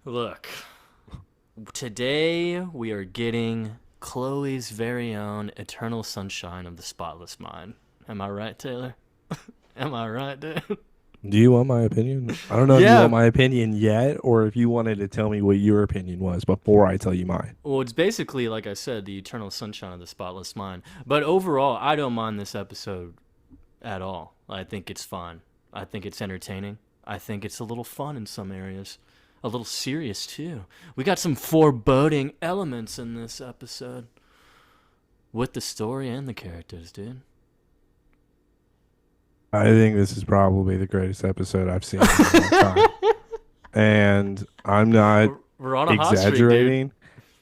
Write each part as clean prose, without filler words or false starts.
Look, today we are getting Chloe's very own Eternal Sunshine of the Spotless Mind. Am I right, Taylor? Am I right, dude? Do you want my opinion? I don't know if you want Yeah. my opinion yet or if you wanted to tell me what your opinion was before I tell you mine. Well, it's basically, like I said, the Eternal Sunshine of the Spotless Mind. But overall, I don't mind this episode at all. I think it's fun. I think it's entertaining. I think it's a little fun in some areas. A little serious, too. We got some foreboding elements in this episode with the story and the characters, dude. I think this is probably the greatest episode I've seen in a long time. And I'm not We're on a hot streak, dude. exaggerating.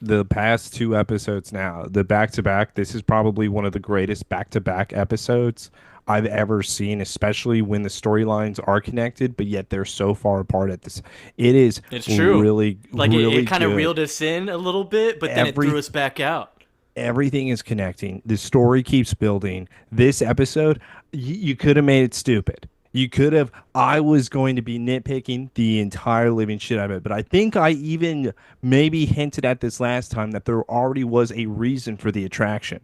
The past two episodes now, the back to back, this is probably one of the greatest back to back episodes I've ever seen, especially when the storylines are connected, but yet they're so far apart at this. It is It's true. really, Like it really kind of good. reeled us in a little bit, but then it Every threw us back out. everything is connecting. The story keeps building. This episode, you could have made it stupid. You could have. I was going to be nitpicking the entire living shit out of it, but I think I even maybe hinted at this last time that there already was a reason for the attraction.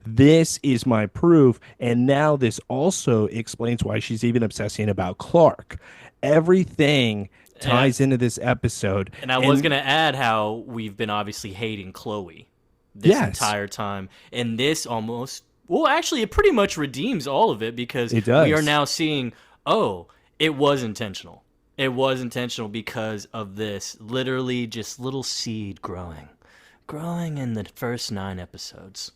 This is my proof, and now this also explains why she's even obsessing about Clark. Everything And ties into this episode, and I was and gonna add how we've been obviously hating Chloe this yes, entire time, and this almost well, actually, it pretty much redeems all of it because it we are does. now seeing, oh, it was intentional. It was intentional because of this literally just little seed growing in the first 9 episodes.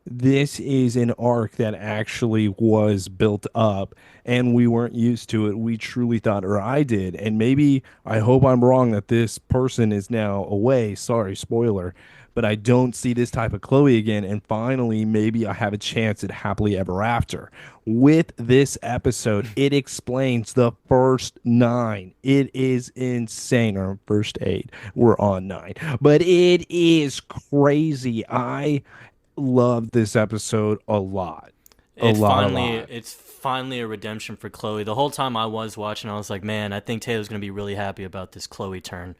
This is an arc that actually was built up and we weren't used to it. We truly thought, or I did, and maybe I hope I'm wrong that this person is now away. Sorry, spoiler, but I don't see this type of Chloe again. And finally, maybe I have a chance at happily ever after. With this episode, it explains the first nine. It is insane. Or first eight. We're on nine, but it is crazy. I love this episode a lot. A it's lot, a finally lot. it's finally a redemption for Chloe. The whole time I was watching, I was like, man, I think Taylor's gonna be really happy about this Chloe turn,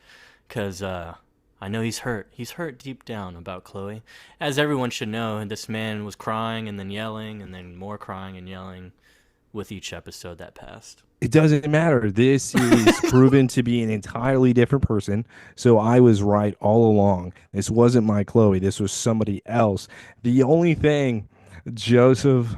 because I know he's hurt. He's hurt deep down about Chloe, as everyone should know. And this man was crying and then yelling and then more crying and yelling with each episode that passed. It doesn't matter. This is proven to be an entirely different person. So I was right all along. This wasn't my Chloe. This was somebody else. The only thing, Joseph,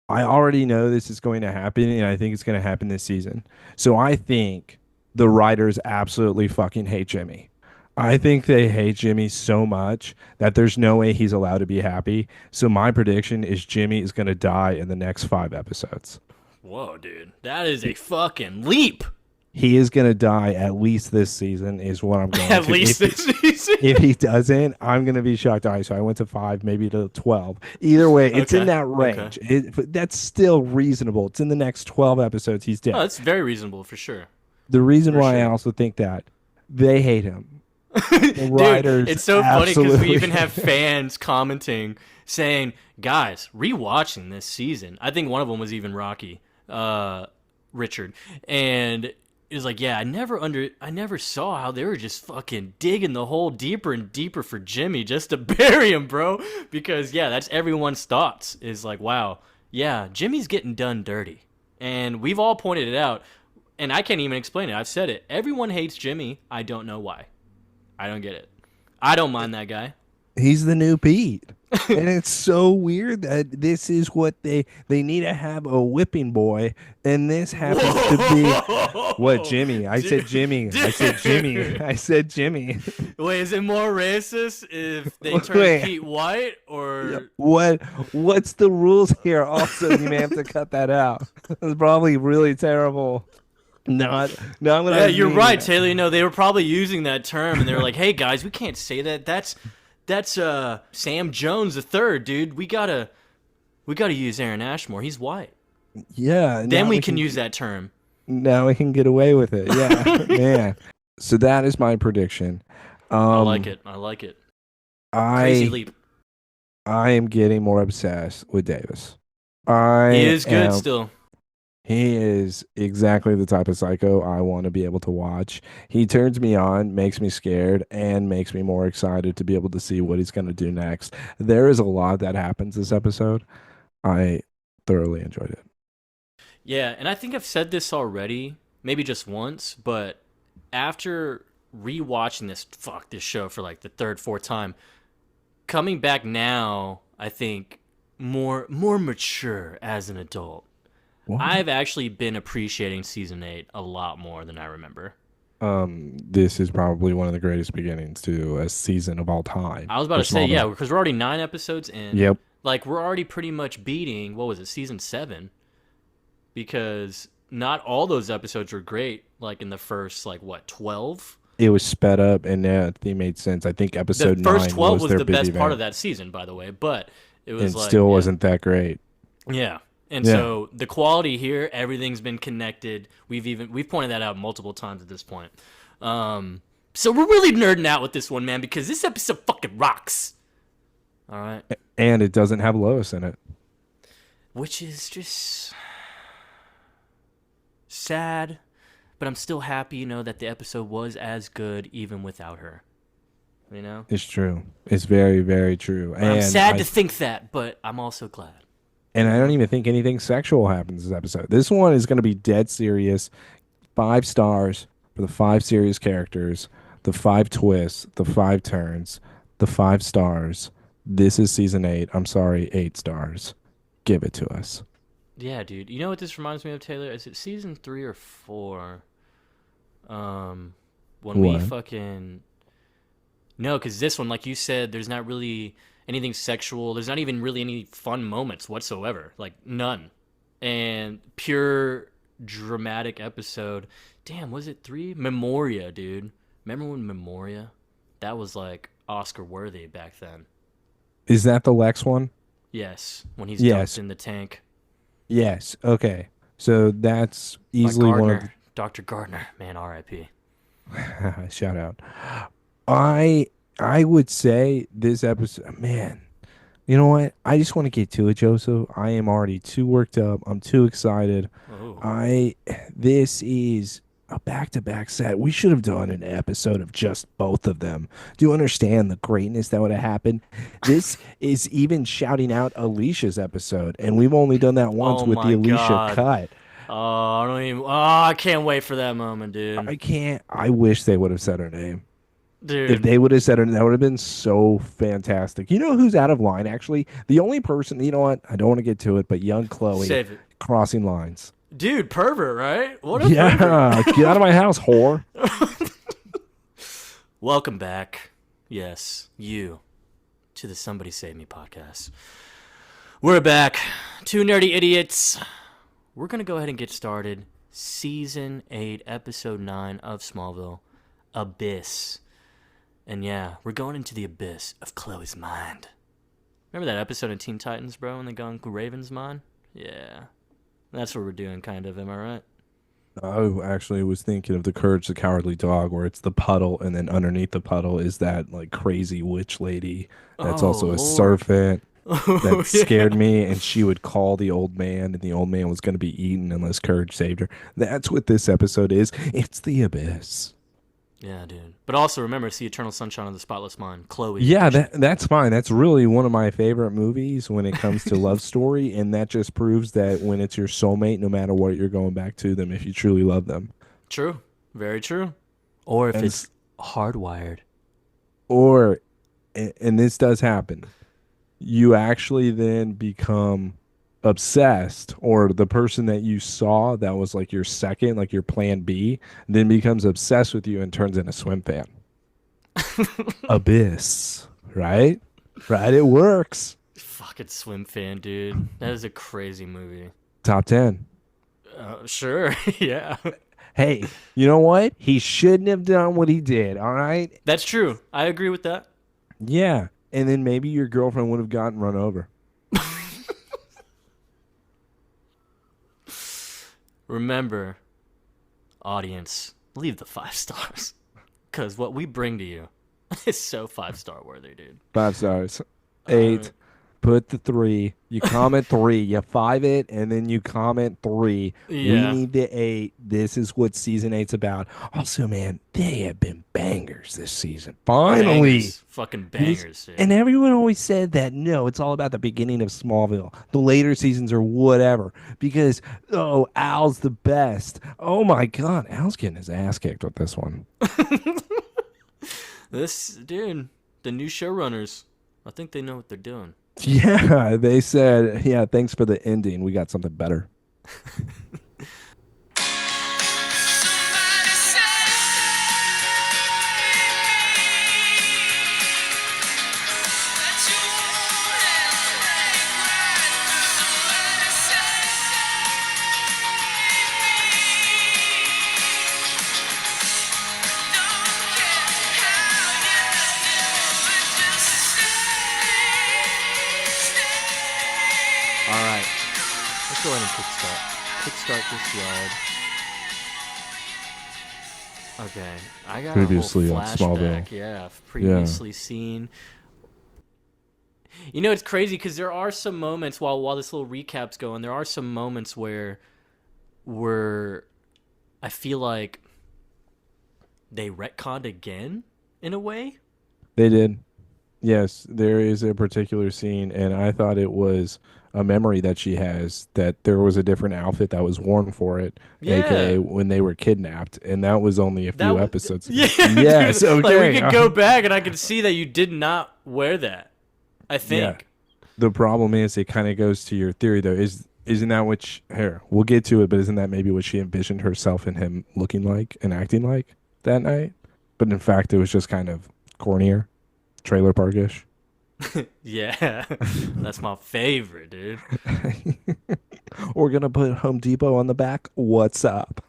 I already know this is going to happen, and I think it's going to happen this season. So I think the writers absolutely fucking hate Jimmy. I think they hate Jimmy so much that there's no way he's allowed to be happy. So my prediction is Jimmy is going to die in the next five episodes. Whoa, dude, that is a fucking leap. He is going to die at least this season, is what I'm going At to. least this season. If he doesn't, I'm going to be shocked. All right, so I went to five, maybe to 12. Either way, it's in Okay, that okay. range. That's still reasonable. It's in the next 12 episodes. He's Oh, dead. that's very reasonable for sure. The reason For why I sure. also think that they hate him. The Dude, writers it's so funny because we even absolutely. have fans commenting saying, guys, rewatching this season. I think one of them was even Rocky, Richard. And it was like, yeah, I never saw how they were just fucking digging the hole deeper and deeper for Jimmy just to bury him, bro. Because yeah, that's everyone's thoughts is like, wow, yeah, Jimmy's getting done dirty. And we've all pointed it out. And I can't even explain it. I've said it. Everyone hates Jimmy. I don't know why. I don't get it. I don't mind that guy. He's the new Pete. And it's so weird that this is what they need to have a whipping boy, and this happens to be what Whoa, Jimmy. I said dude, Jimmy. I said Jimmy. dude. I said Jimmy. Wait, is it more racist if they turn Wait, Pete white yeah, or? what's the rules here? Also, you may have to cut that out. It's probably really terrible. Not not what I Yeah, you're right, mean. Taylor. You know they were probably using that term, and they were like, "Hey guys, we can't say that. That's Sam Jones the third, dude. We gotta use Aaron Ashmore. He's white. Yeah, Then we can use that term. now we can get away with it. Yeah, man. So that is my prediction. I like Um, it. I like it. Crazy I leap. I am getting more obsessed with Davis. He I is good am still. He is exactly the type of psycho I want to be able to watch. He turns me on, makes me scared, and makes me more excited to be able to see what he's going to do next. There is a lot that happens this episode. I thoroughly enjoyed it. Yeah, and I think I've said this already, maybe just once, but after rewatching this show for like the third, fourth time, coming back now, I think more mature as an adult. What? I've actually been appreciating season 8 a lot more than I remember. This is probably one of the greatest beginnings to a season of all time I was about for to say, yeah, Smallville. because we're already 9 episodes in. Yep. Like, we're already pretty much beating, what was it, season 7? Because not all those episodes were great, like in the first, like, what, 12? It was sped up and they made sense. I think The episode first nine 12 was was their the big best part of event that season, by the way, but it was and like, still yeah. wasn't that great. Yeah. And Yeah. so the quality here, everything's been connected. We've pointed that out multiple times at this point. So we're really nerding out with this one, man, because this episode fucking rocks. All right. And it doesn't have Lois in it. Which is just sad, but I'm still happy, that the episode was as good even without her. You know? It's true. It's very, very true. But I'm sad to think that, but I'm also glad. And I don't even think anything sexual happens this episode. This one is going to be dead serious. 5 stars for the 5 serious characters, the 5 twists, the 5 turns, the 5 stars. This is season 8. I'm sorry, 8 stars. Give it to us. Yeah, dude. You know what this reminds me of, Taylor? Is it season 3 or 4? When we What? fucking no, because this one, like you said, there's not really anything sexual. There's not even really any fun moments whatsoever. Like, none. And pure dramatic episode. Damn, was it 3? Memoria, dude. Remember when Memoria? That was like Oscar worthy back then. Is that the Lex one? Yes, when he's dumped Yes. in the tank Yes. Okay. So that's by easily one of Gardner. Dr. Gardner. Man, R.I.P. the shout out. I I would say this episode, man. You know what? I just want to get to it, Joseph. I am already too worked up. I'm too excited. Oh. I This is a back-to-back set. We should have done an episode of just both of them. Do you understand the greatness that would have happened? This is even shouting out Alicia's episode, and we've only done that once Oh with the my Alicia god. cut. Oh, I don't even. Oh, I can't wait for that moment, dude. I can't. I wish they would have said her name. If Dude, they would have said her, that would have been so fantastic. You know who's out of line, actually? The only person, you know what? I don't want to get to it, but young Chloe save it. crossing lines. Dude, pervert, right? What a Yeah, get out of my house, whore. pervert. Welcome back. Yes, you, to the Somebody Save Me podcast. We're back. 2 nerdy idiots. We're going to go ahead and get started. Season 8, Episode 9 of Smallville, Abyss. And yeah, we're going into the abyss of Chloe's mind. Remember that episode of Teen Titans, bro, when they go into Raven's mind? Yeah. That's what we're doing, kind of, am I right? I actually was thinking of the Courage the Cowardly Dog, where it's the puddle, and then underneath the puddle is that like crazy witch lady that's Oh, also a Lord. serpent Oh, that scared yeah. me, and she would call the old man, and the old man was going to be eaten unless Courage saved her. That's what this episode is. It's the abyss. Yeah, dude. But also remember, it's the Eternal Sunshine of the Spotless Mind, Chloe Yeah, edition. that's fine. That's really one of my favorite movies when it comes to love story, and that just proves that when it's your soulmate, no matter what, you're going back to them if you truly love them. True. Very true. Or if And it's hardwired. or and this does happen. You actually then become obsessed, or the person that you saw that was like your second, like your plan B, then becomes obsessed with you and turns into a swim fan. Abyss, right? Right, it works. Fucking swim fan, dude. That is a crazy movie. Top 10. Sure. Yeah. Hey, you know what? He shouldn't have done what he did, all right? That's true. I agree with that. Yeah. And then maybe your girlfriend would have gotten run over. Remember, audience, leave the 5 stars. Because what we bring to you is so 5-star worthy, dude. 5 stars. All 8. right. Put the three. You comment three. You five it, and then you comment three. We Yeah. need the eight. This is what season eight's about. Also, man, they have been bangers this season. Finally, Bangers. Fucking this bangers, dude. and everyone always said that no, it's all about the beginning of Smallville. The later seasons are whatever because oh, Al's the best. Oh my God, Al's getting his ass kicked with this one. This, dude, the new showrunners, I think they know what they're doing. Yeah, they said, yeah, thanks for the ending. We got something better. All right, let's go ahead and kickstart this yard. Okay, I got a whole Previously on Smallville. flashback. Yeah, I've Yeah, previously seen. You know, it's crazy because there are some moments while this little recap's going. There are some moments where I feel like they retconned again in a way. they did. Yes, there is a particular scene, and I thought it was a memory that she has that there was a different outfit that was worn for it, aka Yeah, when they were kidnapped, and that was only a that few was episodes ago. yeah, Yes, dude. Like we okay. could go back and I could see that you did not wear that. I Yeah. think. The problem is it kind of goes to your theory though. Isn't that what here, we'll get to it, but isn't that maybe what she envisioned herself and him looking like and acting like that night? But in fact it was just kind of cornier, trailer parkish. Yeah, that's my favorite, dude. We're gonna put Home Depot on the back. What's up?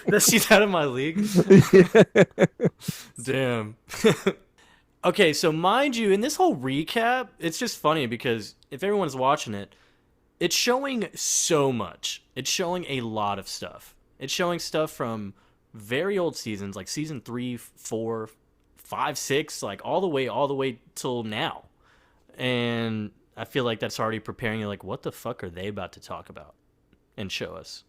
That she's out of my league. Damn. Okay, so mind you, in this whole recap, it's just funny because if everyone's watching it, it's showing so much. It's showing a lot of stuff. It's showing stuff from very old seasons, like season 3, 4, 5, 6, like all the way till now. And I feel like that's already preparing you, like, what the fuck are they about to talk about and show us?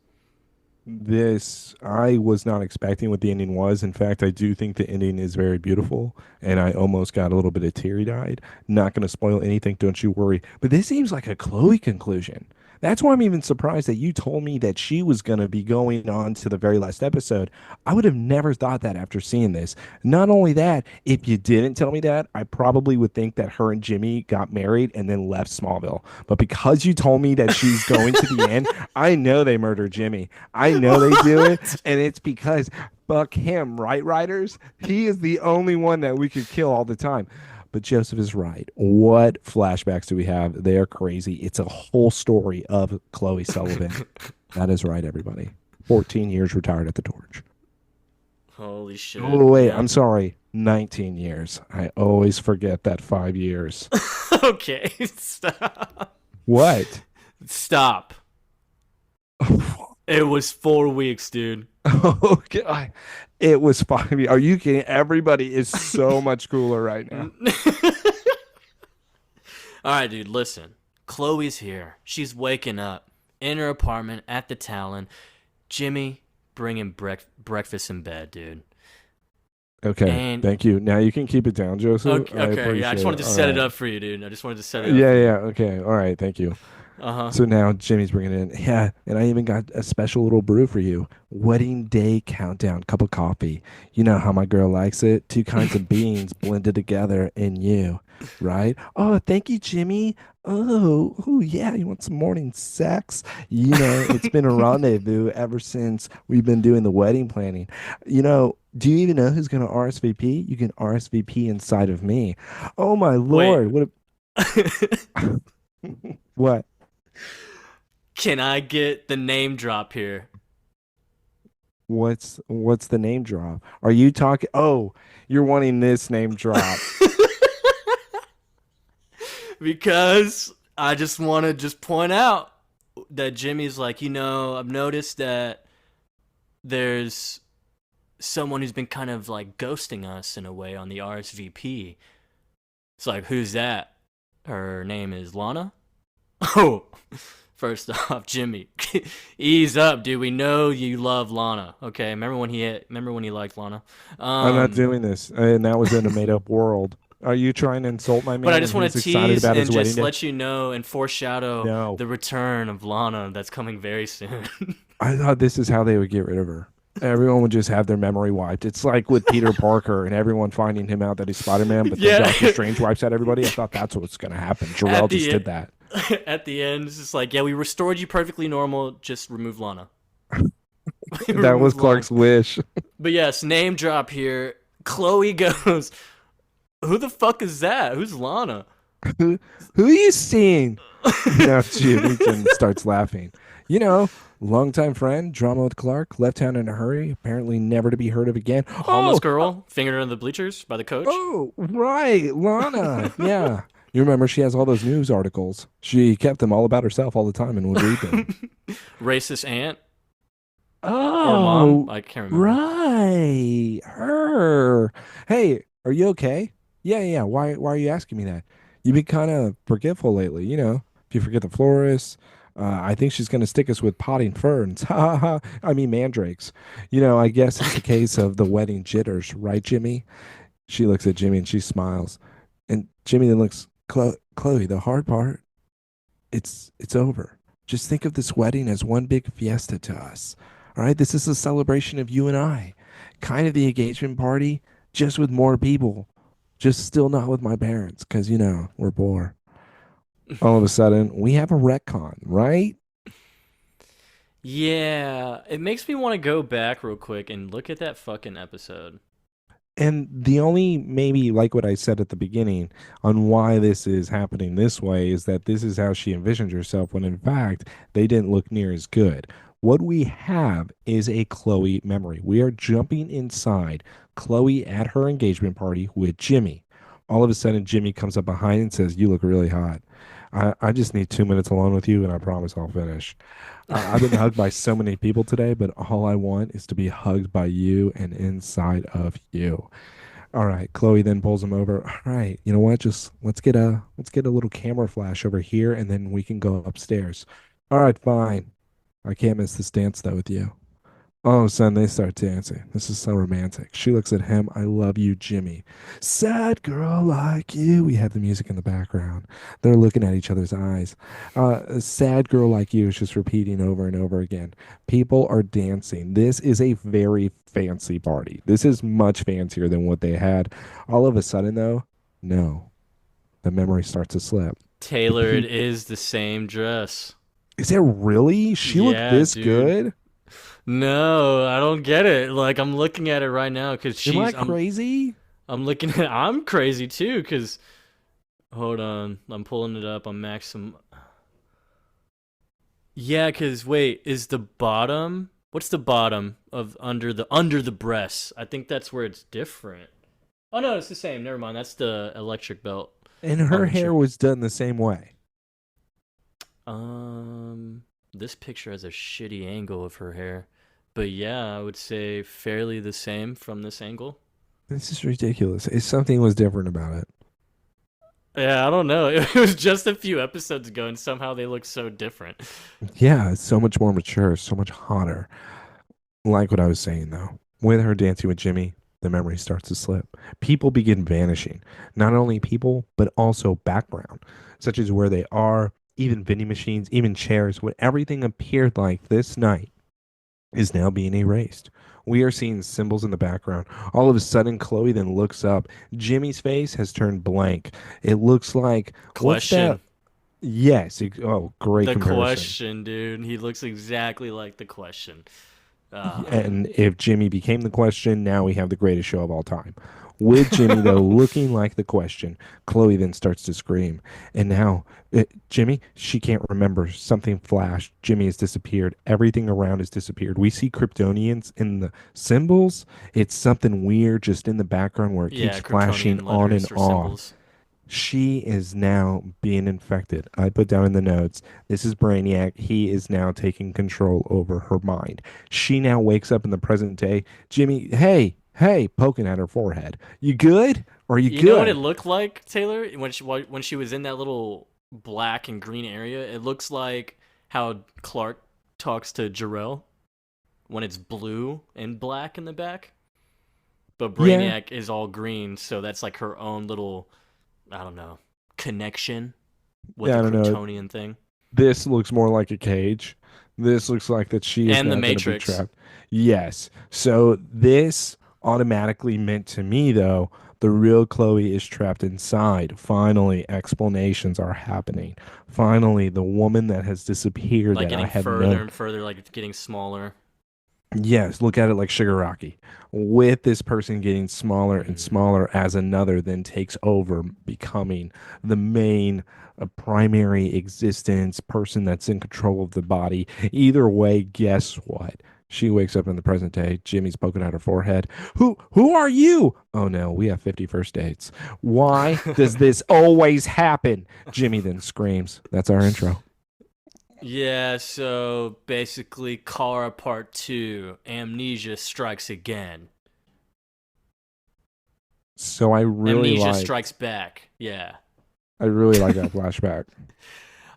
This I was not expecting what the ending was. In fact, I do think the ending is very beautiful, and I almost got a little bit of teary-eyed. Not going to spoil anything, don't you worry. But this seems like a Chloe conclusion. That's why I'm even surprised that you told me that she was going to be going on to the very last episode. I would have never thought that after seeing this. Not only that, if you didn't tell me that, I probably would think that her and Jimmy got married and then left Smallville. But because you told me that she's going to the end, I know they murdered Jimmy. I know they do it, and it's because fuck him, right, writers? He is the only one that we could kill all the time. But Joseph is right. What flashbacks do we have? They are crazy. It's a whole story of Chloe Sullivan. That is right, everybody. 14 years retired at the torch. Holy shit. Oh, wait, Yeah. I'm sorry. 19 years. I always forget that 5 years. Okay, stop. What? Stop. It was 4 weeks, dude. Okay. It was 5 years. Are you kidding? Everybody is so much cooler right now. All right, dude, listen. Chloe's here. She's waking up in her apartment at the Talon. Jimmy bringing breakfast in bed, dude. Okay, And thank you. Now you can keep it down, Joseph. okay, I okay, yeah, I just appreciate wanted it. to All set it right. up for you, dude. I just wanted to set it up Yeah, for you. yeah. Okay. All right. Thank you. Uh-huh. So now Jimmy's bringing it in. Yeah, and I even got a special little brew for you. Wedding day countdown, cup of coffee. You know how my girl likes it. Two kinds of beans blended together in you, right? Oh, thank you, Jimmy. Oh, yeah. You want some morning sex? You know, it's been a rendezvous ever since we've been doing the wedding planning. You know, do you even know who's going to RSVP? You can RSVP inside of me. Oh my Wait. Lord. What? Can I get the name drop here? What's the name drop? Are you talking? Oh, you're wanting this name drop. Because I just want to just point out that Jimmy's like, I've noticed that there's someone who's been kind of like ghosting us in a way on the RSVP. It's like, who's that? Her name is Lana. Oh, first off, Jimmy, ease up, dude. We know you love Lana. Okay, remember when he liked Lana. I'm not Um, doing this. And that was in a made up world. Are you trying to insult my but I man when just want he's to excited tease about his and wedding just day? let you know and foreshadow No. the return of Lana that's coming very soon. I thought this is how they would get rid of her. Everyone would just have their memory wiped. It's like with Peter Parker and everyone finding him out that he's Spider Man, but then Yeah, Doctor Strange wipes out everybody. I thought that's what's going to happen. Jor-El at just the did that. at the end, it's just like, yeah, we restored you perfectly normal. Just remove Lana. That was Remove Lana. Clark's wish. But yes, name drop here. Chloe goes, "Who the fuck is that? Who's Lana?" Who are you seeing? Now Jimmy Jim starts laughing. You know, longtime friend, drama with Clark, left town in a hurry, apparently never to be heard of again. Homeless girl fingered under the bleachers by the coach. Right, Lana. Yeah. You remember she has all those news articles. She kept them all about herself all the time and would read them. Racist aunt or mom. Oh, I can't remember. right. Her. Hey, are you okay? Yeah, yeah. Why are you asking me that? You've been kind of forgetful lately, if you forget the florist. I think she's going to stick us with potting ferns. Ha ha ha. I mean, mandrakes. I guess it's a case of the wedding jitters, right, Jimmy? She looks at Jimmy and she smiles. And Jimmy then looks, Chloe, the hard part, it's over. Just think of this wedding as one big fiesta to us. All right, this is a celebration of you and I. Kind of the engagement party, just with more people. Just still not with my parents, because, we're poor. All of a sudden, we have a retcon, right? Yeah, it makes me want to go back real quick and look at that fucking episode. And the only maybe like what I said at the beginning on why this is happening this way is that this is how she envisioned herself when in fact they didn't look near as good. What we have is a Chloe memory. We are jumping inside Chloe at her engagement party with Jimmy. All of a sudden, Jimmy comes up behind and says, "You look really hot. I just need 2 minutes alone with you, and I promise I'll finish." I've been hugged by so many people today, but all I want is to be hugged by you and inside of you. All right, Chloe then pulls him over. All right, you know what? Just let's get a little camera flash over here, and then we can go upstairs. All right, fine. I can't miss this dance though with you. All of a sudden, they start dancing. This is so romantic. She looks at him. I love you, Jimmy. Sad girl like you. We have the music in the background. They're looking at each other's eyes. A sad girl like you is just repeating over and over again. People are dancing. This is a very fancy party. This is much fancier than what they had. All of a sudden, though, no. The memory starts to slip. The Tailored pe- is the same dress. is it really? She looked Yeah, this dude. good? No, I don't get it. Like I'm looking at it right now because Am I she's crazy? I'm looking at I'm crazy too because hold on, I'm pulling it up on Maxim. Yeah, because wait, is the bottom? What's the bottom of under the breasts? I think that's where it's different. Oh no, it's the same. Never mind. That's the electric belt And her on the hair shirt. was done the same way. This picture has a shitty angle of her hair, but yeah, I would say fairly the same from this angle. This is ridiculous. Something was different about it. Yeah, I don't know. It was just a few episodes ago, and somehow they look so different. Yeah, it's so much more mature, so much hotter. Like what I was saying, though. With her dancing with Jimmy, the memory starts to slip. People begin vanishing. Not only people, but also background, such as where they are, even vending machines, even chairs. What everything appeared like this night is now being erased. We are seeing symbols in the background. All of a sudden, Chloe then looks up. Jimmy's face has turned blank. It looks like, what's that? Question. Yes. Oh, great The comparison. question, dude. He looks exactly like the question. Ah, And if Jimmy became the question, now we have the greatest show of all time. With Jimmy, though, looking like the question, Chloe then starts to scream. And now, Jimmy, she can't remember. Something flashed. Jimmy has disappeared. Everything around has disappeared. We see Kryptonians in the symbols. It's something weird just in the background where it keeps yeah, flashing Kryptonian on and letters or off. symbols. She is now being infected. I put down in the notes, this is Brainiac. He is now taking control over her mind. She now wakes up in the present day. Jimmy, hey, hey, poking at her forehead. You good? Are you You know what it good? looked like, Taylor, when she was in that little black and green area? It looks like how Clark talks to Jor-El when it's blue and black in the back. But Yeah. Brainiac is all green, so that's like her own little, I don't know, connection with Yeah, the I don't know. Kryptonian thing. This looks more like a cage. This looks like that she is And the now going to be Matrix. trapped. Yes. So this automatically meant to me, though, the real Chloe is trapped inside. Finally, explanations are happening. Finally, the woman that has disappeared Like that I getting have further known. and further, like it's getting smaller. Yes, look at it like Shigaraki. With this person getting smaller and Mm. smaller as another then takes over, becoming the main primary existence person that's in control of the body. Either way, guess what? She wakes up in the present day. Jimmy's poking at her forehead. Who are you? Oh no, we have 51st dates. Why does this always happen? Jimmy then screams. That's our intro. Yeah, so basically, Kara Part 2, Amnesia Strikes Again. So Amnesia Strikes Back. Yeah. I really like that flashback.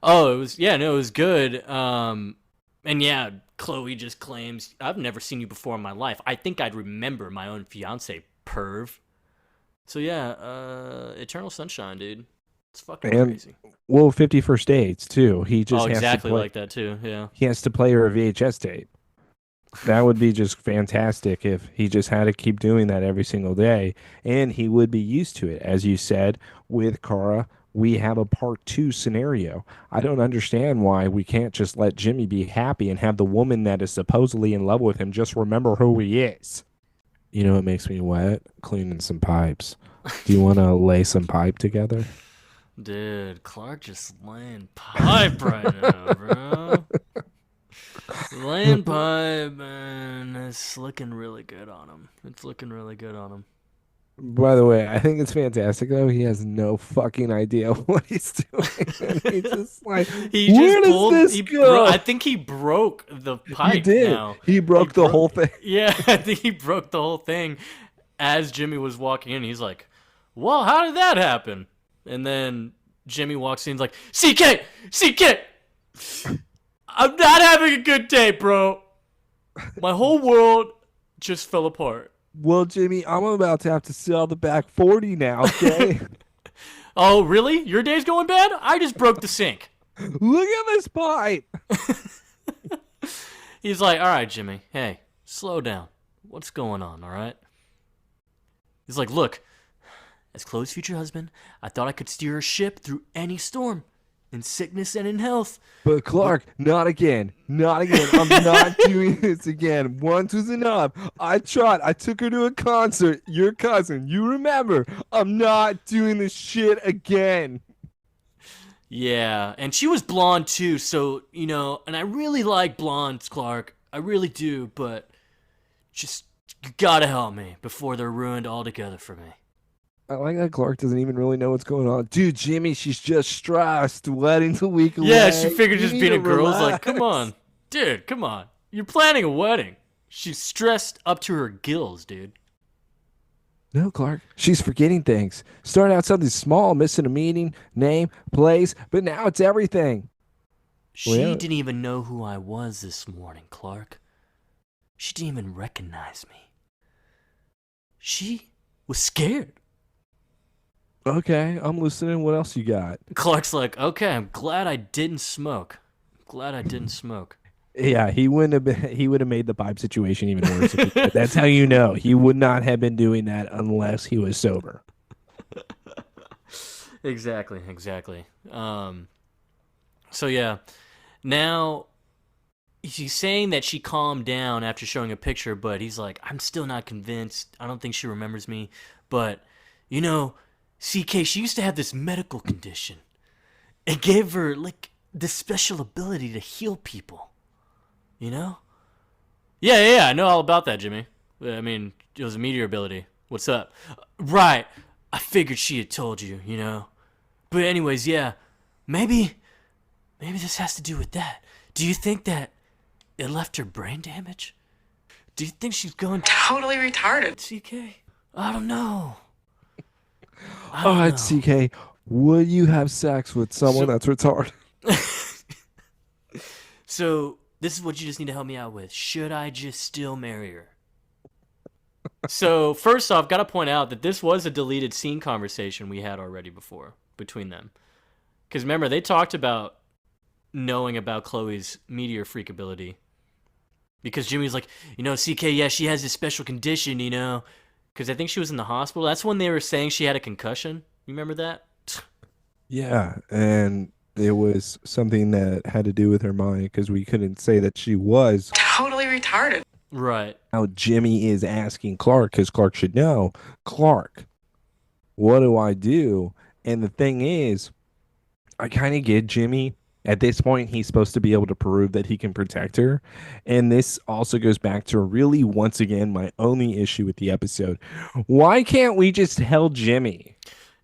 Oh, it was good. And yeah, Chloe just claims, I've never seen you before in my life. I think I'd remember my own fiance, perv. So yeah, Eternal Sunshine, dude. It's fucking And crazy. well, 51st dates too. He Oh, just has to exactly play. like that too. Yeah. He has to play her a VHS tape. That would be just fantastic if he just had to keep doing that every single day, and he would be used to it. As you said, with Kara, we have a part two scenario. I don't understand why we can't just let Jimmy be happy and have the woman that is supposedly in love with him just remember who he is. You know, it makes me wet cleaning some pipes. Do you want to lay some pipe together? Dude, Clark just laying pipe right now, bro. Laying pipe, and it's looking really good on him. It's looking really good on him. By the way, I think it's fantastic though. He has no fucking idea what he's doing. And he's just like, He where just does pulled. this go? I think he broke the He pipe. did. Now He he broke the broke. whole thing. Yeah, I think he broke the whole thing as Jimmy was walking in. He's like, "Well, how did that happen?" And then Jimmy walks in. He's like, "CK, CK, I'm not having a good day, bro. My whole world just fell apart." Well, Jimmy, I'm about to have to sell the back 40 now, okay? Oh, really? Your day's going bad? I just broke the sink. Look at this pipe. He's like, all right, Jimmy, hey, slow down. What's going on, all right? He's like, look, as Chloe's future husband, I thought I could steer her ship through any storm, in sickness and in health. But Clark, not again. Not again. I'm not doing this again. Once was enough. I tried. I took her to a concert. Your cousin. You remember. I'm not doing this shit again. Yeah, and she was blonde too, so, you know, and I really like blondes, Clark. I really do, but just, you gotta help me before they're ruined altogether for me. I like that Clark doesn't even really know what's going on. Dude, Jimmy, she's just stressed. Wedding's a week Yeah, away. she figured You just need being to a girl's like, come relax. on, dude, come on. You're planning a wedding. She's stressed up to her gills, dude. No, Clark. She's forgetting things. Started out something small, missing a meeting, name, place, but now it's everything. She Well, didn't even know who I was this morning, Clark. She didn't even recognize me. She was scared. okay, I'm listening. What else you got? Clark's like, okay, I'm glad I didn't smoke. Glad I didn't smoke. Yeah, he wouldn't have been, he would have made the pipe situation even worse if he did. That's how you know he would not have been doing that unless he was sober. Exactly, exactly. So yeah, now he's saying that she calmed down after showing a picture, but he's like, I'm still not convinced. I don't think she remembers me. But, you know, CK, she used to have this medical condition. It gave her, like, this special ability to heal people. You know? Yeah, I know all about that, Jimmy. I mean, it was a meteor ability. What's up? Right. I figured she had told you, you know? But anyways, yeah, maybe this has to do with that. Do you think that it left her brain damage? Do you think she's going Totally retarded. CK? I don't know. I All don't right, know. CK, would you have sex with someone So that's retarded? so this is what you just need to help me out with. Should I just still marry her? So first off, gotta point out that this was a deleted scene conversation we had already before between them. Because remember, they talked about knowing about Chloe's meteor freak ability. Because Jimmy's like, CK, yeah, she has this special condition, Because I think she was in the hospital. That's when they were saying she had a concussion. You remember that? Yeah, and it was something that had to do with her mind because we couldn't say that she was. Totally retarded. Right. Now Jimmy is asking Clark because Clark should know. Clark, what do I do? And the thing is, I kind of get Jimmy. At this point, he's supposed to be able to prove that he can protect her. And this also goes back to really, once again, my only issue with the episode. Why can't we just tell Jimmy?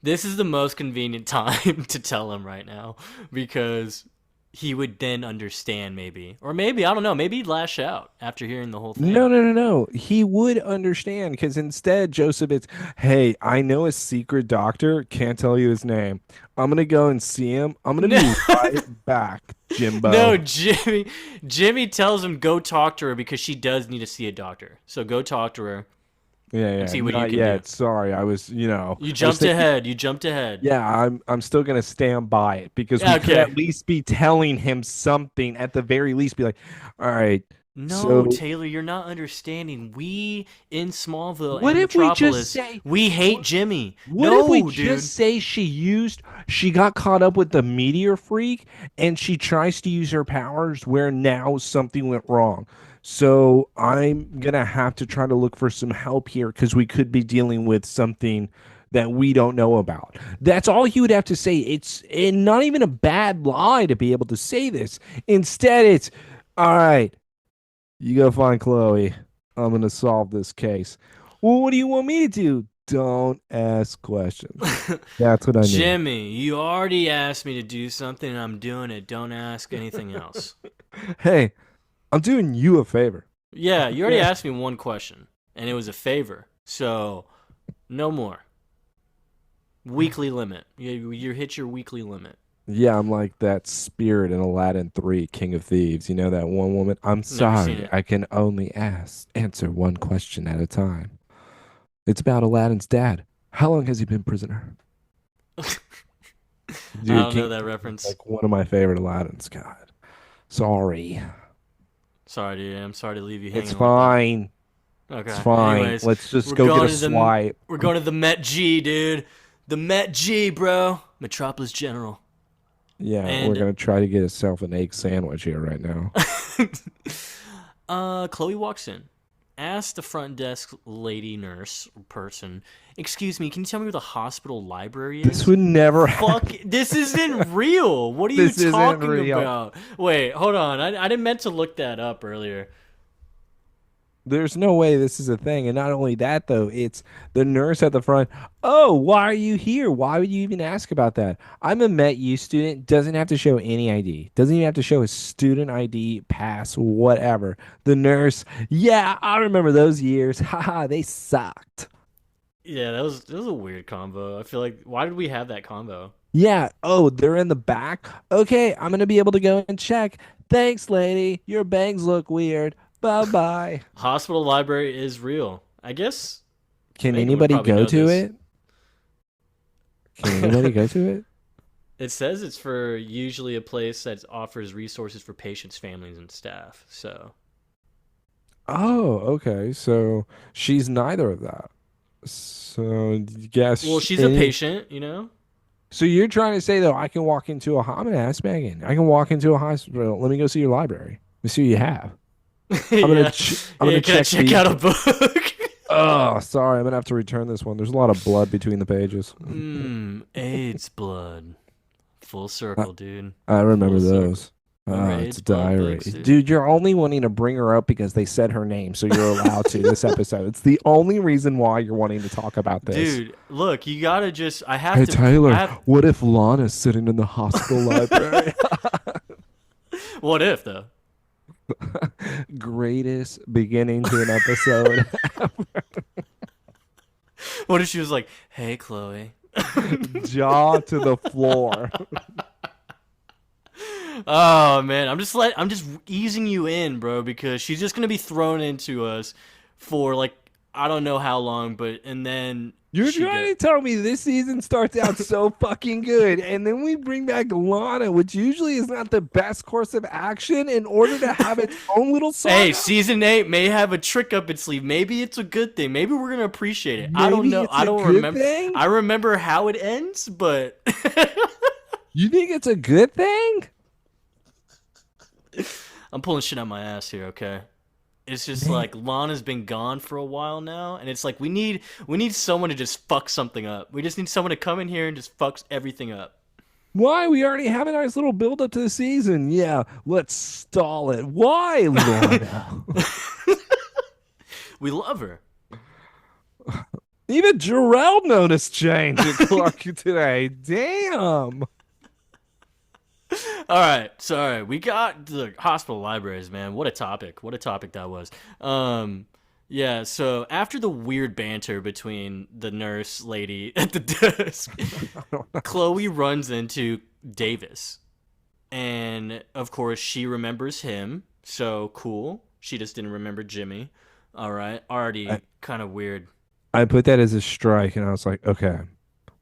This is the most convenient time to tell him right now because he would then understand maybe. Or maybe, I don't know, maybe he'd lash out after hearing the whole No, thing. no, no, no. He would understand because instead, Joseph, it's, hey, I know a secret doctor. Can't tell you his name. I'm going to go and see him. I'm going to No, be right back, no, Jimbo. Jimmy tells him go talk to her because she does need to see a doctor. So go talk to her Yeah, and yeah. see what you Not can do. yet. Sorry. I was, You I was jumped thinking, ahead. You jumped ahead. yeah, I'm still going to stand by it because Yeah, we could okay. at least be telling him something at the very least. Be like, all right. No, So Taylor, you're not understanding. We in Smallville what and if we just Metropolis, say, we hate Jimmy. what if we No, dude. just say she got caught up with the meteor freak and she tries to use her powers where now something went wrong. So I'm gonna have to try to look for some help here because we could be dealing with something that we don't know about. That's all he would have to say. It's not even a bad lie to be able to say this. Instead, it's all right, you go find Chloe. I'm gonna solve this case. Well, what do you want me to do? Don't ask questions. That's what I need. Jimmy, you already asked me to do something and I'm doing it. Don't ask anything else. Hey, I'm doing you a favor. Yeah, you already Okay. asked me one question and it was a favor. So, no more. Weekly limit. You hit your weekly limit. Yeah, I'm like that spirit in Aladdin 3, King of Thieves. You know that one woman? I'm Never seen sorry, it. I can only answer one question at a time. It's about Aladdin's dad. How long has he been prisoner? I Dude, don't know King of that Thieves is reference. like one of my favorite Aladdins. God. Sorry. Sorry, dude. I'm sorry to leave you It's hanging like that. fine. It's Okay. fine. Anyways, Let's just we're go get going a to the swipe. we're going to the Met G, dude. The Met G, bro. Metropolis General. Yeah, we're And gonna try to get ourselves an egg sandwich here right now. Chloe walks in. Asks the front desk lady nurse person, "Excuse me, can you tell me where the hospital library This is?" would never Fuck, happen. this isn't real. What are you This isn't talking real. about? Wait, hold on. I didn't meant to look that up earlier. There's no way this is a thing. And not only that, though, it's the nurse at the front. Oh, why are you here? Why would you even ask about that? I'm a Met U student. Doesn't have to show any ID. Doesn't even have to show a student ID, pass, whatever. The nurse, yeah, I remember those years. Haha, they sucked. Yeah, that was a weird combo. I feel like why did we have that combo? Yeah. Oh, they're in the back. Okay, I'm gonna be able to go and check. Thanks, lady. Your bangs look weird. Bye bye. Hospital library is real. I guess Can Megan would anybody probably go know to this. it? Can anybody go to it? It says it's for usually a place that offers resources for patients, families, and staff. So, Oh, okay. So she's neither of that. So well, yes, she's a any. patient. So you're trying to say though, I can walk into a. I'm gonna ask Megan. I can walk into a hospital. Let me go see your library. Let me see what you have. Yeah. I'm Yeah, gonna can I check check the. out a book? Oh, sorry. I'm gonna have to return this one. There's a lot of blood between the pages. AIDS blood. Full circle, dude. I Full remember circle. those. Remember Oh, it's AIDS a blood diary. books, dude? Dude, you're only wanting to bring her up because they said her name, so you're allowed to this episode. It's the only reason why you're wanting to talk about this. Dude, look, you gotta just. I have Hey, to. I Taylor, have. what if Lana's sitting in the hospital library? What if though? Greatest beginning to an episode. What if she was like, "Hey, Chloe, Jaw to the floor. Oh man, I'm just easing you in, bro, because she's just gonna be thrown into us for like I don't know how long, but and then You're she trying get to tell me this season starts out so fucking good, and then we bring back Lana, which usually is not the best course of action, in order to have its own little Hey, saga? season 8 may have a trick up its sleeve. Maybe it's a good thing. Maybe we're gonna appreciate it. I don't Maybe know. it's I a don't good remember. thing? I remember how it ends, but You think it's a good thing? I'm pulling shit out my ass here. Okay. It's just Man, like Lana's been gone for a while now, and it's like we need someone to just fuck something up. We just need someone to come in here and just fucks everything up. why? We already have a nice little build up to the season. Yeah, let's stall it. Why, Lana? We love her. Even Jor-El noticed change at Clark today. Damn. All right, sorry. We got the hospital libraries, man. What a topic. What a topic that was. Yeah, so after the weird banter between the nurse lady at the desk, Chloe runs into Davis. And of course, she remembers him. So cool. She just didn't remember Jimmy. All right. I, Already kind of weird. I put that as a strike, and I was like, okay.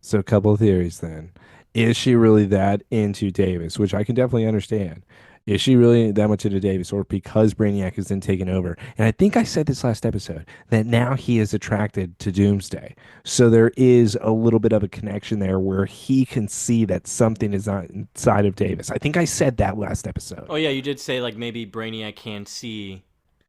So a couple of theories then. Is she really that into Davis? Which I can definitely understand. Is she really that much into Davis, or because Brainiac has then taken over? And I think I said this last episode that now he is attracted to Doomsday. So there is a little bit of a connection there where he can see that something is on inside of Davis. I think I said that last episode. Oh, yeah, you did say like maybe Brainiac can see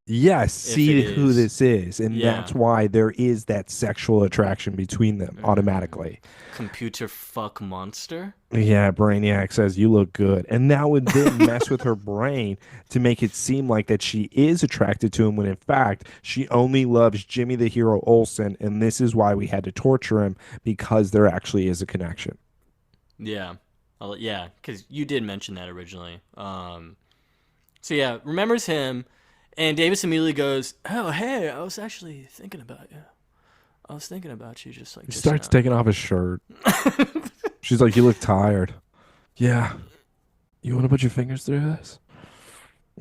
Yes, if it see who is. this is, and Yeah. that's why there is that sexual attraction between them automatically. Computer fuck monster. Yeah, Brainiac says you look good, and that would then mess with her brain to make it seem like that she is attracted to him when in fact she only loves Jimmy the Hero Olsen, and this is why we had to torture him because there actually is a connection. Yeah. Yeah, because you did mention that originally. So yeah, remembers him, and Davis immediately goes, "Oh hey, I was actually thinking about you. I was thinking about you just like He just starts now." taking off his shirt. She's like, "You look tired." Yeah. You want to put your fingers through this?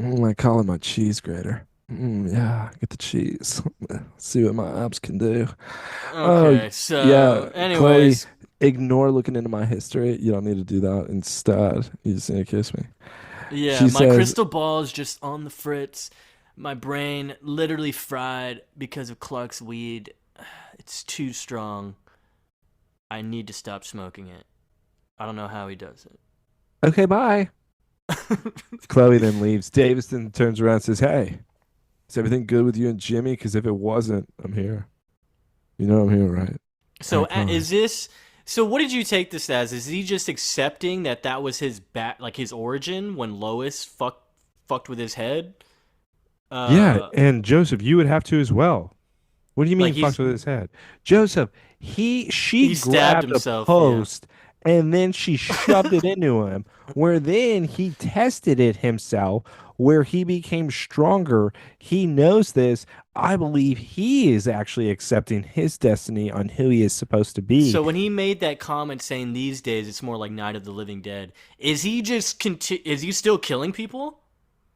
I call it my cheese grater. Yeah, get the cheese. See what my abs can do. Oh, Okay, yeah, so Chloe, anyways, ignore looking into my history. You don't need to do that. Instead, you just need to kiss me. yeah, She my says, crystal ball is just on the fritz. My brain literally fried because of Clark's weed. It's too strong. I need to stop smoking it. I don't know how he does okay, bye. it. Chloe then leaves. Davis then turns around and says, hey, is everything good with you and Jimmy? Because if it wasn't, I'm here. You know I'm here, right? So Hey, Chloe. is this? So what did you take this as? Is he just accepting that that was his like his origin when Lois fucked with his head? Yeah, Uh, and Joseph, you would have to as well. What do you like mean fucked with his head? Joseph, she he stabbed grabbed a himself. Yeah. post and then she shoved it into him, where then he tested it himself, where he became stronger. He knows this. I believe he is actually accepting his destiny on who he is supposed to be. So when he made that comment saying these days it's more like Night of the Living Dead, is he just is he still killing people?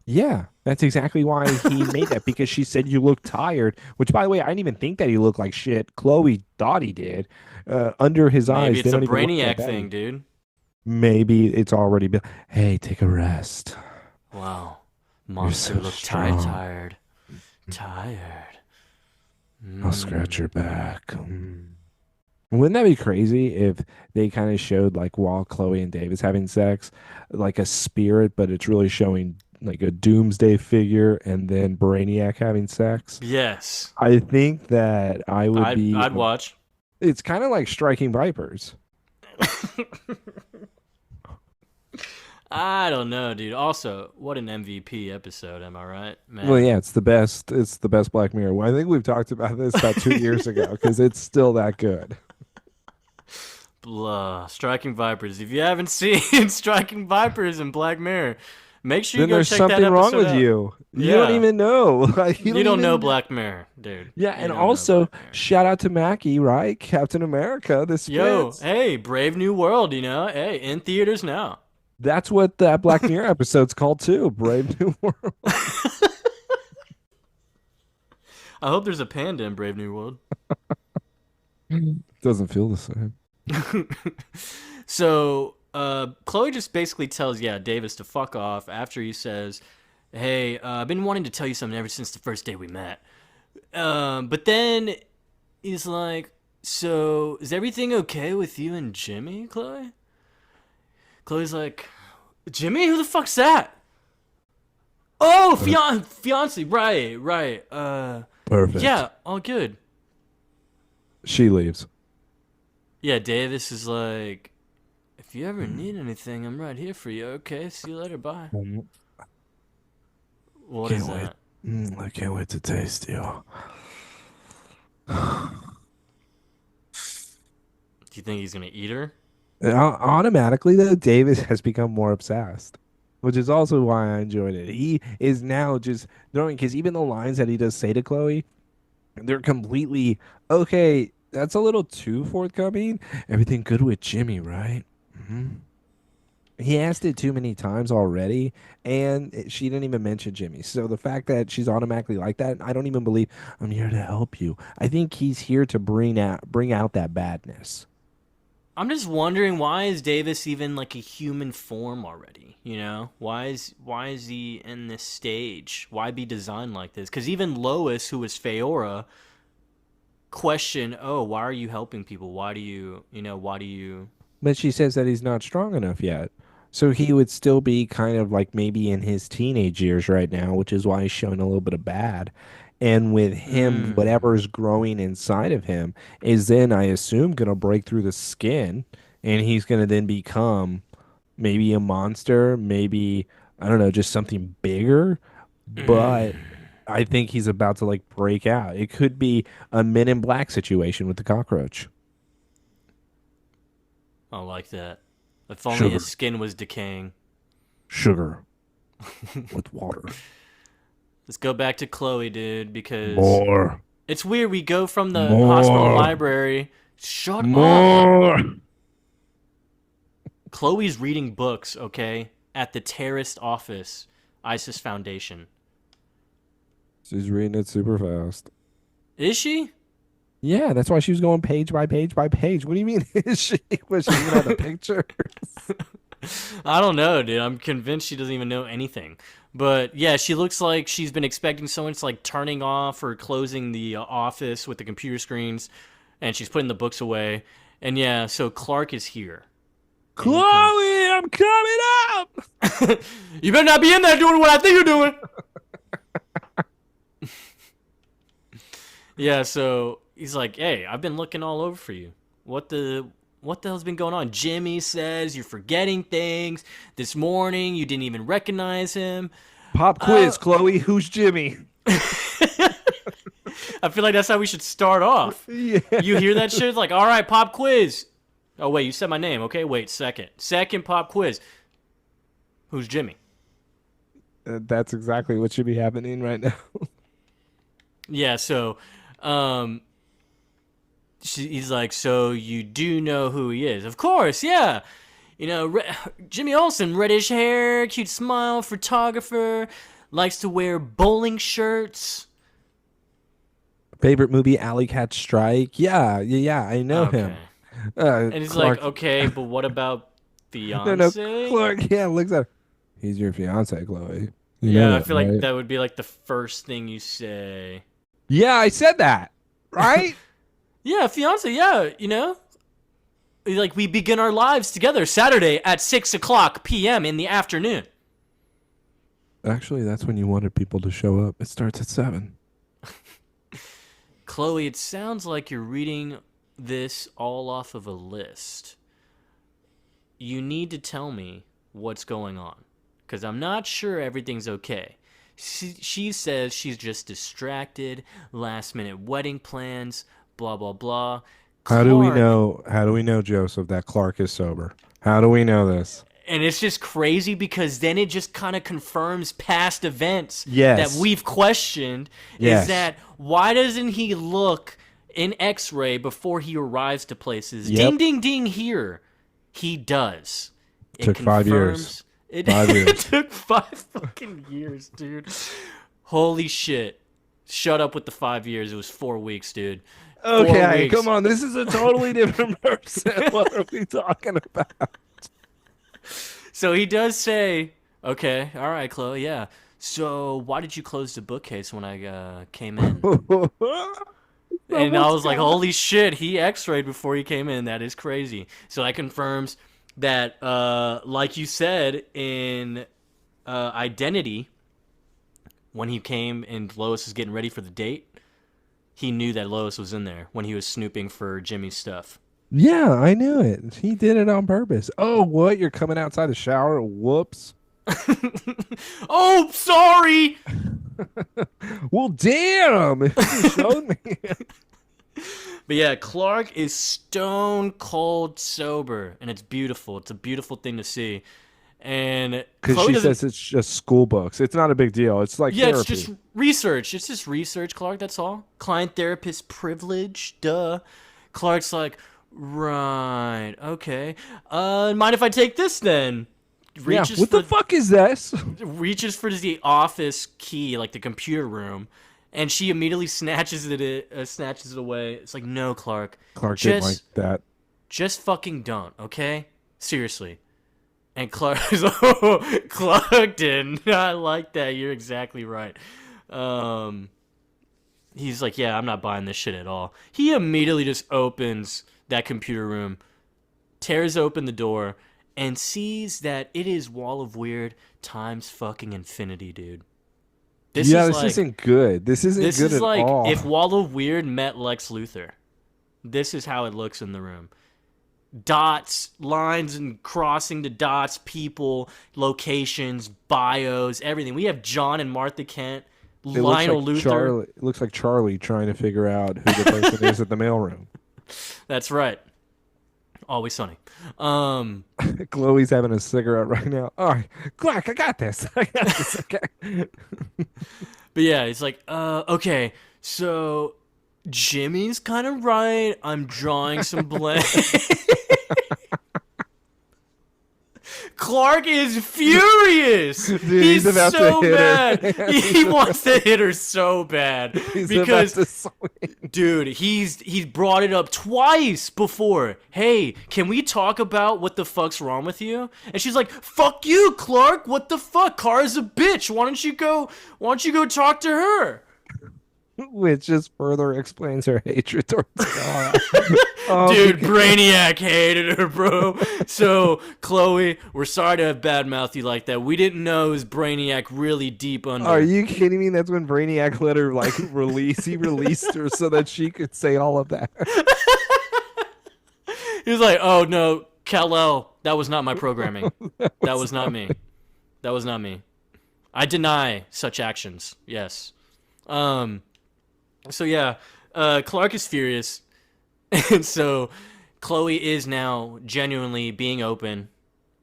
Yeah, that's exactly why he made that because she said you look tired, which by the way, I didn't even think that he looked like shit. Chloe thought he did. Under his Maybe eyes, they it's a don't even look that Brainiac bad. thing, dude. Maybe it's already been. Hey, take a rest. Wow. You're Monster so look strong. tired. Tired. I'll scratch your Mm. back. Wouldn't that be crazy if they kind of showed like while Chloe and Dave is having sex, like a spirit, but it's really showing like a doomsday figure and then Brainiac having sex? Yes. I think that I would be. I'd watch. It's kind of like striking vipers. I don't know, dude. Also, what an MVP episode, am I right, Well, man? yeah, it's the best. It's the best Black Mirror. Well, I think we've talked about this about 2 years ago because it's still that good. Blah. Striking Vipers. If you haven't seen Striking Vipers in Black Mirror, Make sure you Then go there's check that something wrong episode with out. you. You don't Yeah. even know. Like, you You don't don't know even know. Black Mirror, dude. Yeah, You and don't know also Black Mirror. shout out to Mackie, right? Captain America. This Yo, fits. hey, Brave New World, Hey, in theaters now. That's what that Black Mirror episode's called too. Brave New World. I hope there's a panda in Brave New World. Doesn't feel the same. So, Chloe just basically tells, Davis to fuck off after he says, hey, I've been wanting to tell you something ever since the first day we met. But then he's like, so is everything okay with you and Jimmy, Chloe? Chloe's like, Jimmy? Who the fuck's that? Oh, fiance, right. Perfect. Yeah, all good. She leaves. Yeah, Davis is like, if you ever need anything, I'm right here for you. Okay, see you later. Bye. What Can't is wait. that? I can't wait to taste you. Do you think he's gonna eat her? Automatically, though, Davis has become more obsessed, which is also why I enjoyed it. He is now just throwing, because even the lines that he does say to Chloe, they're completely okay. That's a little too forthcoming. Everything good with Jimmy, right? hmm He asked it too many times already, and she didn't even mention Jimmy. So the fact that she's automatically like that, I don't even believe I'm here to help you. I think he's here to bring out that badness. I'm just wondering, why is Davis even like a human form already? Why is he in this stage? Why be designed like this? Because even Lois, who was Feora, questioned, oh, why are you helping people? Why do you? But she says that he's not strong enough yet. So he would still be kind of like maybe in his teenage years right now, which is why he's showing a little bit of bad. And with him, Mm. whatever's growing inside of him is then, I assume, going to break through the skin. And he's going to then become maybe a monster, maybe, I don't know, just something bigger. Mm. But I think he's about to like break out. It could be a Men in Black situation with the cockroach. I like that. If only his Sugar, skin was decaying. sugar with water. Let's go back to Chloe, dude, because More. it's weird. We go from the hospital More. library. Shut up. More. Chloe's reading books, okay, at the terrorist office, ISIS Foundation. She's reading it super fast. Is she? Yeah, that's why she was going page by page by page. What do you mean? Is she? Was she even at the picture? I don't know, dude. I'm convinced she doesn't even know anything. But yeah, she looks like she's been expecting someone to like turning off or closing the office with the computer screens, and she's putting the books away. And yeah, so Clark is here, and he comes. Chloe, I'm coming up. You better not be in there doing what I think you're doing. Yeah, so he's like, "Hey, I've been looking all over for you. What the hell's been going on?" Jimmy says you're forgetting things. This morning you didn't even recognize him. Pop Uh, quiz, Chloe. Who's Jimmy? I feel like that's how we should start off. Yeah. You hear that shit? It's like, all right, pop quiz. Oh wait, you said my name. Okay, wait, second pop quiz. Who's Jimmy? That's exactly what should be happening right now. Yeah, so, um, he's like, so you do know who he is? Of course, yeah. Jimmy Olsen, reddish hair, cute smile, photographer, likes to wear bowling shirts. Favorite movie, Alley Cat Strike. Yeah. I know him. Okay. And he's like, Clark. okay, but what about No, fiance? Clark. Yeah, looks at her. He's your fiance, Chloe. You know Yeah, I that, feel like right? that would be like the first thing you say. Yeah, I said that. Right? Yeah, fiance, yeah, Like, we begin our lives together Saturday at 6 o'clock p.m. in the afternoon. Actually, that's when you wanted people to show up. It starts at 7. Chloe, it sounds like you're reading this all off of a list. You need to tell me what's going on, because I'm not sure everything's okay. She says she's just distracted, last minute wedding plans, blah, blah, blah. How do we Clark, know? How do we know, Joseph, that Clark is sober? How do we know this? And it's just crazy because then it just kind of confirms past events that Yes. we've questioned. Is Yes. that why doesn't he look in X-ray before he arrives to places? Yep. Ding, ding, ding. Here, he does. It Took 5 years. confirms. It, 5 years. it took 5 fucking years, dude. Holy shit! Shut up with the 5 years. It was 4 weeks, dude. 4 weeks. Come on. This is a totally different person. What are we talking about? So he does say, "Okay, all right, Chloe, yeah. So why did you close the bookcase when I came in?" And I What's was like, going on? "Holy shit, he X-rayed before he came in. That is crazy." So that confirms that, like you said in Identity, when he came and Lois was getting ready for the date, he knew that Lois was in there when he was snooping for Jimmy's stuff. Yeah, I knew it. He did it on purpose. Oh, what? You're coming outside the shower? Whoops. Oh, sorry. Well, damn. If you showed me. But yeah, Clark is stone cold sober, and it's beautiful. It's a beautiful thing to see. And Because Chloe she doesn't. says it's just school books. It's not a big deal. It's like Yeah, it's just therapy. research. It's just research, Clark. That's all. Client therapist privilege. Duh. Clark's like, right, okay. Mind if I take this then? Yeah. Reaches What the for fuck is this? reaches for the office key, like the computer room, and she immediately snatches it away. It's like, no, Clark, Clark didn't like just that. just fucking don't, okay? Seriously. And Clark is, oh, Clark didn't. I like that. You're exactly right. Um, he's like, yeah, I'm not buying this shit at all. He immediately just opens that computer room, tears open the door, and sees that it is Wall of Weird times fucking infinity, dude. This Yeah, is this like isn't good. This isn't this good is at like all. if Wall of Weird met Lex Luthor. This is how it looks in the room. Dots, lines, and crossing the dots, people, locations, bios, everything. We have John and Martha Kent, It looks Lionel like Luthor. Charlie. It looks like Charlie trying to figure out who the person is at the mailroom. That's right. Always sunny. Chloe's having a cigarette right now. All right, Clark, I got this. I got this. Okay. But yeah, it's like, okay, so Jimmy's kind of right. I'm drawing some blank. Clark is furious. He's about to so hit mad. her. He wants to hit her so bad He's because, about to swing. dude, he's brought it up twice before. Hey, can we talk about what the fuck's wrong with you? And she's like, "Fuck you, Clark. What the fuck? Kara's a bitch. Why don't you go? Why don't you go talk to her?" Which just further explains her hatred towards God. Oh, Dude, because- Brainiac hated her, bro. So, Chloe, we're sorry to have badmouthed you like that. We didn't know it was Brainiac really deep under. Are you kidding me? That's when Brainiac let her like release. He released her so that she could say all of that. He was like, "Oh no, Kal-El, that was not my programming. That was not me. That was not me. I deny such actions." Yes. So yeah, Clark is furious, and so Chloe is now genuinely being open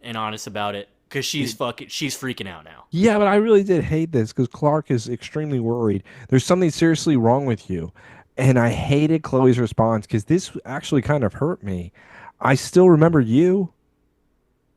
and honest about it because she's freaking out now. Yeah, but I really did hate this because Clark is extremely worried. There's something seriously wrong with you. And I hated Chloe's response because this actually kind of hurt me. I still remember you.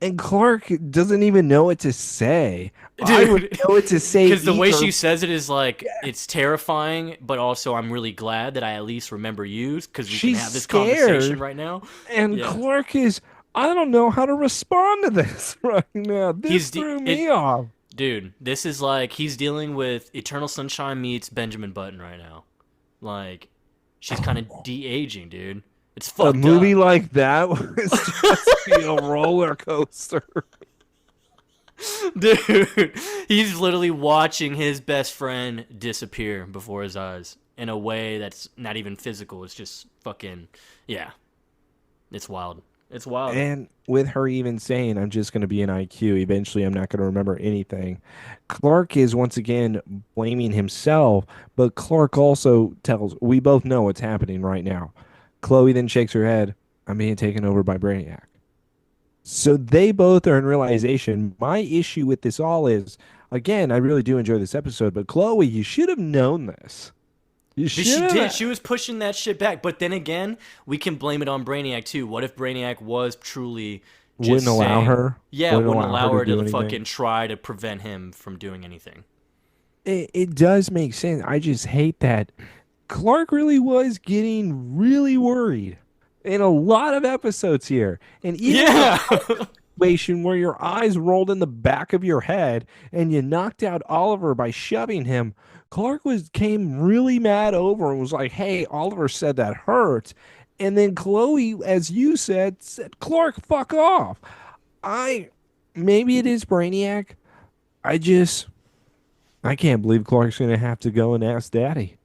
And Clark doesn't even know what to say. I would Dude, know what to say because the way either. she says it is like it's terrifying, but also I'm really glad that I at least remember you because we can She's have this scared. conversation right now. And Yeah. Clark is, I don't know how to respond to this right now. This He's threw me off. Dude, this is like he's dealing with Eternal Sunshine meets Benjamin Button right now. Like, she's kind of de-aging, dude. It's A fucked movie up. like that was just be a roller coaster. Dude, he's literally watching his best friend disappear before his eyes in a way that's not even physical. It's just fucking, yeah. It's wild. It's wild. And with her even saying, I'm just going to be an IQ, eventually I'm not going to remember anything. Clark is once again blaming himself, but Clark also tells, we both know what's happening right now. Chloe then shakes her head, I'm being taken over by Brainiac. So they both are in realization. My issue with this all is, again, I really do enjoy this episode, but Chloe, you should have known this. You But should she did. have. She was pushing that shit back. But then again, we can blame it on Brainiac too. What if Brainiac was truly Wouldn't just allow saying, her. yeah, Wouldn't wouldn't allow her allow to her do to anything. fucking try to prevent him from doing anything? It does make sense. I just hate that Clark really was getting really worried in a lot of episodes here. And even in a Yeah. situation where your eyes rolled in the back of your head and you knocked out Oliver by shoving him, Clark was came really mad over and was like, "Hey, Oliver said that hurt." And then Chloe, as you said, "Clark, fuck off." I maybe it is Brainiac. I just I can't believe Clark's gonna have to go and ask Daddy.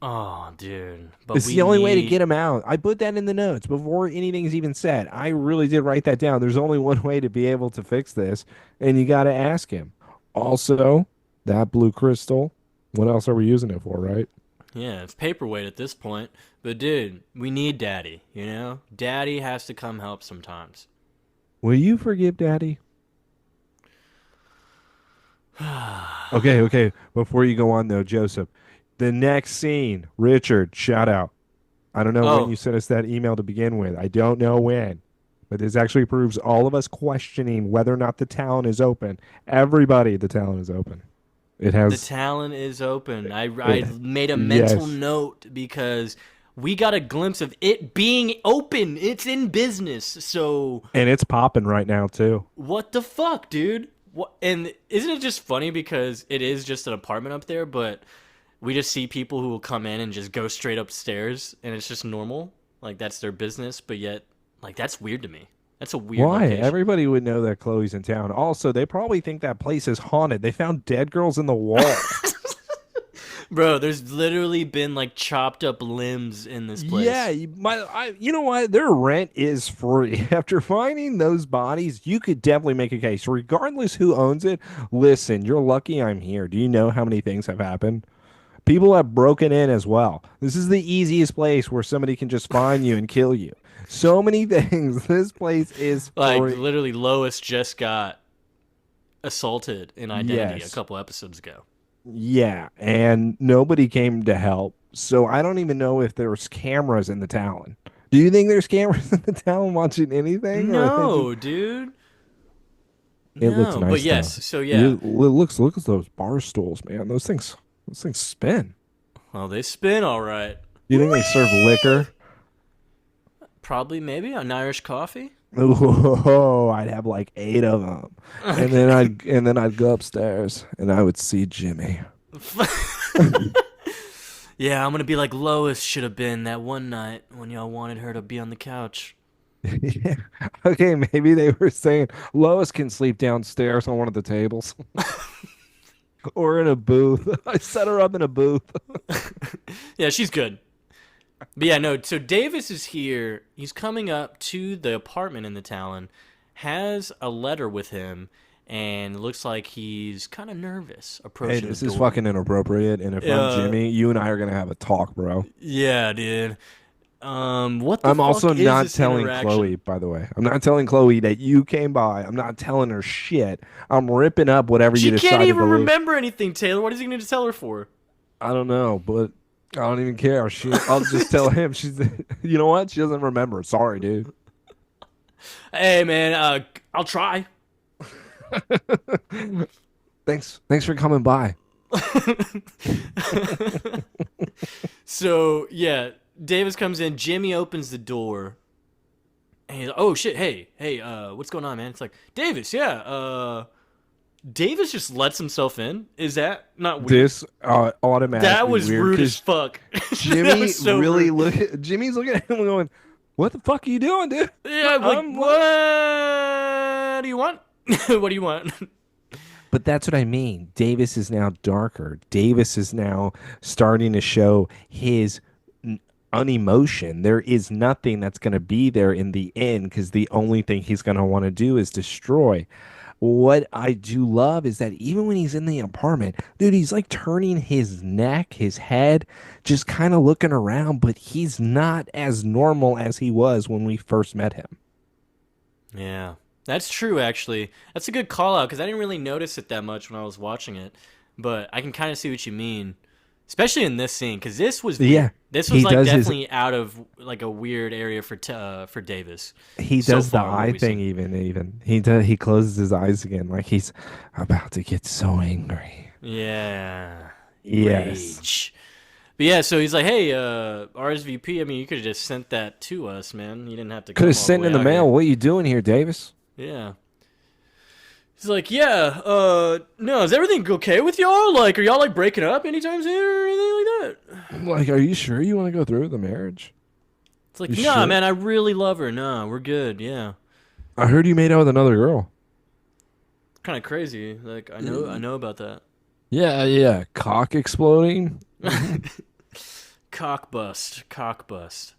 Oh, dude. But It's we the only way to need get him out. I put that in the notes before anything's even said. I really did write that down. There's only one way to be able to fix this, and you got to ask him. Also, that blue crystal, what else are we using it for, right? Yeah, it's paperweight at this point. But dude, we need Daddy, you know? Daddy has to come help sometimes. Will you forgive Daddy? Okay, okay. Before you go on, though, Joseph, the next scene, Richard, shout out. I don't know when Oh, you sent us that email to begin with. I don't know when, but this actually proves all of us questioning whether or not the talent is open. Everybody, the talent is open. It the has talent is open. I it. made a mental Yes, note because we got a glimpse of it being open. It's in business. So and it's popping right now too. what the fuck, dude? What? And isn't it just funny because it is just an apartment up there, but we just see people who will come in and just go straight upstairs, and it's just normal. Like that's their business, but yet, like that's weird to me. That's a weird Why? location. Everybody would know that Chloe's in town. Also, they probably think that place is haunted. They found dead girls in the wall. Bro, there's literally been like chopped up limbs in this Yeah, place. you know what? Their rent is free. After finding those bodies, you could definitely make a case. Regardless who owns it, listen, you're lucky I'm here. Do you know how many things have happened? People have broken in as well. This is the easiest place where somebody can just find you and kill you. So many things. This place is Like free. literally, Lois just got assaulted in Identity a Yes. couple episodes ago. Yeah, and nobody came to help. So I don't even know if there's cameras in the town. Do you think there's cameras in the town watching anything, or are they just? No, dude. It looks No, but nice though. yes. So yeah. Look at those bar stools, man. Those things spin. Well, they spin all right. Do you think they serve liquor? Probably, maybe an Irish coffee. Oh, I'd have like 8 of them, and then I'd go upstairs and I would see Jimmy. Yeah, I'm gonna be like Lois should have been that one night when y'all wanted her to be on the couch. Yeah. Okay, maybe they were saying Lois can sleep downstairs on one of the tables or in a booth. I set her up in a booth. Yeah, she's good. But yeah, no. So Davis is here. He's coming up to the apartment in the Talon, has a letter with him, and it looks like he's kind of nervous Hey, approaching the this is door. fucking inappropriate. And if I'm Uh, Jimmy, you and I are gonna have a talk, bro. yeah, dude. What the I'm also fuck is not this telling interaction? Chloe, by the way. I'm not telling Chloe that you came by. I'm not telling her shit. I'm ripping up whatever you She can't decided to even leave. remember anything, Taylor. What is he going to tell her for? I don't know, but I don't even care. I'll just tell him. You know what? She doesn't remember. Sorry, dude. Hey, man, I'll try. Thanks for coming by. So, yeah, Davis comes in. Jimmy opens the door. And he's like, oh, shit, hey, what's going on, man? It's like, Davis, yeah, Davis just lets himself in? Is that not weird? This automatically That was weird rude as because fuck. That Jimmy was so really rude. Jimmy's looking at him going, "What the fuck are you doing, dude?" Yeah, like, what do you want? What do you want? But that's what I mean. Davis is now darker. Davis is now starting to show his unemotion. There is nothing that's going to be there in the end because the only thing he's going to want to do is destroy. What I do love is that even when he's in the apartment, dude, he's like turning his neck, his head, just kind of looking around, but he's not as normal as he was when we first met him. Yeah, that's true. Actually, that's a good call out because I didn't really notice it that much when I was watching it, but I can kind of see what you mean, especially in this scene because this was Yeah, weird. This was he like does his definitely out of like a weird area for Davis he so does the far. What eye we've thing seen. even he closes his eyes again like he's about to get so angry. Yeah, Yes. rage. But yeah, so he's like, "Hey, RSVP. I mean, you could have just sent that to us, man. You didn't have to Could have come all the sent way in the out mail. here." What you doing here, Davis? Yeah. He's like, "Yeah, no, is everything okay with y'all? Like, are y'all like breaking up anytime soon or anything like that?" Like, are you sure you want to go through with the marriage? It's like, You "Nah, sure? man, I really love her. Nah, we're good. Yeah." I heard you made out with another girl. Kind of crazy. Like, I know about that. Yeah, yeah. Cock exploding. Cock bust, cock bust.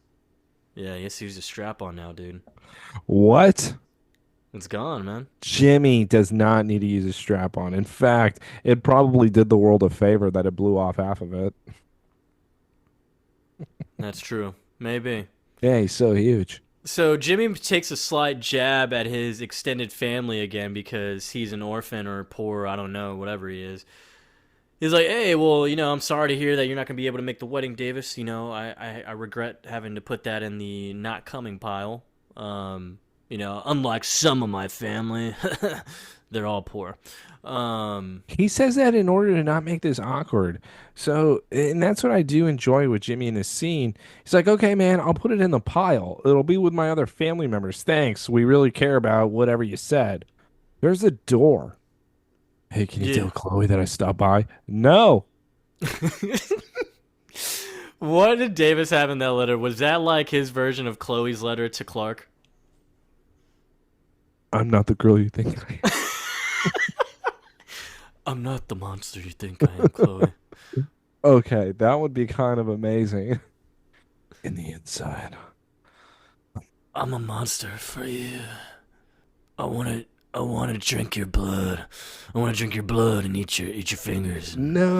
Yeah, I guess he's a strap on now, dude. What? It's gone, man. Jimmy does not need to use a strap on. In fact, it probably did the world a favor that it blew off half of it. That's true. Maybe. Yeah, he's so huge. So Jimmy takes a slight jab at his extended family again because he's an orphan or poor, I don't know, whatever he is. He's like, "Hey, well, I'm sorry to hear that you're not gonna be able to make the wedding, Davis. I regret having to put that in the not coming pile. Unlike some of my family, they're all poor. Um, He says that in order to not make this awkward. So, and that's what I do enjoy with Jimmy in this scene. He's like, okay, man, I'll put it in the pile. It'll be with my other family members. Thanks. We really care about whatever you said. There's a door. Hey, can you yeah. tell Chloe that I stopped by? No, What did Davis have in that letter? Was that like his version of Chloe's letter to Clark? I'm not the girl you think I I'm not the monster you think I am, Chloe. am. Okay, that would be kind of amazing. In the inside. I'm a monster for you. I want to. I want to drink your blood. I want to drink your blood and eat your fingers. No,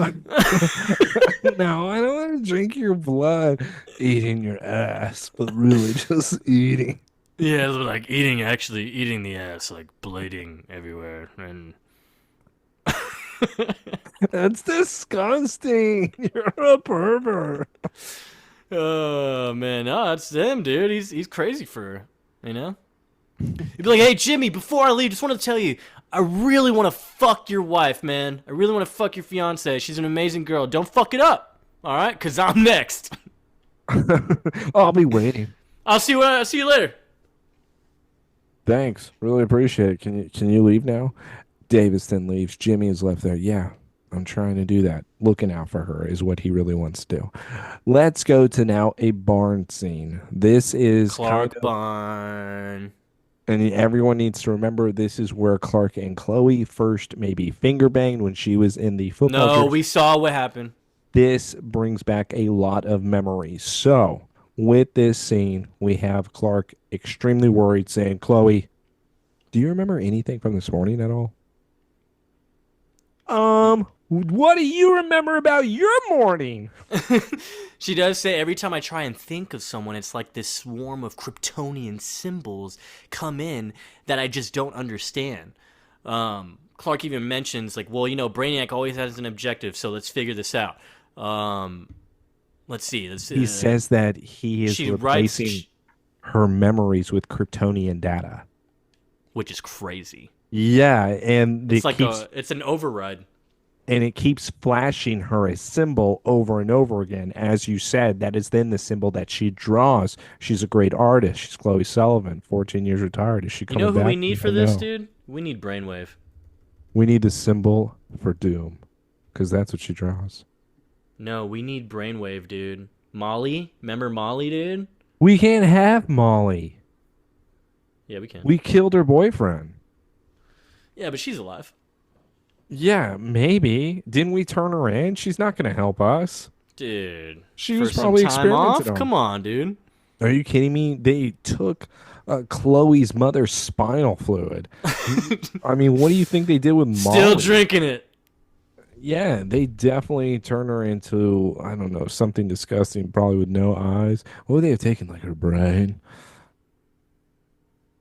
no, I don't want to drink your blood, eating your ass, but really just eating. Yeah, like actually eating the ass, like bleeding everywhere, and That's disgusting. You're a pervert. oh man, no, that's him, dude. He's crazy for her, you know. He'd be like, "Hey Jimmy, before I leave, just want to tell you, I really want to fuck your wife, man. I really want to fuck your fiance. She's an amazing girl. Don't fuck it up, all right? Cause I'm next. I'll be waiting. I'll see you later." Thanks. Really appreciate it. Can you leave now? Davis then leaves. Jimmy is left there. Yeah, I'm trying to do that. Looking out for her is what he really wants to do. Let's go to now a barn scene. This is kind Clark of, Bond. and everyone needs to remember this is where Clark and Chloe first maybe finger banged when she was in the football No, jersey. we saw what happened. This brings back a lot of memories. So, with this scene, we have Clark extremely worried, saying, Chloe, do you remember anything from this morning at all? What do you remember about your morning? She does say every time I try and think of someone, it's like this swarm of Kryptonian symbols come in that I just don't understand. Clark even mentions like, well, Brainiac always has an objective, so let's figure this out. Let's see. He says that he is She writes, replacing her memories with Kryptonian data. which is crazy. Yeah, and It's like it's an override. it keeps flashing her a symbol over and over again. As you said, that is then the symbol that she draws. She's a great artist. She's Chloe Sullivan, 14 years retired. Is she You coming know who back? we need for don't this, know. dude? We need Brainwave. We need the symbol for doom because that's what she draws. No, we need Brainwave, dude. Molly? Remember Molly, dude? We can't have Molly. Yeah, we can. We killed her boyfriend. Yeah, but she's alive. Yeah, maybe. Didn't we turn her in? She's not going to help us. Dude. She For was some probably time off? experimented on. Come on, dude. Are you kidding me? They took Chloe's mother's spinal fluid. I mean, what do you think they did with Still Molly? drinking it. Yeah, they definitely turn her into, I don't know, something disgusting, probably with no eyes. What would they have taken, like her brain?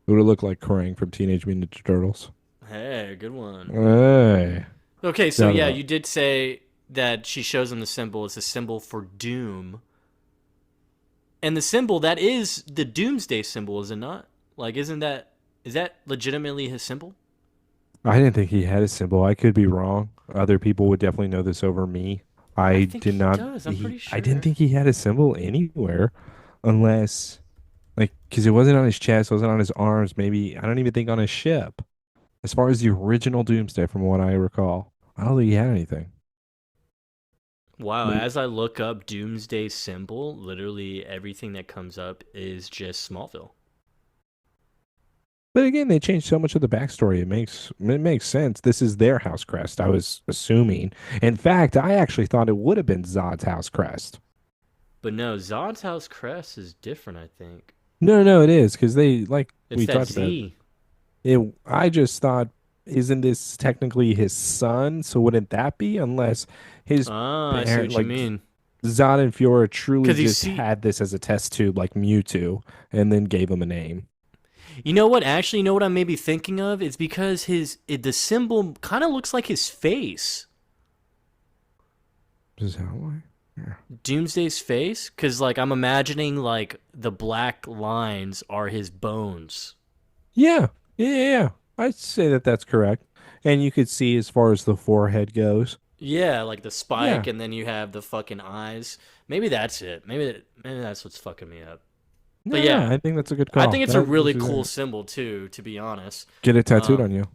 It would have looked like Krang from Teenage Mutant Ninja Turtles. Hey, good one. Hey, Okay, so shout yeah, out. you did say that she shows him the symbol. It's a symbol for doom. And the symbol, that is the doomsday symbol, is it not? Like, is that legitimately his symbol? I didn't think he had a symbol. I could be wrong. Other people would definitely know this over me. I I think did he not. does. I'm pretty I didn't sure. think he had a symbol anywhere, unless like because it wasn't on his chest, wasn't on his arms. Maybe I don't even think on his ship. As far as the original Doomsday, from what I recall, I don't think he had anything. Wow, But as I look up doomsday symbol, literally everything that comes up is just Smallville. but again, they changed so much of the backstory. It makes sense. This is their house crest. I was assuming. In fact, I actually thought it would have been Zod's house crest. But no, Zod's house crest is different, I think. No, no, it is because they like It's we that talked about. Z. It, I just thought, isn't this technically his son? So wouldn't that be unless his Ah, I see parent, what you like mean. Zod and Fiora, truly Because you just see, had this as a test tube, like Mewtwo, and then gave him a name? you know what? Actually, you know what I'm maybe thinking of? It's because the symbol kind of looks like his face. Is that why? Yeah. Doomsday's face? Because, like, I'm imagining, like, the black lines are his bones. Yeah, yeah, yeah, yeah. I'd say that that's correct. And you could see as far as the forehead goes. Yeah, like the spike, Yeah, and then you have the fucking eyes. Maybe that's it. Maybe that's what's fucking me up. But no, no, yeah, I think that's a good I call. think it's a That really looks cool exactly. symbol too, to be honest. Get it tattooed Um, on you.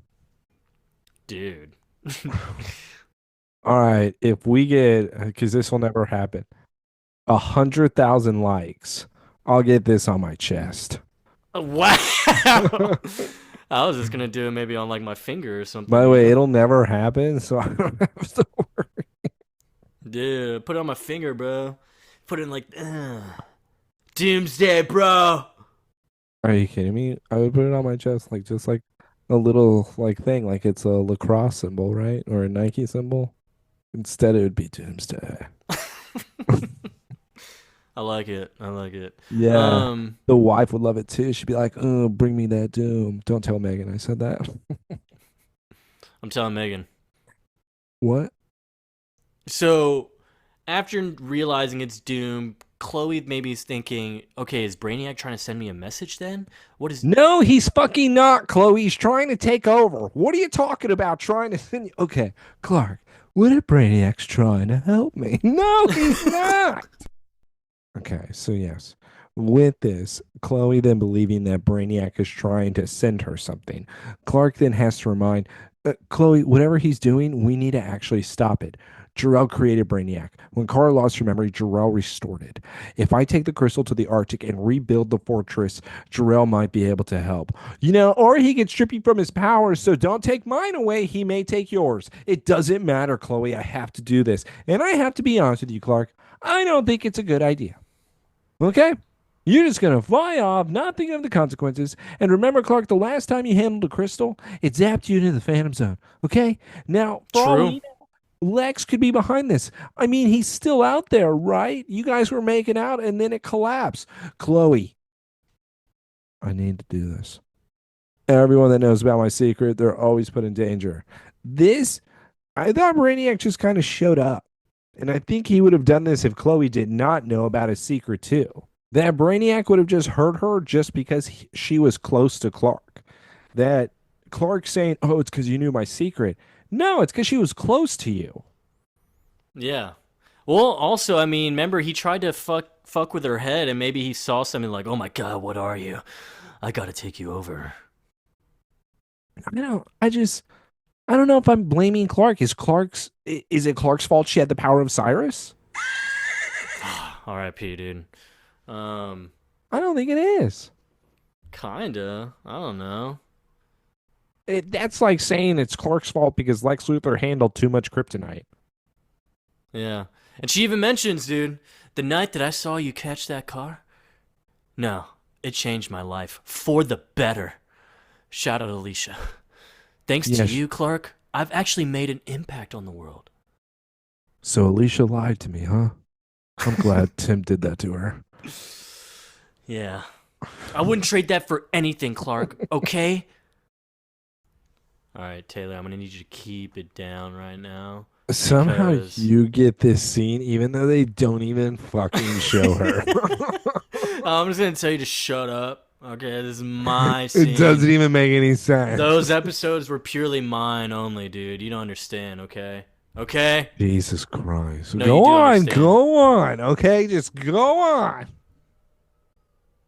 dude. All right, if we get, because this will never happen, 100,000 likes, I'll get this on my chest. Wow. I was just gonna do it maybe on like my finger or By something, the you way, know? it'll never happen, so I don't have to worry. Dude, put it on my finger, bro. Put it in like, Doomsday, bro. Are you kidding me? I would put it on my chest, like just like a little like thing, like it's a lacrosse symbol, right? Or a Nike symbol. Instead, it would be Doomsday. I like it. I like it. Yeah, Um, the wife would love it too. She'd be like, "Oh, bring me that Doom." Don't tell Megan I said that. I'm telling Megan. What? So after realizing it's Doom, Chloe maybe is thinking, okay, is Brainiac trying to send me a message then? What is. No, he's fucking not, Chloe. He's trying to take over. What are you talking about? Trying to send you? Okay, Clark. What if Brainiac's trying to help me? No, he's not. Okay, so yes. With this, Chloe then believing that Brainiac is trying to send her something, Clark then has to remind Chloe, whatever he's doing, we need to actually stop it. Jor-El created Brainiac. When Kara lost her memory, Jor-El restored it. If I take the crystal to the Arctic and rebuild the fortress, Jor-El might be able to help. Or he can strip you from his powers, so don't take mine away. He may take yours. It doesn't matter, Chloe. I have to do this. And I have to be honest with you, Clark. I don't think it's a good idea. Okay? You're just going to fly off, not thinking of the consequences. And remember, Clark, the last time you handled a crystal, it zapped you into the Phantom Zone. Okay? Now, for all True. we know, Lex could be behind this. I mean, he's still out there, right? You guys were making out and then it collapsed. Chloe, I need to do this. Everyone that knows about my secret, they're always put in danger. This, I thought Brainiac just kind of showed up. And I think he would have done this if Chloe did not know about his secret, too. That Brainiac would have just hurt her just because she was close to Clark. That Clark saying, "Oh, it's because you knew my secret." No, it's because she was close to you. Yeah. Well, also, I mean, remember he tried to fuck with her head, and maybe he saw something like, "Oh my god, what are you? I gotta take you over." I don't know if I'm blaming Clark. Is it Clark's fault she had the power of Cyrus? R.I.P. Dude. Um, I don't think it is. kinda. I don't know. That's like saying it's Clark's fault because Lex Luthor handled too much kryptonite. Yeah. And she even mentions, dude, the night that I saw you catch that car. No, it changed my life for the better. Shout out Alicia. Thanks to Yes. you, Clark, I've actually made an impact on the world. So Alicia lied to me, huh? I'm glad Tim did that to her. Yeah. I wouldn't trade that for anything, Clark. Okay. All right, Taylor, I'm gonna need you to keep it down right now Somehow because you get this scene, even though they don't even fucking show her. I'm just gonna tell you to shut up. Okay, this is my It scene. doesn't even make any sense. Those episodes were purely mine only, dude. You don't understand, okay? Okay? Jesus Christ. No, you Go do on, understand. go on. Okay, just go on.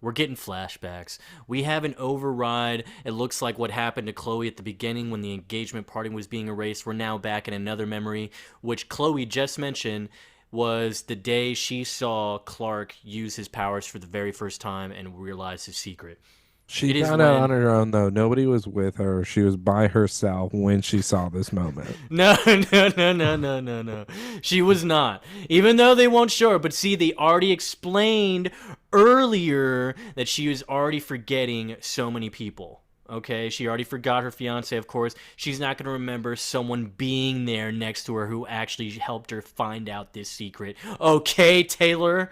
We're getting flashbacks. We have an override. It looks like what happened to Chloe at the beginning when the engagement party was being erased. We're now back in another memory, which Chloe just mentioned was the day she saw Clark use his powers for the very first time and realize his secret. She It is found out on when her own, though. Nobody was with her. She was by herself when she saw this moment. no, no. She was not. Even though they won't show her, but see, they already explained earlier that she was already forgetting so many people. Okay, she already forgot her fiance, of course. She's not going to remember someone being there next to her who actually helped her find out this secret. Okay, Taylor?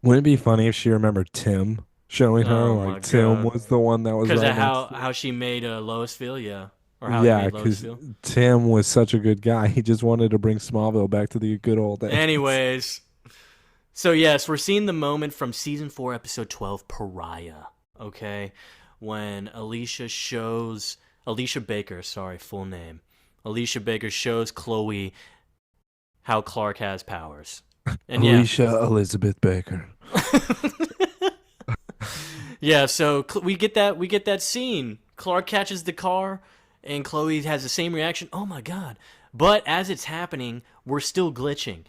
Wouldn't it be funny if she remembered Tim showing her? Oh Like, my Tim god. was the one that was Because right of next how, to her. how she made Lois feel, yeah. Or how he Yeah, made Lois because feel. Tim was such a good guy. He just wanted to bring Smallville back to the good old days. Anyways, so yes, we're seeing the moment from season 4, episode 12, Pariah. Okay, when Alicia Baker, sorry, full name, Alicia Baker shows Chloe how Clark has powers, and yeah, Alicia Elizabeth Baker. yeah. So we get that scene. Clark catches the car, and Chloe has the same reaction. Oh my god! But as it's happening, we're still glitching.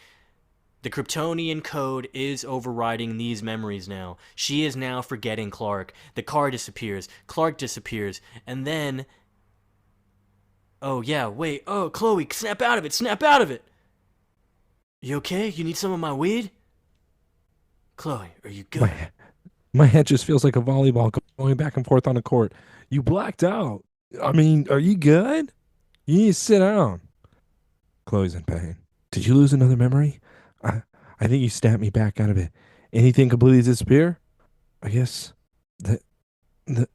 The Kryptonian code is overriding these memories now. She is now forgetting Clark. The car disappears. Clark disappears. And then. Oh, yeah, wait. Oh, Chloe, snap out of it. Snap out of it. You okay? You need some of my weed? Chloe, are you good? My my head just feels like a volleyball going back and forth on a court. You blacked out. I mean, are you good? You need to sit down. Chloe's in pain. Did you lose another memory? I I think you snapped me back out of it. Anything completely disappear? I guess the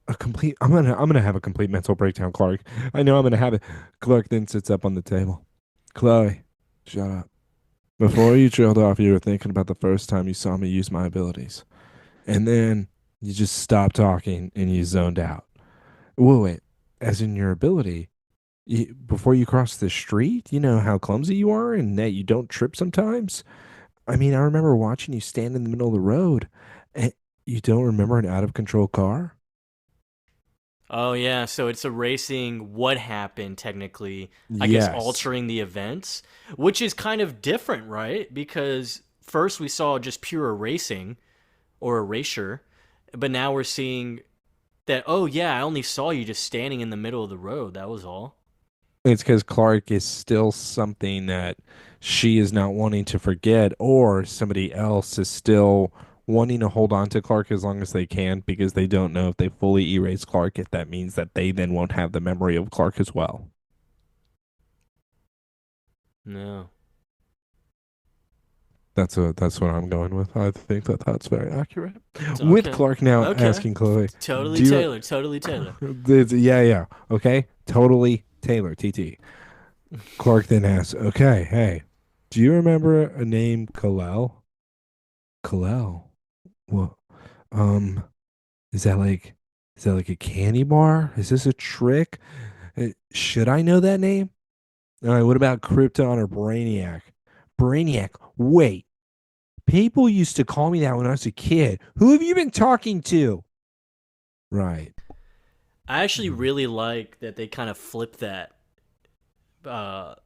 a complete. I'm gonna have a complete mental breakdown, Clark. I know I'm gonna have it. Clark then sits up on the table. Chloe, shut up. Before you trailed off, you were thinking about the first time you saw me use my abilities, and then you just stopped talking and you zoned out. Whoa, wait. As in your ability, before you cross the street, you know how clumsy you are and that you don't trip sometimes? I mean, I remember watching you stand in the middle of the road. And you don't remember an out of control car? Oh, yeah, so it's erasing what happened, technically. I guess Yes. altering the events, which is kind of different, right? Because first we saw just pure erasing or erasure, but now we're seeing that, oh yeah, I only saw you just standing in the middle of the road. That was all. It's because Clark is still something that she is not wanting to forget, or somebody else is still wanting to hold on to Clark as long as they can because they don't know if they fully erase Clark, if that means that they then won't have the memory of Clark as well. No. That's what I'm going with. I think that that's very accurate. With Okay. Clark now Okay. asking Chloe, Totally "Do you?" Taylor. Totally Taylor. Yeah, yeah. Okay, totally Taylor. TT. Clark then asks, "Okay, hey, do you remember a name Kalel? Kalel? Well, um, is that like is that like a candy bar? Is this a trick? Should I know that name? All right, what about Krypton or Brainiac? Brainiac. Wait, people used to call me that when I was a kid. Who have you been talking to? Right. I actually really like that they kind of flipped that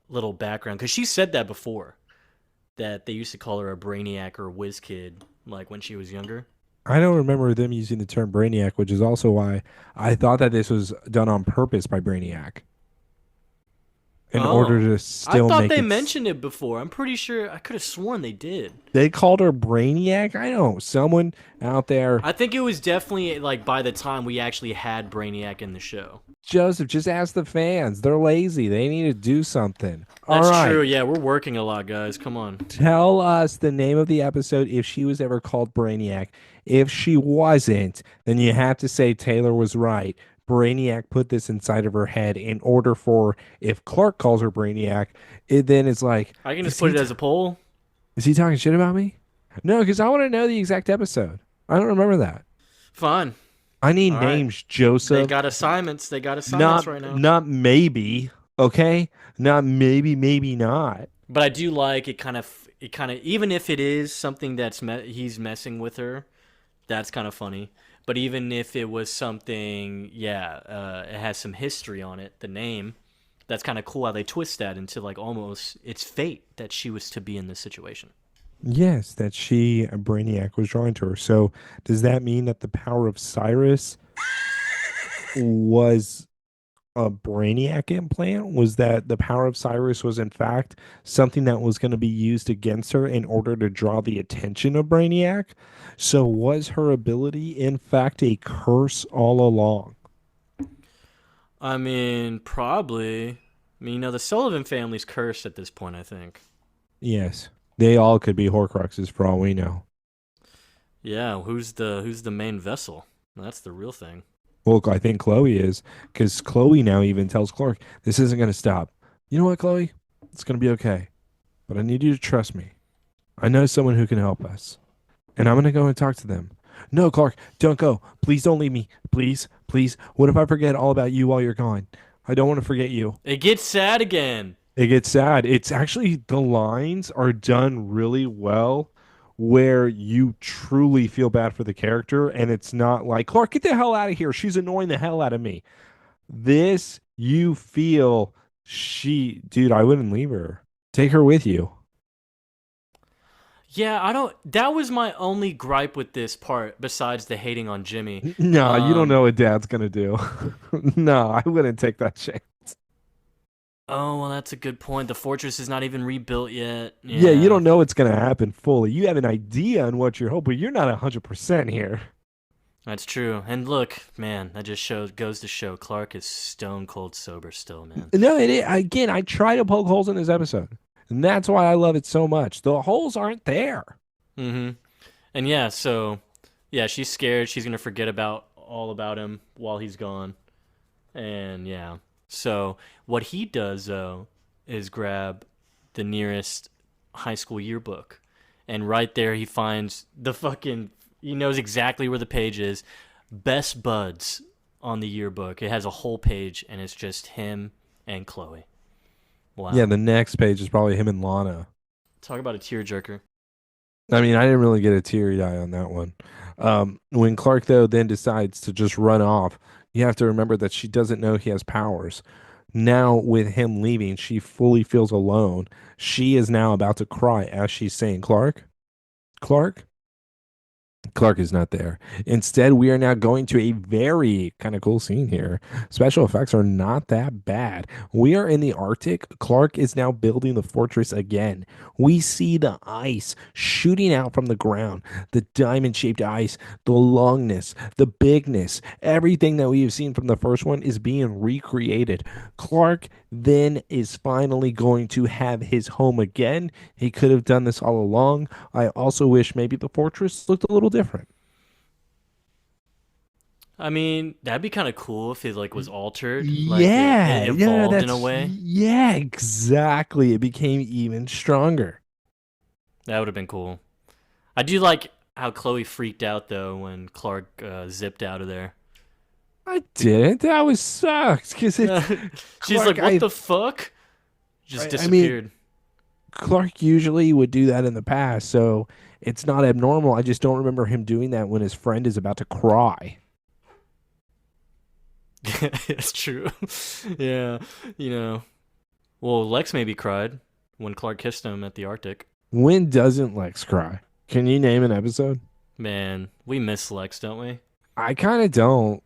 little background because she said that before that they used to call her a brainiac or a whiz kid like when she was younger. I don't remember them using the term Brainiac, which is also why I thought that this was done on purpose by Brainiac. in order Oh, to I still thought make they it. mentioned it before. I'm pretty sure. I could have sworn they did. They called her Brainiac. I don't know. Someone out there, I think it was definitely like by the time we actually had Brainiac in the show. Joseph, just ask the fans. They're lazy. They need to do something. All That's right. true. Yeah, we're working a lot, guys. Come on. Tell us the name of the episode if she was ever called Brainiac. If she wasn't, then you have to say Taylor was right. Brainiac put this inside of her head in order for if Clark calls her Brainiac, it then it's like, I can just is put he it as a poll. is he talking shit about me? No, because I want to know the exact episode. I don't remember that. Fine. I need All right. names, They Joseph. got assignments. They got assignments Not right now. not maybe. Okay, not maybe, maybe not. But I do like it. Kind of. Even if it is something he's messing with her, that's kind of funny. But even if it was something, yeah, it has some history on it. The name, that's kind of cool how they twist that into like almost it's fate that she was to be in this situation. Yes, that she, Brainiac, was drawing to her. So does that mean that the power of Cyrus was a Brainiac implant? Was that the power of Cyrus was in fact something that was going to be used against her in order to draw the attention of Brainiac? So was her ability in fact a curse all along? I mean, probably. I mean, the Sullivan family's cursed at this point. I think. Yes. They all could be Horcruxes for all we know. Yeah, who's the main vessel? That's the real thing. Well, I think Chloe is, because Chloe now even tells Clark, this isn't going to stop. You know what, Chloe? It's going to be okay. But I need you to trust me. I know someone who can help us. And I'm going to go and talk to them. No, Clark, don't go. Please don't leave me. Please, please. What if I forget all about you while you're gone? I don't want to forget you. It gets sad again. It gets sad. It's actually, the lines are done really well where you truly feel bad for the character. And it's not like, Clark, get the hell out of here. She's annoying the hell out of me. This, you feel dude, I wouldn't leave her. Take her with you. Yeah, I don't. That was my only gripe with this part, besides the hating on Jimmy. No, you don't Um. know what dad's gonna do. No, I wouldn't take that chance. Oh well, that's a good point. The fortress is not even rebuilt yet. Yeah, you Yeah, don't know what's gonna happen fully. You have an idea on what you're hoping. You're not 100% here. that's true. And look, man, that just goes to show Clark is stone cold sober still, man. No, again, I try to poke holes in this episode, and that's why I love it so much. The holes aren't there. Mm-hmm. And yeah, so yeah, she's scared. She's gonna forget about all about him while he's gone. And yeah, so what he does though is grab the nearest high school yearbook, and right there he finds the fucking. He knows exactly where the page is. Best buds on the yearbook. It has a whole page, and it's just him and Chloe. Yeah, Wow. the next page is probably him and Lana. Talk about a tearjerker. I mean, I didn't really get a teary eye on that one. When Clark, though, then decides to just run off, you have to remember that she doesn't know he has powers. Now, with him leaving, she fully feels alone. She is now about to cry as she's saying, Clark? Clark? Clark is not there. Instead, we are now going to a very kind of cool scene here. Special effects are not that bad. We are in the Arctic. Clark is now building the fortress again. We see the ice shooting out from the ground, the diamond shaped ice, the longness, the bigness, everything that we have seen from the first one is being recreated. Clark then is finally going to have his home again. He could have done this all along. I also wish maybe the fortress looked a little different. I mean, that'd be kind of cool if it like was altered, like it Yeah, no, evolved in a way. yeah, exactly. It became even stronger. That would have been cool. I do like how Chloe freaked out though when Clark zipped out of there. I didn't. That was sucked because it She's like, Clark. "What the fuck?" Just I mean, disappeared. Clark usually would do that in the past, so it's not abnormal. I just don't remember him doing that when his friend is about to cry. It's true. Yeah, you know. Well, Lex maybe cried when Clark kissed him at the Arctic. When doesn't Lex cry? Can you name an episode? Man, we miss Lex, don't we? I kind of don't.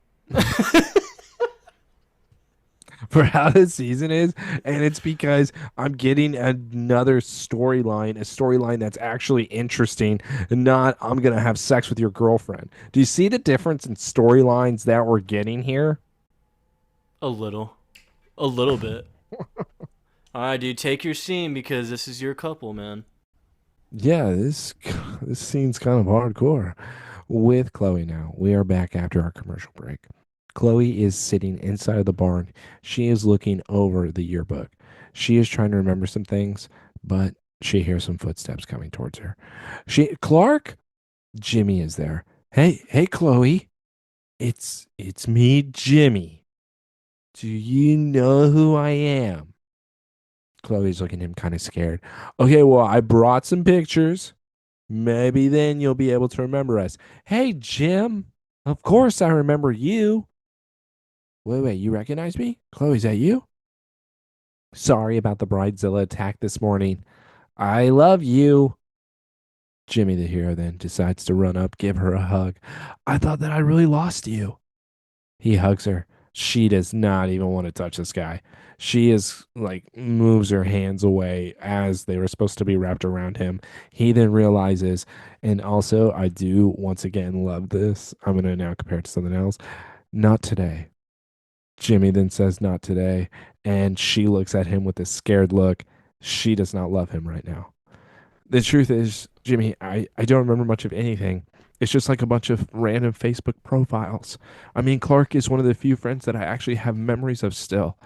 for how the season is, and it's because I'm getting another storyline, a storyline that's actually interesting, and not I'm gonna have sex with your girlfriend. Do you see the difference in storylines that we're getting here? A little. A little bit. All right, dude, take your scene because this is your couple, man. Yeah, this scene's kind of hardcore. With Chloe now, we are back after our commercial break. Chloe is sitting inside of the barn. She is looking over the yearbook. She is trying to remember some things, but she hears some footsteps coming towards her. Clark, Jimmy is there. Hey, Chloe, it's me, Jimmy. Do you know who I am? Chloe's looking at him kind of scared. Okay, well, I brought some pictures. Maybe then you'll be able to remember us. Hey, Jim. Of course I remember you. Wait, you recognize me? Chloe, is that you? Sorry about the Bridezilla attack this morning. I love you. Jimmy, the hero, then decides to run up, give her a hug. I thought that I really lost you. He hugs her. She does not even want to touch this guy. She is like moves her hands away as they were supposed to be wrapped around him. He then realizes, and also I do once again love this. I'm going to now compare it to something else. Not today. Jimmy then says, not today. And she looks at him with a scared look. She does not love him right now. The truth is, Jimmy, I don't remember much of anything. It's just like a bunch of random Facebook profiles. I mean, Clark is one of the few friends that I actually have memories of still.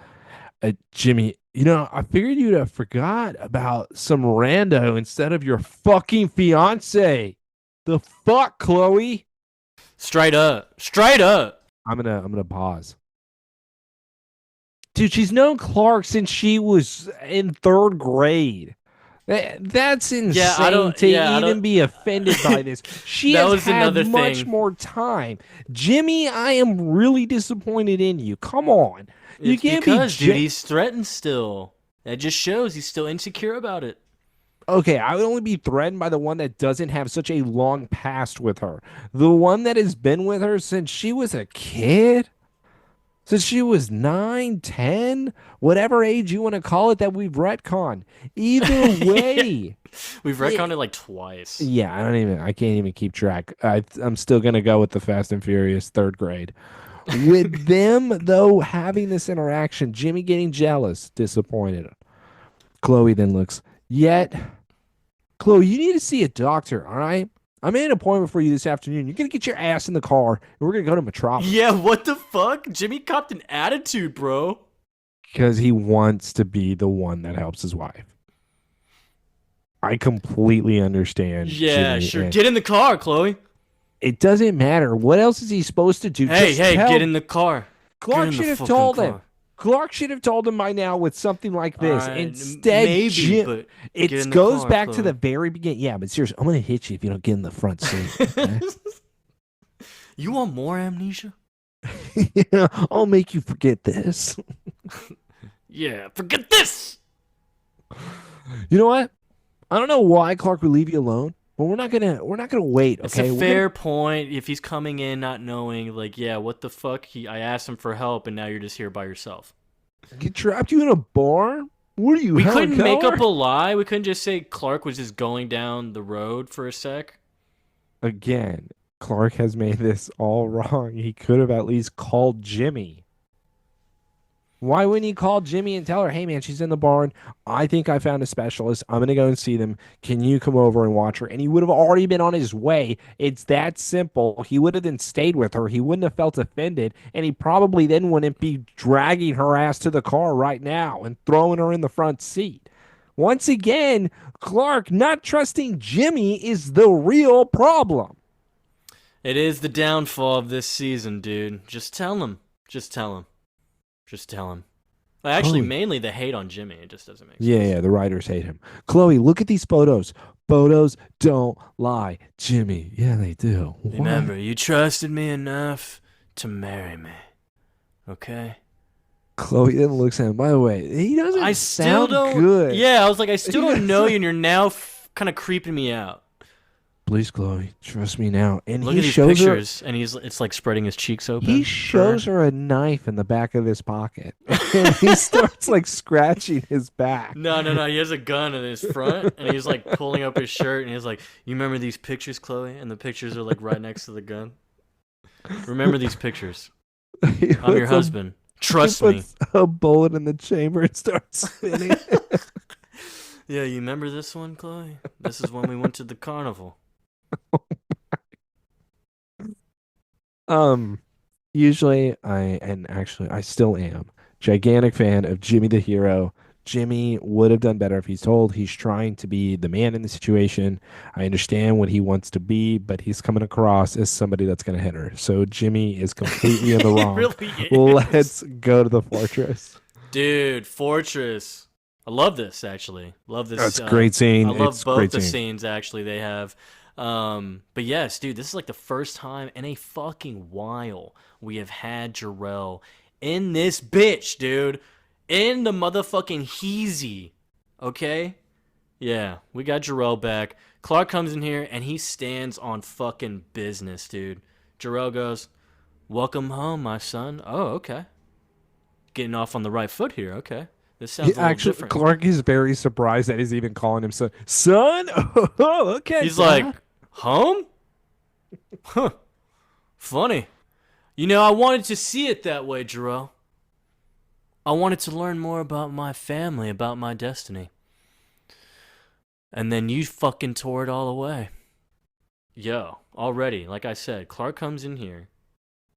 Jimmy, I figured you'd have forgot about some rando instead of your fucking fiance. The fuck, Chloe? Straight up. Straight up. I'm gonna pause. Dude, she's known Clark since she was in third grade. That's Yeah, I insane don't. to Yeah, I even don't. be offended by this. She That has was had another much thing. more time. Jimmy, I am really disappointed in you. Come on. You It's can't be because, dude, he's threatened still. That just shows he's still insecure about it. Okay, I would only be threatened by the one that doesn't have such a long past with her. The one that has been with her since she was a kid? Since she was 9, 10, whatever age you want to call it that we've retconned. Either way. We've retconned it like twice. Yeah, I can't even keep track. I'm still going to go with the Fast and Furious third grade. With them, though, having this interaction, Jimmy getting jealous, disappointed. Chloe then looks, yet, Chloe, you need to see a doctor, all right? I made an appointment for you this afternoon. You're going to get your ass in the car, and we're going to go to Metropolis. Yeah, what the fuck? Jimmy copped an attitude, bro. Because he wants to be the one that helps his wife. I completely understand. Yeah, Jimmy, sure. and Get in the car, Chloe. it doesn't matter. What else is he supposed to do? Hey, Just hey, tell get in the car. Get Clark in the should have fucking told him. car. Clark should have told him by now with something like All this. right, Instead, maybe, but get it in the goes car, back to Chloe. the very beginning. Yeah, but seriously, I'm gonna hit you if you don't get in the front seat. Okay? You want more amnesia? Yeah, I'll make you forget this. Yeah, forget this. You know what? I don't know why Clark would leave you alone, but we're not gonna wait. It's Okay, a fair point. If he's coming in not knowing, like, yeah, what the fuck? I asked him for help, and now you're just here by yourself. He trapped you in a barn. What are you? We Helen couldn't make Keller? up a lie. We couldn't just say Clark was just going down the road for a sec. Again. Clark has made this all wrong. He could have at least called Jimmy. Why wouldn't he call Jimmy and tell her, hey, man, she's in the barn. I think I found a specialist. I'm going to go and see them. Can you come over and watch her? And he would have already been on his way. It's that simple. He would have then stayed with her. He wouldn't have felt offended. And he probably then wouldn't be dragging her ass to the car right now and throwing her in the front seat. Once again, Clark not trusting Jimmy is the real problem. It is the downfall of this season, dude. Just tell him. Just tell him. Just tell him. Well, actually, Chloe. mainly the hate on Jimmy. It just doesn't make sense. Yeah, the writers hate him. Chloe, look at these photos. Photos don't lie. Jimmy, yeah, they do. What? Remember, you trusted me enough to marry me. Okay? Chloe then looks at him. By the way, he doesn't I still sound don't. good. Yeah, I was like, I still He don't know doesn't- you, and you're now kind of creeping me out. please, Chloe, trust me now. And Look at these pictures, and it's like spreading his cheeks he open for shows her a knife in the back of his pocket, and he starts like scratching his back. No, no, no. He has a gun in his front, and he's like pulling up his shirt, and he's like, "You remember these pictures, Chloe?" And the pictures are like right next to the gun. Remember these pictures. I'm your husband. Trust me. Puts a bullet in the chamber and starts spinning. Yeah, you remember this one, Chloe? This is when we went to the carnival. Usually I still am gigantic fan of Jimmy the hero. Jimmy would have done better if he's told. He's trying to be the man in the situation. I understand what he wants to be, but he's coming across as somebody that's going to hit her. So Jimmy is completely in the wrong. Really is. Let's go to the fortress. Dude, Fortress. I love this, actually. Love this. That's a great scene. I love It's both great the scene. scenes, actually, they have. But yes, dude, this is like the first time in a fucking while we have had Jor-El in this bitch, dude. In the motherfucking heezy. Okay? Yeah, we got Jor-El back. Clark comes in here and he stands on fucking business, dude. Jor-El goes, "Welcome home, my son." Oh, okay. Getting off on the right foot here. Okay. This sounds a little Actually, different. Clark is very surprised that he's even calling him son. Son? Oh, okay. He's Dad. like, "Home? Huh. Funny. You know, I wanted to see it that way, Jor-El. I wanted to learn more about my family, about my destiny. And then you fucking tore it all away." Yo, already, like I said, Clark comes in here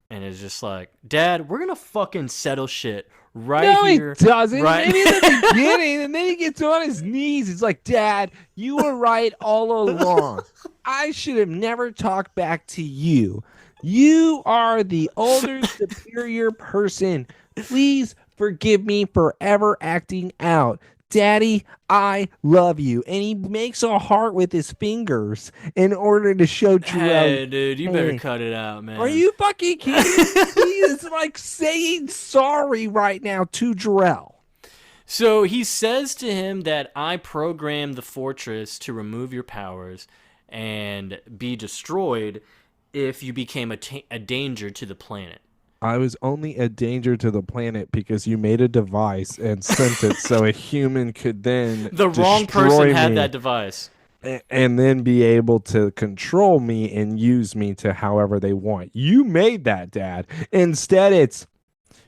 and is just like, "Dad, we're gonna fucking settle shit right No, here." he doesn't. Right. Maybe in the beginning, and then he gets on his knees. He's like, "Dad, you were right all along. I should have never talked back to you. You are the older, superior person. Please forgive me for ever acting out. Daddy, I love you." And he makes a heart with his fingers in order to show Jor-El. Hey, dude, you better Hey, cut it out, man. are you fucking kidding me? He is like saying sorry right now to Jor-El. So he says to him that I programmed the fortress to remove your powers and be destroyed if you became a danger to the planet. I was only a danger to the planet because you made a device and sent it so a human could then The wrong person destroy had me that device. and then be able to control me and use me to however they want. You made that, Dad. Instead, it's,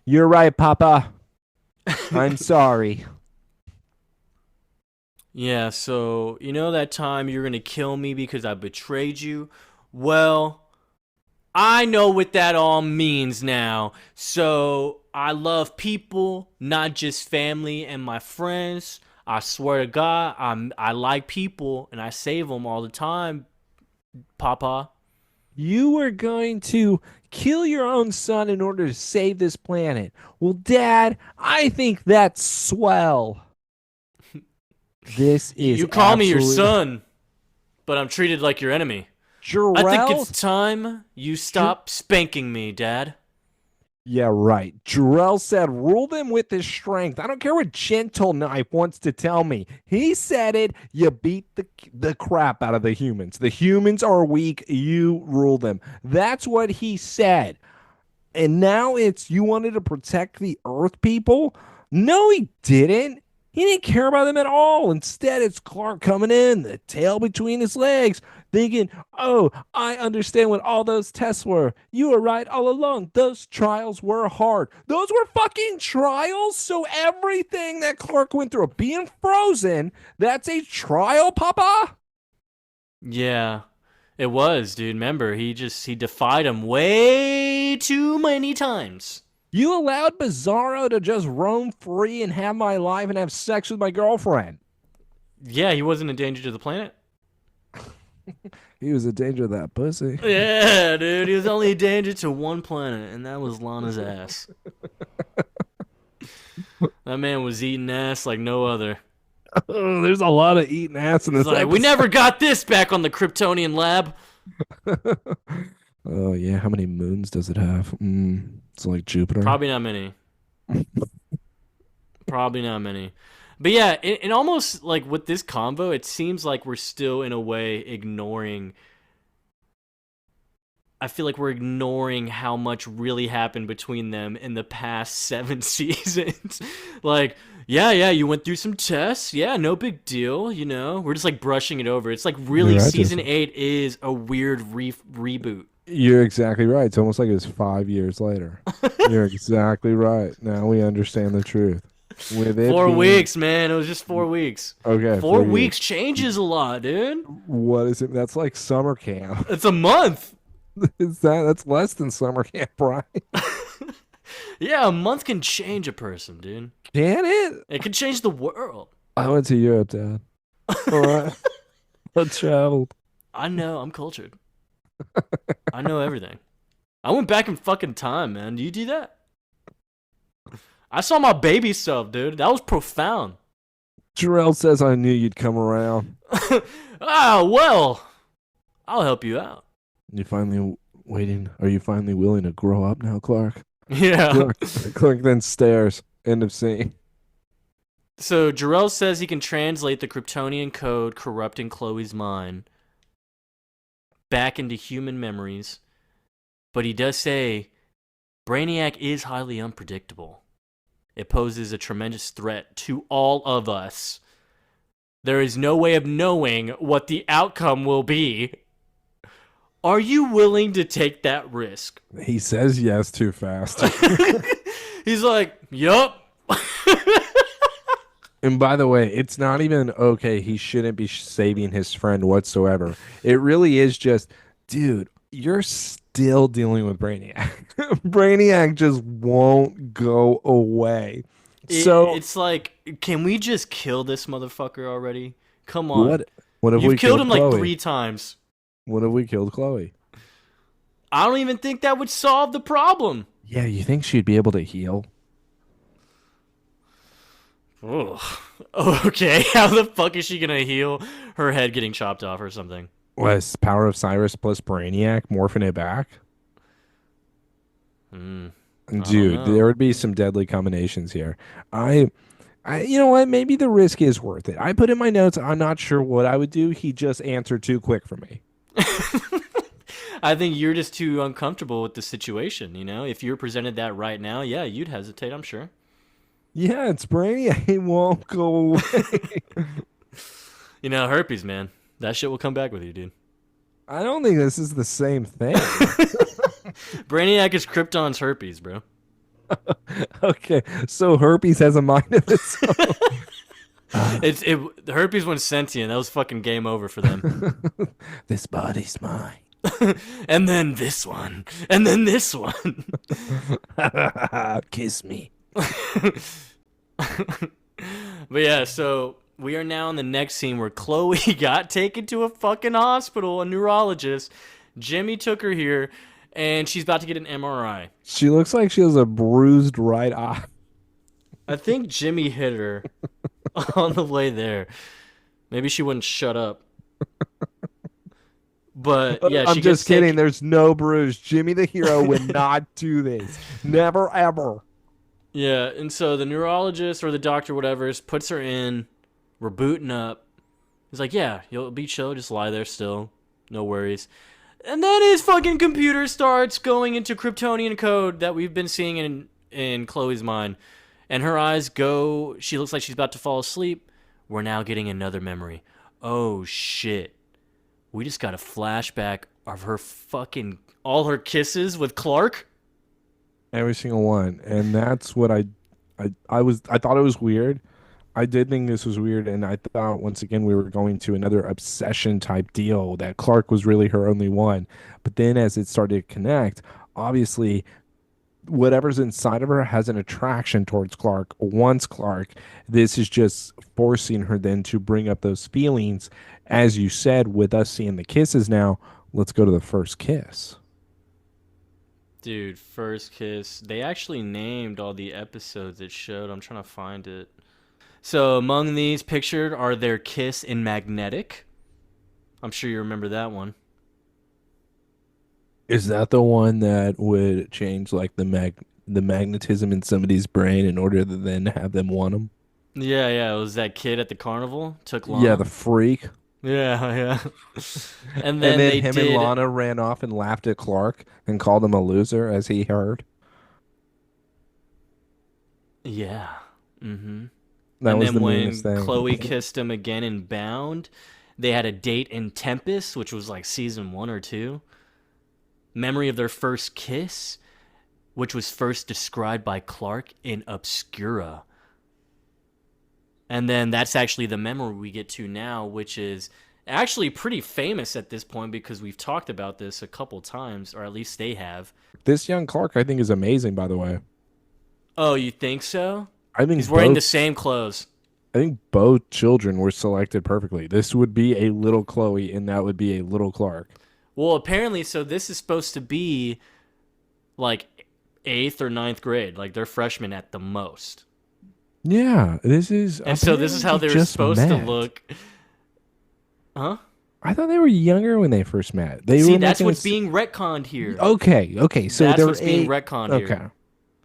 "You're right, Papa. I'm sorry." Yeah, so you know that time you're going to kill me because I betrayed you? Well, I know what that all means now. So I love people, not just family and my friends. I swear to God, I like people and I save them all the time, Papa. You were going to kill your own son in order to save this planet. Well, Dad, I think that's swell. This is You call me your absolute- son, but I'm treated like your enemy. Jor-El? I think it's time you stop spanking me, Dad. Yeah, right. Jor-El said, "Rule them with his strength." I don't care what Gentle Knife wants to tell me. He said it. You beat the crap out of the humans. The humans are weak. You rule them. That's what he said. And now it's, you wanted to protect the Earth people? No, he didn't. He didn't care about them at all. Instead, it's Clark coming in, the tail between his legs, thinking, "Oh, I understand what all those tests were. You were right all along. Those trials were hard." Those were fucking trials? So everything that Clark went through, being frozen, that's a trial, Papa? Yeah, it was, dude. Remember, he defied him way too many times. You allowed Bizarro to just roam free and have my life and have sex with my girlfriend. Yeah, he wasn't a danger to the planet. He was a danger to that pussy. Yeah, dude, he was only a danger to one planet, and that was Lana's ass. That man was eating ass like no other. Oh, there's a lot of eating ass in He's this like, "We episode. never got this back on the Kryptonian lab." Oh, yeah. How many moons does it have? It's like Jupiter. Probably not many. Probably not many. But yeah, it almost like with this convo, it seems like we're still in a way ignoring I feel like we're ignoring how much really happened between them in the past 7 seasons. Like, yeah, you went through some tests. Yeah, no big deal. We're just like brushing it over. It's like You're really right, season Joseph. 8 is a weird reboot. You're exactly right. It's almost like it's 5 years later. You're exactly right. Now we understand the truth. With it Four being weeks, man. It was just 4 weeks. okay, Four 4 years. weeks changes a lot, dude. What is it? That's like summer camp. It's a month. Is that's less than summer camp, right? Yeah, a month can change a person, dude. Can it? It can change the world. I went to Europe, Dad. All right. I traveled. I know. I'm cultured. I know everything. I went back in fucking time, man. Do you do that? I saw my baby stuff, dude. That was profound. Jor-El says I knew you'd come around. Well, I'll help you out. You finally waiting? Are you finally willing to grow up now, Clark? Yeah. Clark then stares. End of scene. So Jor-El says he can translate the Kryptonian code corrupting Chloe's mind back into human memories, but he does say Brainiac is highly unpredictable. It poses a tremendous threat to all of us. There is no way of knowing what the outcome will be. Are you willing to take that risk? He says yes too fast. He's like, yup. And by the way, it's not even okay. He shouldn't be saving his friend whatsoever. It really is just, dude, you're still dealing with Brainiac. Brainiac just won't go away. So It's like, can we just kill this motherfucker already? Come on. what if You've we killed him like Chloe? 3 times. What if we killed Chloe? I don't even think that would solve the problem. Yeah, you think she'd be able to heal? Ugh. Okay, how the fuck is she gonna heal her head getting chopped off or something? Was Power of Cyrus plus Brainiac morphing it back? I don't Dude, know. there would be some deadly combinations here. You know what? Maybe the risk is worth it. I put in my notes. I'm not sure what I would do. He just answered too quick for me. I think you're just too uncomfortable with the situation, If you're presented that right now, yeah, you'd hesitate, I'm sure. Yeah, it's Brainiac. He won't go away. Herpes, man. That shit will come back with you, dude. I don't think this is the same thing. Brainiac is Krypton's herpes, bro. Okay, so herpes has a mind of its own. The herpes went sentient. That was fucking game over for them. This body's mine. And then this one. And then this one. Kiss me. But yeah, so we are now in the next scene where Chloe got taken to a fucking hospital, a neurologist. Jimmy took her here, and she's about to get an MRI. She looks like she has a bruised right eye. I think Jimmy hit her on the way there. Maybe she wouldn't shut up. But yeah, I'm just kidding. There's no bruise. Jimmy the hero would not do this. Never ever. Yeah, and so the neurologist or the doctor, whatever, puts her in. We're booting up. He's like, yeah, you'll be chill. Just lie there still. No worries. And then his fucking computer starts going into Kryptonian code that we've been seeing in Chloe's mind. And her eyes go. She looks like she's about to fall asleep. We're now getting another memory. Oh, shit. We just got a flashback of her fucking... all her kisses with Clark. Every single one. And that's what I thought it was weird. I did think this was weird, and I thought once again we were going to another obsession type deal that Clark was really her only one. But then as it started to connect, obviously whatever's inside of her has an attraction towards Clark. Wants Clark. This is just forcing her then to bring up those feelings. As you said, with us seeing the kisses now, let's go to the first kiss. Dude, first kiss. They actually named all the episodes it showed. I'm trying to find it. So among these pictured are their kiss in Magnetic. I'm sure you remember that one. Is that the one that would change like the magnetism in somebody's brain in order to then have them want them? Yeah, it was that kid at the carnival. Took long. Yeah, the freak. Yeah, yeah. And And then then they him and did, Lana ran off and laughed at Clark and called him a loser as he heard. yeah. Mm-hmm. That And was then the meanest when thing. Chloe kissed him again in Bound, they had a date in Tempest, which was like season 1 or 2. Memory of their first kiss, which was first described by Clark in Obscura. And then that's actually the memory we get to now, which is actually pretty famous at this point because we've talked about this a couple times, or at least they have. This young Clark, I think, is amazing, by the way. Oh, you think so? I He's think wearing both the same clothes. I think both children were selected perfectly. This would be a little Chloe and that would be a little Clark. Well, apparently, so this is supposed to be like eighth or ninth grade, like they're freshmen at the most. Yeah, this is And so this apparently is how they they were just supposed to met. look. Huh? I thought they were younger when they first met. They See, were that's making what's us being retconned here. okay. So That's they're what's being eight. retconned Okay. here.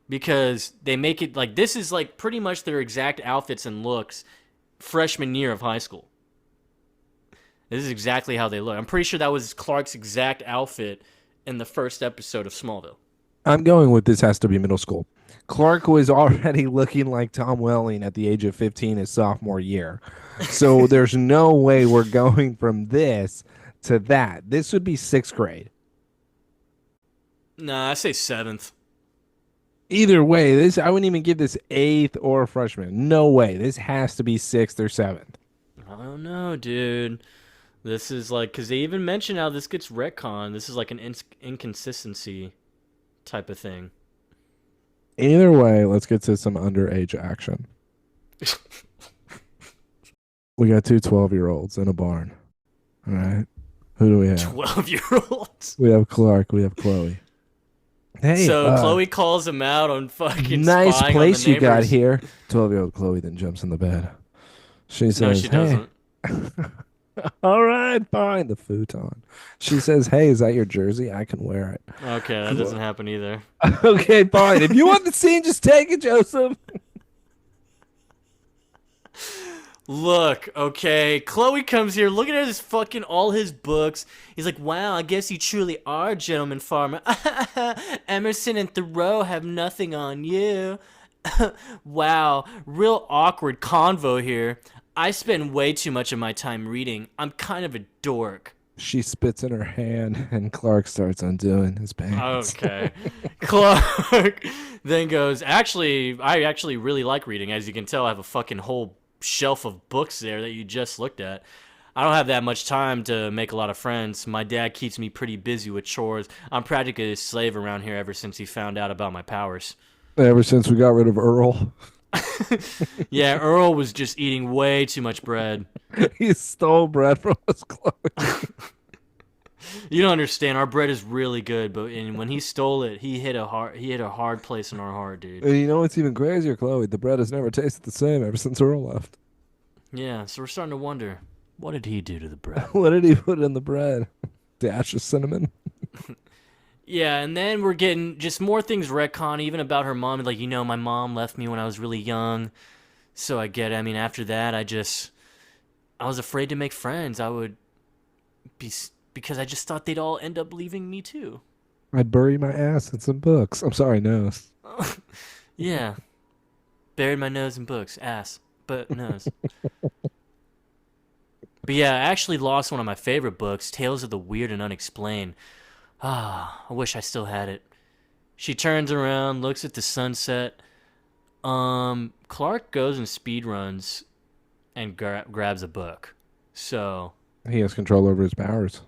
Because they make it like this is like pretty much their exact outfits and looks freshman year of high school. This is exactly how they look. I'm pretty sure that was Clark's exact outfit in the first episode of Smallville. I'm going with this has to be middle school. Clark was already looking like Tom Welling at the age of 15 his sophomore year. So there's no way we're going from this to that. This would be sixth grade. Nah, I say seventh. Either way, this I wouldn't even give this eighth or freshman. No way. This has to be sixth or seventh. I don't know, dude. This is like because they even mention how this gets retconned. This is like an inconsistency type of thing. Either way, let's get to some underage action. We got two 12-year-olds in a barn. All right. Who do we have? 12-year-olds. We have Clark. We have Chloe. Hey, So Chloe calls him out on fucking nice spying on place the you got neighbors. here. 12-year-old Chloe then jumps in the bed. She No, says, she hey. doesn't. All right, fine. The futon. She says, hey, is that your jersey? I can wear it. Okay, that doesn't happen either. Okay, fine. If you want the scene, just take it, Joseph. Look, okay, Chloe comes here looking at his fucking all his books. He's like, wow, I guess you truly are a gentleman farmer. Emerson and Thoreau have nothing on you. Wow, real awkward convo here. I spend way too much of my time reading. I'm kind of a dork. She spits in her hand, and Clark starts undoing his pants. Okay. Clark then goes, actually, I actually really like reading. As you can tell, I have a fucking whole shelf of books there that you just looked at. I don't have that much time to make a lot of friends. My dad keeps me pretty busy with chores. I'm practically a slave around here ever since he found out about my powers. Ever since we got rid of Earl, Yeah, Earl was just eating way too much bread. he stole bread from us, Chloe. You don't understand. Our bread is really good, but when he stole it, he hit a hard place in our heart, dude. And you know what's even crazier, Chloe? The bread has never tasted the same ever since Earl left. Yeah, so we're starting to wonder, what did he do to the bread? What did he put in the bread? Dash of cinnamon. Yeah, and then we're getting just more things retcon, even about her mom. Like, my mom left me when I was really young. So I get it. I mean, after that, I was afraid to make friends. I would be, because I just thought they'd all end up leaving me too. I'd bury my ass in some books. I'm sorry, nose. Yeah. Buried my nose in books. Ass. But nose. But yeah, I actually lost one of my favorite books, Tales of the Weird and Unexplained. Ah, I wish I still had it. She turns around, looks at the sunset. Clark goes and speed runs and grabs a book. So He has control over his powers.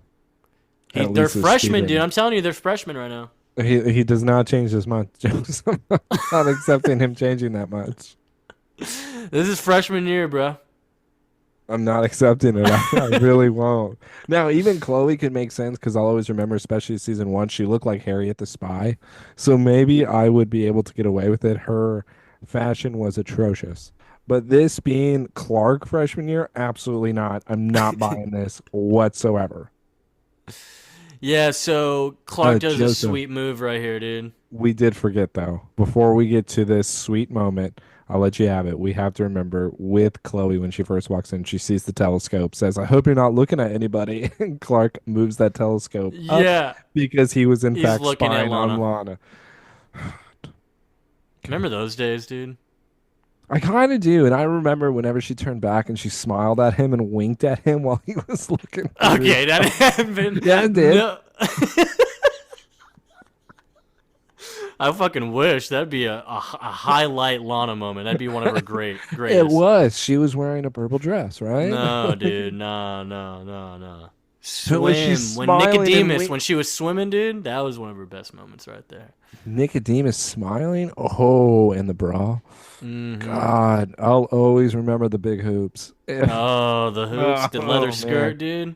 At they're least his freshmen, speed dude. rating. I'm telling you, they're freshmen right now. He does not change this much. I'm not accepting him changing that much. This is freshman year, bro. I'm not accepting it. I really won't. Now, even Chloe could make sense because I'll always remember, especially season one, she looked like Harriet the Spy. So maybe I would be able to get away with it. Her fashion was atrocious. But this being Clark freshman year, absolutely not. I'm not buying this whatsoever. Yeah, so Clark does a Joseph, sweet move right here, dude. we did forget though. Before we get to this sweet moment, I'll let you have it. We have to remember with Chloe when she first walks in, she sees the telescope, says, "I hope you're not looking at anybody." And Clark moves that telescope up Yeah, because he was in he's fact looking at spying on Lana. Lana. Remember those days, dude? I kind of do, and I remember whenever she turned back and she smiled at him and winked at him while he was looking through his Okay, that phone. happened. Yeah, it did. No. I fucking wish that'd be a highlight Lana moment. That'd be one of her It greatest. was. She was wearing a purple dress, right? No, dude, no, no, no, no. But when she's Swim when smiling and Nicodemus wink, when she was swimming, dude. That was one of her best moments right there. Nicodemus smiling. Oh, and the bra. Mm-hmm. God, I'll always remember the big hoops. Oh, the hoops, the leather Oh man, skirt, dude.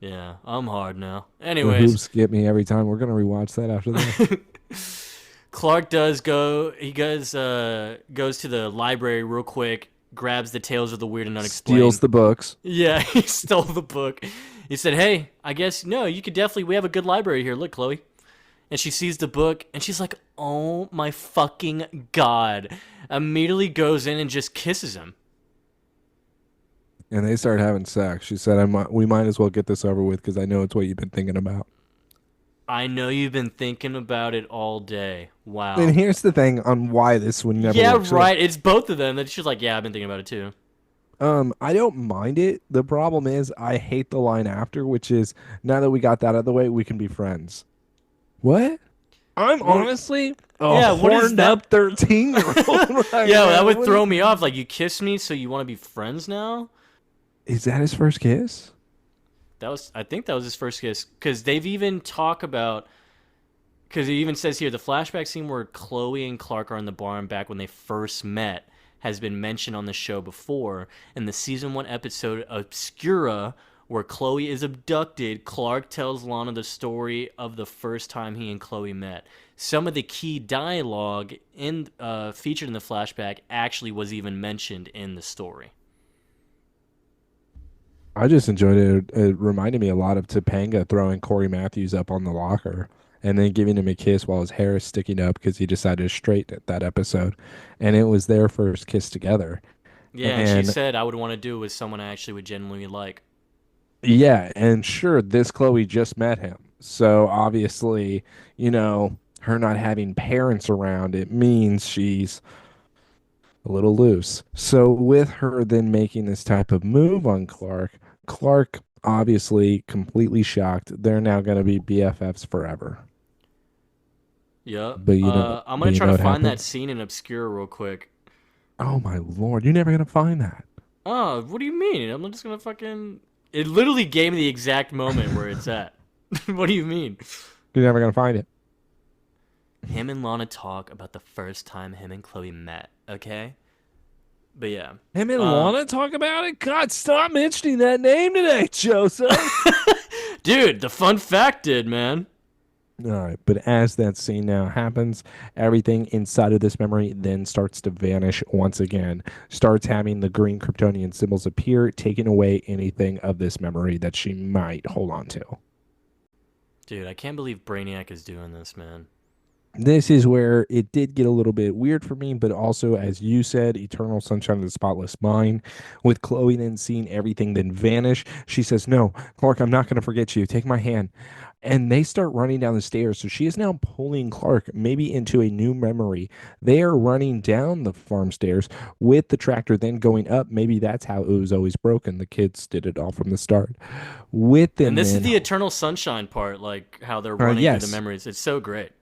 Yeah, I'm hard now. the Anyways, hoops get me every time. We're gonna rewatch that after this. Clark does go. He goes to the library real quick, grabs the Tales of the Weird and Steals Unexplained. the books. Yeah, he stole the book. He said, "Hey, I guess no, you could definitely. We have a good library here. Look, Chloe." And she sees the book, and she's like, "Oh my fucking god!" Immediately goes in and just kisses him. And they start having sex. She said, we might as well get this over with because I know it's what you've been thinking about." I know you've been thinking about it all day. And Wow. here's the thing on why this would never Yeah, work. So, right. It's both of them. That she's like, "Yeah, I've been thinking about it too." I don't mind it. The problem is I hate the line after, which is now that we got that out of the way, we can be friends. What? I'm What? honestly a Yeah, what is horned that? up 13-year-old right Yeah, that now. would throw me off. Like, you kissed me, so you want to be friends now? Is that his first kiss? I think that was his first kiss. Because they've even talk about, because it even says here, the flashback scene where Chloe and Clark are in the barn back when they first met has been mentioned on the show before. In the season 1 episode Obscura, where Chloe is abducted, Clark tells Lana the story of the first time he and Chloe met. Some of the key dialogue featured in the flashback actually was even mentioned in the story. I just enjoyed it. It reminded me a lot of Topanga throwing Corey Matthews up on the locker and then giving him a kiss while his hair is sticking up because he decided to straighten it that episode. And it was their first kiss together. Yeah, and she And said I would want to do it with someone I actually would genuinely like. yeah, and sure, this Chloe just met him. So obviously, her not having parents around, it means she's a little loose. So with her then making this type of move on Clark, Clark obviously completely shocked. They're now going to be BFFs forever. Yep. But I'm but gonna you try know to what find that happens? scene in Obscure real quick. Oh my Lord, you're never going to find that. Oh, what do you mean? I'm just gonna fucking. It literally gave me the exact moment where it's at. What do you mean? You're never going to find it. Him and Lana talk about the first time him and Chloe met. Okay. But yeah. Him and Um, Lana talk about it? God, stop mentioning that name today, Joseph. dude, the fun fact did, man. All right, but as that scene now happens, everything inside of this memory then starts to vanish once again. Starts having the green Kryptonian symbols appear, taking away anything of this memory that she might hold on to. Dude, I can't believe Brainiac is doing this, man. This is where it did get a little bit weird for me, but also, as you said, Eternal Sunshine of the Spotless Mind. With Chloe then seeing everything then vanish, she says, "No, Clark, I'm not going to forget you. Take my hand." And they start running down the stairs. So she is now pulling Clark maybe into a new memory. They are running down the farm stairs with the tractor then going up. Maybe that's how it was always broken. The kids did it all from the start. With And them this is then, the Eternal Sunshine part, like how they're running through the yes. memories. It's so great.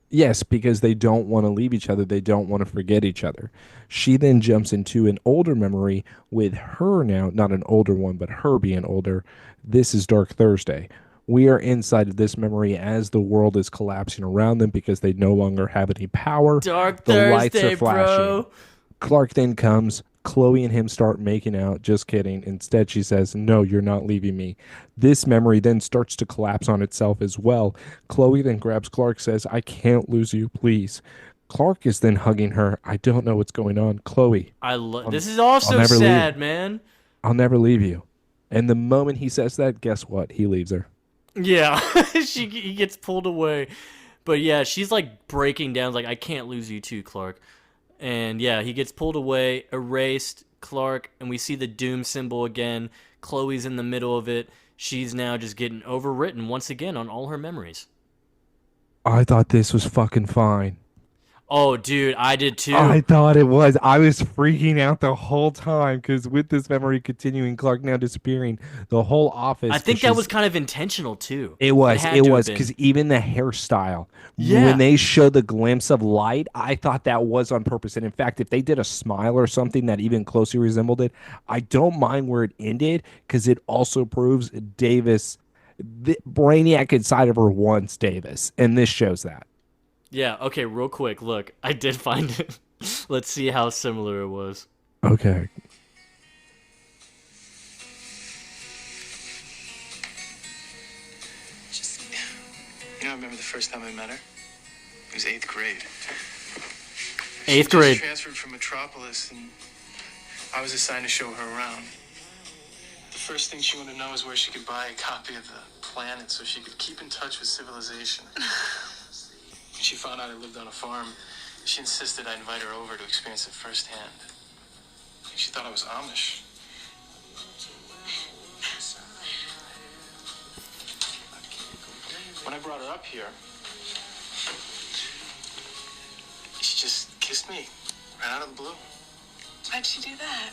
Yes, because they don't want to leave each other. They don't want to forget each other. She then jumps into an older memory with her now, not an older one, but her being older. This is Dark Thursday. We are inside of this memory as the world is collapsing around them because they no longer have any power. Dark The lights are Thursday, flashing. bro. Clark then comes. Chloe and him start making out. Just kidding. Instead, she says, "No, you're not leaving me." This memory then starts to collapse on itself as well. Chloe then grabs Clark, says, "I can't lose you, please." Clark is then hugging her. "I don't know what's going on. Chloe, I'll, This is I'll also never leave. sad, man. I'll never leave you." And the moment he says that, guess what? He leaves her. Yeah, he gets pulled away. But yeah, she's like breaking down, like, I can't lose you too, Clark. And yeah, he gets pulled away, erased, Clark, and we see the doom symbol again. Chloe's in the middle of it. She's now just getting overwritten once again on all her memories. I thought this was fucking fine. Oh, dude, I did I too. thought it was. I was freaking out the whole time because with this memory continuing, Clark now disappearing, the whole I office, because think that was she's kind of intentional too. it It was, had it to have was, been. because even the hairstyle, when Yeah. they showed the glimpse of light, I thought that was on purpose. And in fact, if they did a smile or something that even closely resembled it, I don't mind where it ended because it also proves Davis, the Brainiac inside of her wants Davis, and this shows that. Yeah, okay, real quick. Look, I did find it. Let's see how similar it was. Okay. Just, I remember the first time I met her? It was 8th grade. Eighth She grade. just transferred from Metropolis, and I was assigned to show her around. The first thing she wanted to know is where she could buy a copy of the planet so she could keep in touch with civilization. When she found out I lived on a farm, she insisted I invite her over to experience it firsthand. She thought I was Amish. When I brought her up here, she just kissed me right out of the blue. Why'd she do that?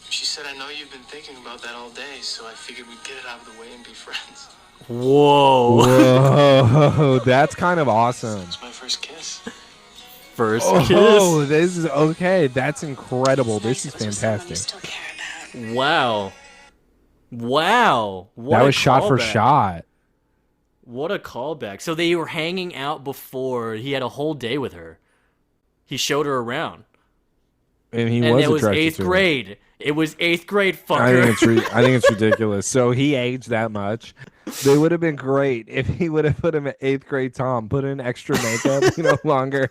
She said, I know you've been thinking about that all day, so I figured we'd get it out of the way and be friends. Whoa. Whoa, that's kind of awesome. It's my first kiss. First Oh, kiss. this is okay. That's incredible. This is Nice it was with someone you fantastic. still care about. Wow. Wow. What That a was shot for callback. shot. What a callback. So they were hanging out before. He had a whole day with her. He showed her around. And he And was it was attracted eighth to her. grade. It was 8th grade, I think fucker. I think it's ridiculous. So he aged that much. They would have been great if he would have put him at 8th grade Tom, put in extra makeup, longer.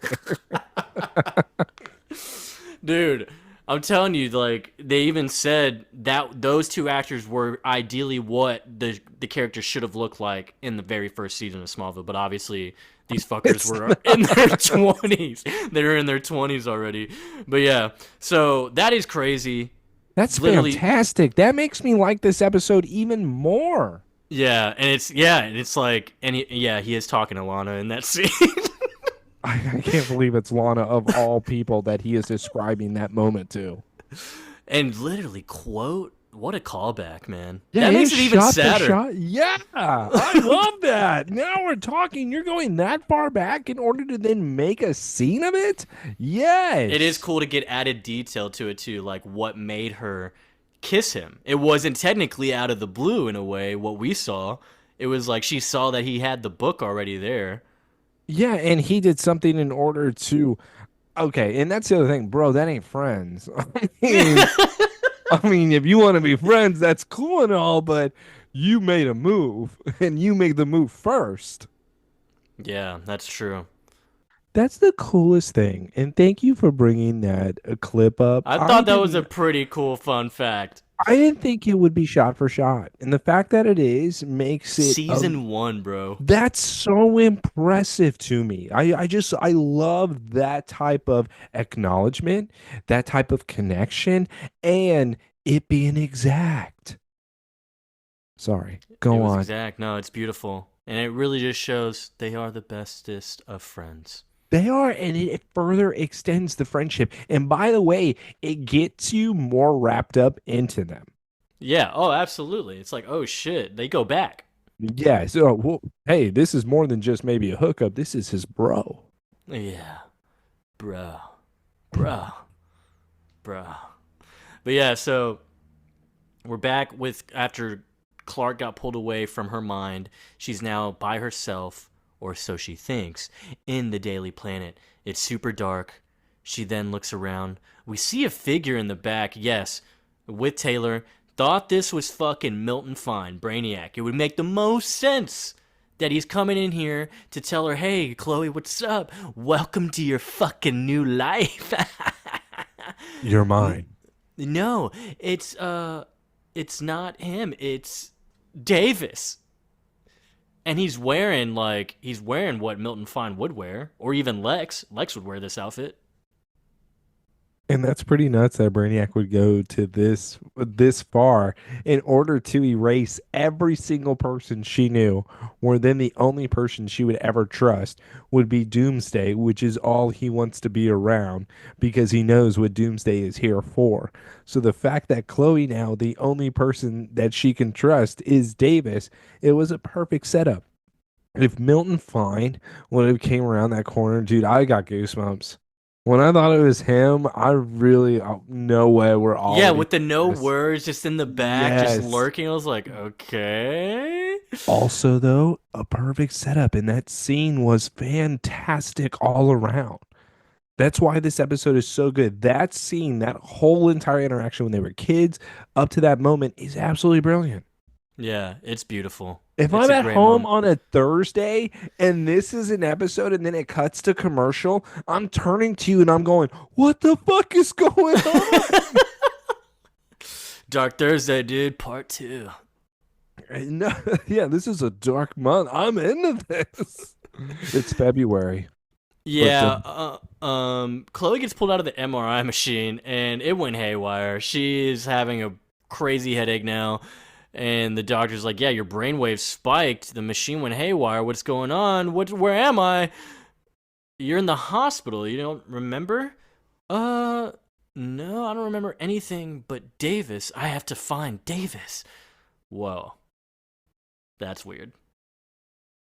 Dude, I'm telling you, like, they even said that those two actors were ideally what the characters should have looked like in the very first season of Smallville, but obviously these fuckers It's were in their 20s. They were in their 20s already. But yeah, so that is crazy. That's Literally- fantastic. That makes me like this episode even more. Yeah, and it's like, and he is talking to Lana in that scene. I can't believe it's Lana of all people that he is describing that moment to. And literally quote, what a callback, man. Yeah, that makes it even shot for sadder. shot. Yeah, I love that. Now we're talking. You're going that far back in order to then make a scene of it? Yes. It is cool to get added detail to it too, like what made her kiss him. It wasn't technically out of the blue in a way, what we saw. It was like she saw that he had the book already there. Yeah, and he did something in order to. Okay, and that's the other thing, bro. That ain't friends. I mean, if you want to be friends, that's cool and all, but you made a move, and you made the move first. Yeah, that's true. That's the coolest thing, and thank you for bringing that clip up. I thought that was a didn't- pretty cool fun fact. I didn't think it would be shot for shot, and the fact that it is makes it Season 1, bro. That's so impressive to me. I love that type of acknowledgement, that type of connection, and it being exact. Sorry, It go was on. exact. No, it's beautiful. And it really just shows they are the bestest of friends. They are, and it further extends the friendship. And by the way, it gets you more wrapped up into them. Yeah, oh, absolutely. It's like, oh shit, they go back. Yeah. So, well, hey, this is more than just maybe a hookup. This is his bro. Yeah. Bro. Bro. Bro. But yeah, so we're back with after Clark got pulled away from her mind. She's now by herself, or so she thinks, in the Daily Planet. It's super dark. She then looks around. We see a figure in the back, yes, with Taylor. Thought this was fucking Milton Fine, Brainiac. It would make the most sense that he's coming in here to tell her, hey, Chloe, what's up? Welcome to your fucking new life. You're mine. No, it's not him. It's Davis. And he's wearing what Milton Fine would wear, or even Lex. Lex would wear this outfit. And that's pretty nuts that Brainiac would go to this far in order to erase every single person she knew, where then the only person she would ever trust would be Doomsday, which is all he wants to be around because he knows what Doomsday is here for. So the fact that Chloe now, the only person that she can trust is Davis, it was a perfect setup. If Milton Fine would have came around that corner, dude, I got goosebumps. When I thought it was him, I really no way we're Yeah, already with the no this. words just in the back, just Yes. lurking. I was like, okay. Also, though, a perfect setup, and that scene was fantastic all around. That's why this episode is so good. That scene, that whole entire interaction when they were kids up to that moment is absolutely brilliant. Yeah, it's beautiful. If It's I'm a at great home moment. on a Thursday and this is an episode and then it cuts to commercial, I'm turning to you and I'm going, what the fuck is going on? Dark Thursday, dude, part 2. No, yeah, this is a dark month. I'm into this. It's February. Yeah, Chloe gets pulled out of the MRI machine and it went haywire. She's having a crazy headache now. And the doctor's like, yeah, your brainwave spiked. The machine went haywire. What's going on? Where am I? You're in the hospital. You don't remember? No, I don't remember anything but Davis. I have to find Davis. Whoa. That's weird.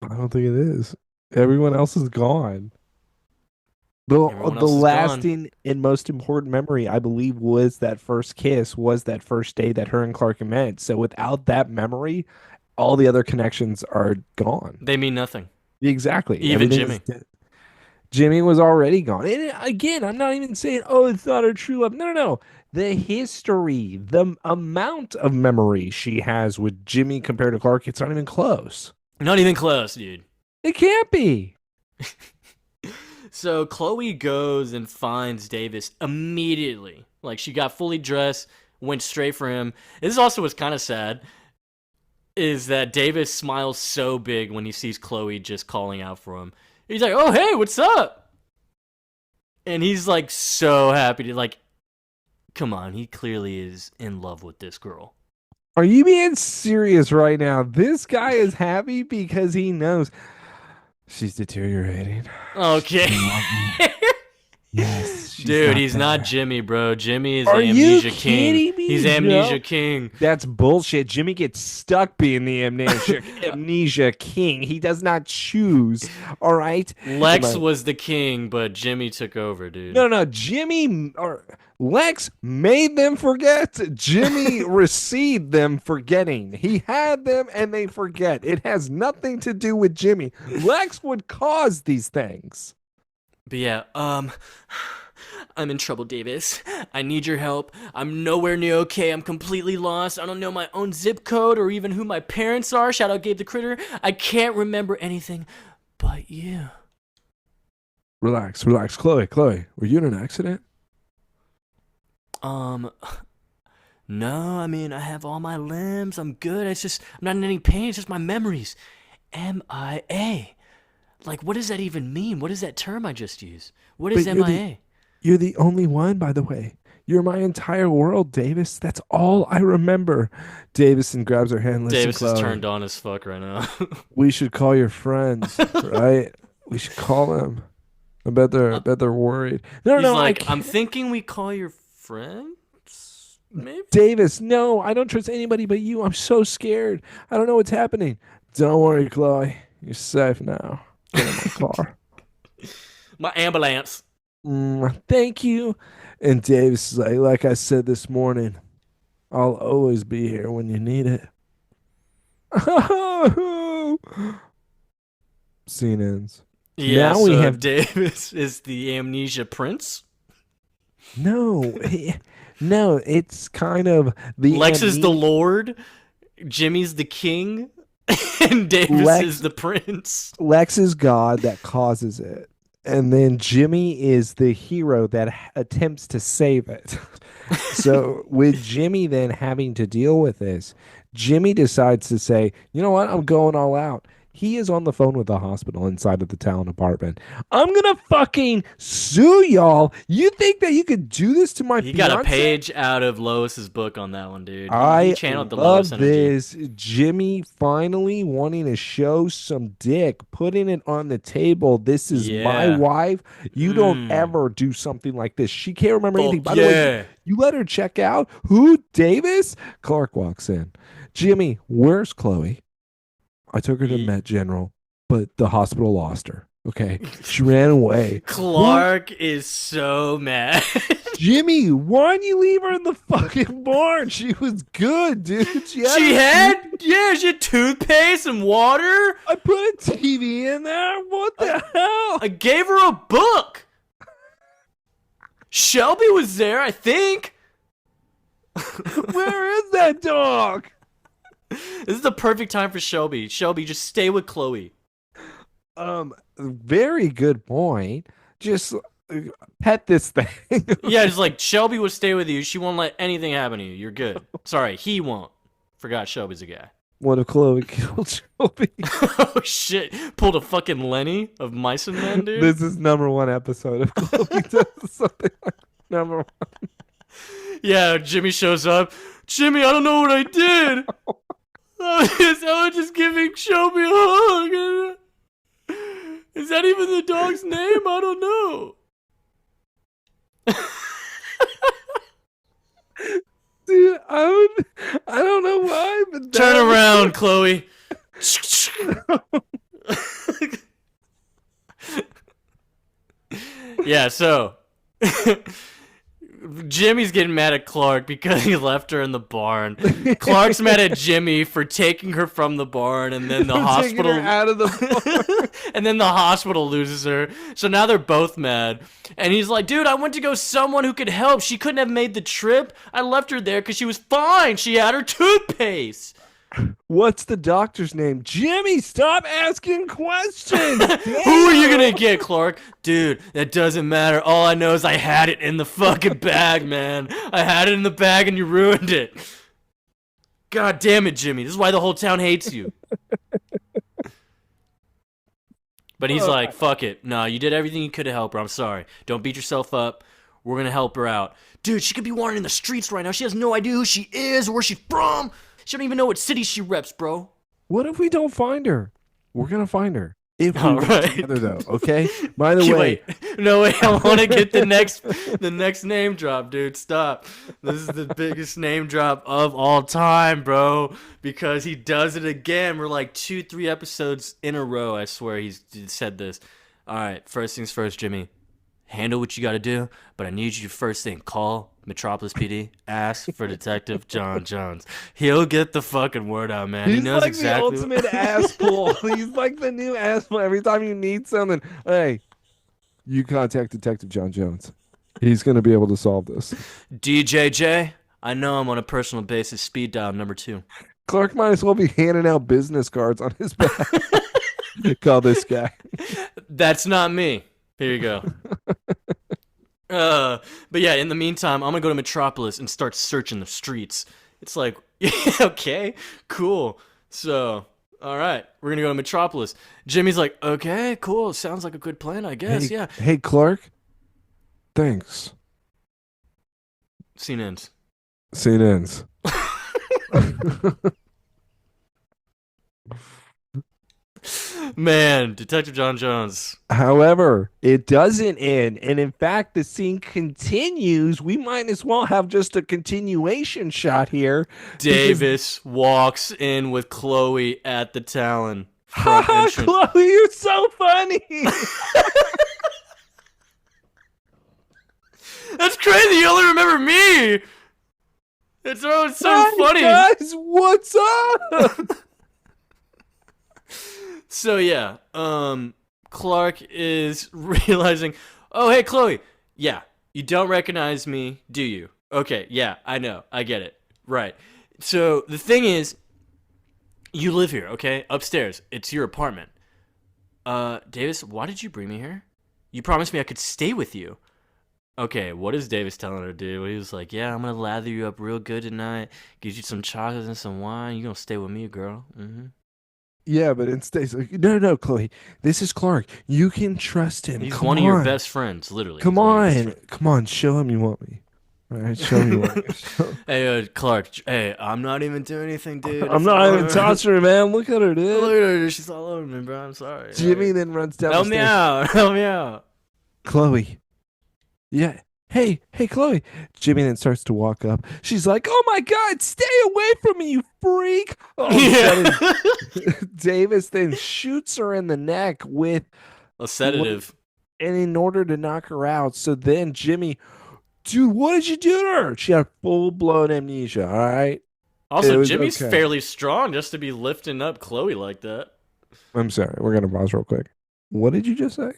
I don't think it is. Everyone else is gone. Everyone The else is gone. lasting and most important memory, I believe, was that first kiss, was that first day that her and Clark met. So without that memory, all the other connections are gone. They mean nothing. Exactly. Even Everything is Jimmy. dead. Jimmy was already gone. And again, I'm not even saying, oh, it's not her true love. No, no, no. The history, the amount of memory she has with Jimmy compared to Clark, it's not even close. Not even close, dude. It can't be. So Chloe goes and finds Davis immediately. Like, she got fully dressed, went straight for him. This also was kind of sad, is that Davis smiles so big when he sees Chloe just calling out for him. He's like, oh, hey, what's up? And he's like so happy to, like, come on, he clearly is in love with this girl. Are you being serious right now? This guy is happy because he knows she's deteriorating. Okay. Yes. Dude, he's not Jimmy, bro. Jimmy is Are the you amnesia king. kidding me? He's amnesia No. king. That's bullshit. Jimmy gets stuck being the amnesia king. He does not choose. All right. Lex Come on. was the king, but Jimmy took over, dude. No. Jimmy or Lex made them forget. Jimmy received them forgetting. He had them and they forget. It has nothing to do with Jimmy. Lex would cause these things. But yeah, I'm in trouble, Davis. I need your help. I'm nowhere near okay. I'm completely lost. I don't know my own zip code or even who my parents are. Shout out Gabe the Critter. I can't remember anything but you. Relax. Chloe, were you in an accident? No, I mean, I have all my limbs. I'm good. I'm not in any pain. It's just my memories. MIA. Like, what does that even mean? What is that term I just used? What is But MIA? You're the only one, by the way. You're my entire world, Davis. That's all I remember. Davison grabs her hand. Listen, Davis Chloe, is turned on as fuck right now. we should call your friends, right? We should call them. I bet they're worried. No, He's no, like, I'm thinking we call your friends? Maybe? Davis, no, I don't trust anybody but you. I'm so scared. I don't know what's happening. Don't worry, Chloe. You're safe now. Get in my car. My ambulance. Thank you. And Davis is like I said this morning, I'll always be here when you need it. Scene ends. Yeah, Now we so have- Davis is the amnesia prince. No, no, it's kind of the Lex is the lord. Jimmy's the king. And Davis is the prince. Lex is God that causes it. And then Jimmy is the hero that attempts to save it. So with Jimmy then having to deal with this, Jimmy decides to say, you know what? I'm going all out. He is on the phone with the hospital inside of the Talon apartment. I'm gonna fucking sue y'all. You think that you could do this to my He fiance? got a page out of Lois's book on that one, dude. He I channeled the love Lois energy. this. Jimmy finally wanting to show some dick, putting it on the table. This is my Yeah. wife. You don't ever do something like this. She can't remember anything. By the way, yeah. you let her check out. Who? Davis? Clark walks in. Jimmy, where's Chloe? I took her to Met General, but the hospital lost her. Okay. She ran away. Clark is so mad. Jimmy, why'd you leave her in the fucking barn? She was good, dude. She had toothpaste and water. I put a TV in there. What the hell? I gave her a book. Shelby was there, I think. Where is that dog? This is the perfect time for Shelby. Shelby, just stay with Chloe. Very good point. Just pet this thing. Yeah, it's like Shelby will stay with you. She won't let anything happen to you. You're good. Sorry, he won't. Forgot Shelby's a guy. What if Chloe killed Shelby? Oh shit! Pulled a fucking Lenny of Mice and Men, dude. This is #1 episode of Chloe does something like #1. Yeah, Jimmy shows up. Jimmy, I don't know what I did. I was just giving Shelby a hug. Is that even the dog's name? I don't know. Dude, I don't know why, but Turn around, Chloe. Yeah, so Jimmy's getting mad at Clark because he left her in the barn. Clark's mad at Jimmy for taking her from the barn, and then the hospital out of the barn. and then the hospital loses her. So now they're both mad. And he's like, dude, I went to go someone who could help. She couldn't have made the trip. I left her there because she was fine. She had her toothpaste. What's the doctor's name? Jimmy, stop asking questions. Who are you gonna get, Clark? Dude, that doesn't matter. All I know is I had it in the fucking bag, man. I had it in the bag and you ruined it. God damn it, Jimmy. This is why the whole town hates you. But he's like, fuck it. No, you did everything you could to help her. I'm sorry. Don't beat yourself up. We're gonna help her out. Dude, she could be wandering in the streets right now. She has no idea who she is or where she's from. She don't even know what city she reps, bro. What if we don't find her? We're gonna find her. If we All work right. together, though, okay? By the way, Wait. No, wait. I want to get the next name drop, dude. Stop. This is the biggest name drop of all time, bro. Because he does it again. We're like 2-3 episodes in a row. I swear he's said this. All right. First things first, Jimmy. Handle what you got to do, but I need you to first thing call Metropolis PD, ask for Detective John Jones. He'll get the fucking word out, man. he's He knows like exactly. the ultimate asshole. He's like the new asshole. Every time you need something, hey, you contact Detective John Jones. He's gonna be able to solve this. DJJ, I know I'm on a personal basis. Speed dial number 2. Clark might as well be handing out business cards on his back. Call this guy. That's not me. Here you go. But yeah, in the meantime, I'm gonna go to Metropolis and start searching the streets. It's like, yeah, okay, cool. So, all right, we're gonna go to Metropolis. Jimmy's like, okay, cool. Sounds like a good plan, I guess. Yeah. Hey, Clark. Thanks. Scene ends. Scene ends. Man, Detective John Jones. However, it doesn't end. And in fact, the scene continues. We might as well have just a continuation shot here. Davis walks in with Chloe at the Talon. Haha, Chloe, you're so funny. That's crazy. You only remember me. It's so funny. Guys, what's up? So yeah, Clark is realizing, oh hey Chloe, yeah, you don't recognize me, do you? Okay, yeah, I know, I get it, right. So the thing is, you live here, okay, upstairs, it's your apartment. Davis, why did you bring me here? You promised me I could stay with you. Okay, what is Davis telling her to do? He was like, yeah, I'm gonna lather you up real good tonight, get you some chocolate and some wine, you gonna stay with me, girl. Yeah, but instead he's like, no, no, Chloe, this is Clark. You can trust him. He's Come one of your on. best friends, literally. Come He's one of your best on. friends. Come on. Show him you want me. All right, show me you want me. Hey, Clark. Hey, I'm not even doing anything, dude. I'm It's not even all- touching her, man. Look at her, Look dude. at her. She's all over me, bro. I'm sorry. Jimmy Like, then runs down the help me stairs. out. Help me out. Chloe. Yeah. Hey, hey, Chloe. Jimmy then starts to walk up. She's like, oh my God, stay away from me, you freak. All of a sudden, Davis then shoots her in the neck with, A sedative. and in order to knock her out. So then Jimmy, dude, what did you do to her? She had full blown amnesia. All right. It Also, was Jimmy's okay. fairly strong just to be lifting up Chloe like that. I'm sorry. We're going to pause real quick. What did you just say?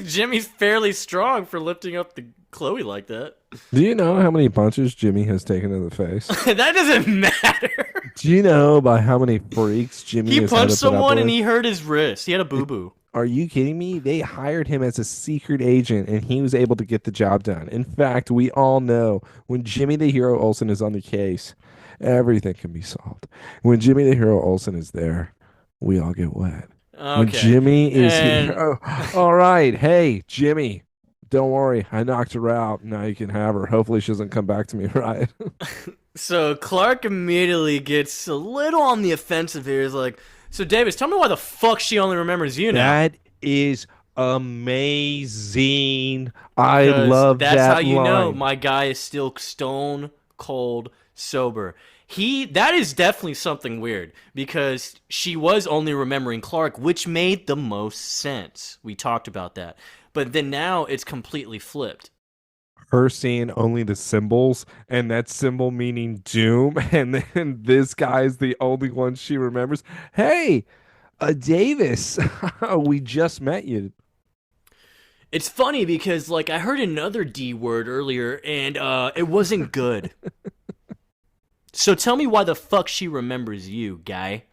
Jimmy's fairly strong for lifting up the Chloe like that. Do you know how many punches Jimmy has taken to the face? That doesn't matter. Do you know by how many freaks Jimmy He has had punched to put up someone and with? he hurt his wrist. He had a boo boo. Are you kidding me? They hired him as a secret agent and he was able to get the job done. In fact, we all know when Jimmy the Hero Olsen is on the case, everything can be solved. When Jimmy the Hero Olsen is there, we all get wet. When Okay. Jimmy is And- here. Oh, all right. Hey, Jimmy, don't worry. I knocked her out. Now you can have her. Hopefully she doesn't come back to me, right? So Clark immediately gets a little on the offensive here. He's like, so Davis, tell me why the fuck she only remembers you now. That is amazing. I 'Cause love that's that how you know line. my guy is still stone cold sober. That is definitely something weird because she was only remembering Clark, which made the most sense. We talked about that. But then now it's completely flipped. Her seeing only the symbols and that symbol meaning doom, and then this guy is the only one she remembers. Hey, Davis, we just met you. It's funny because like I heard another D word earlier and it wasn't good. So tell me why the fuck she remembers you, guy.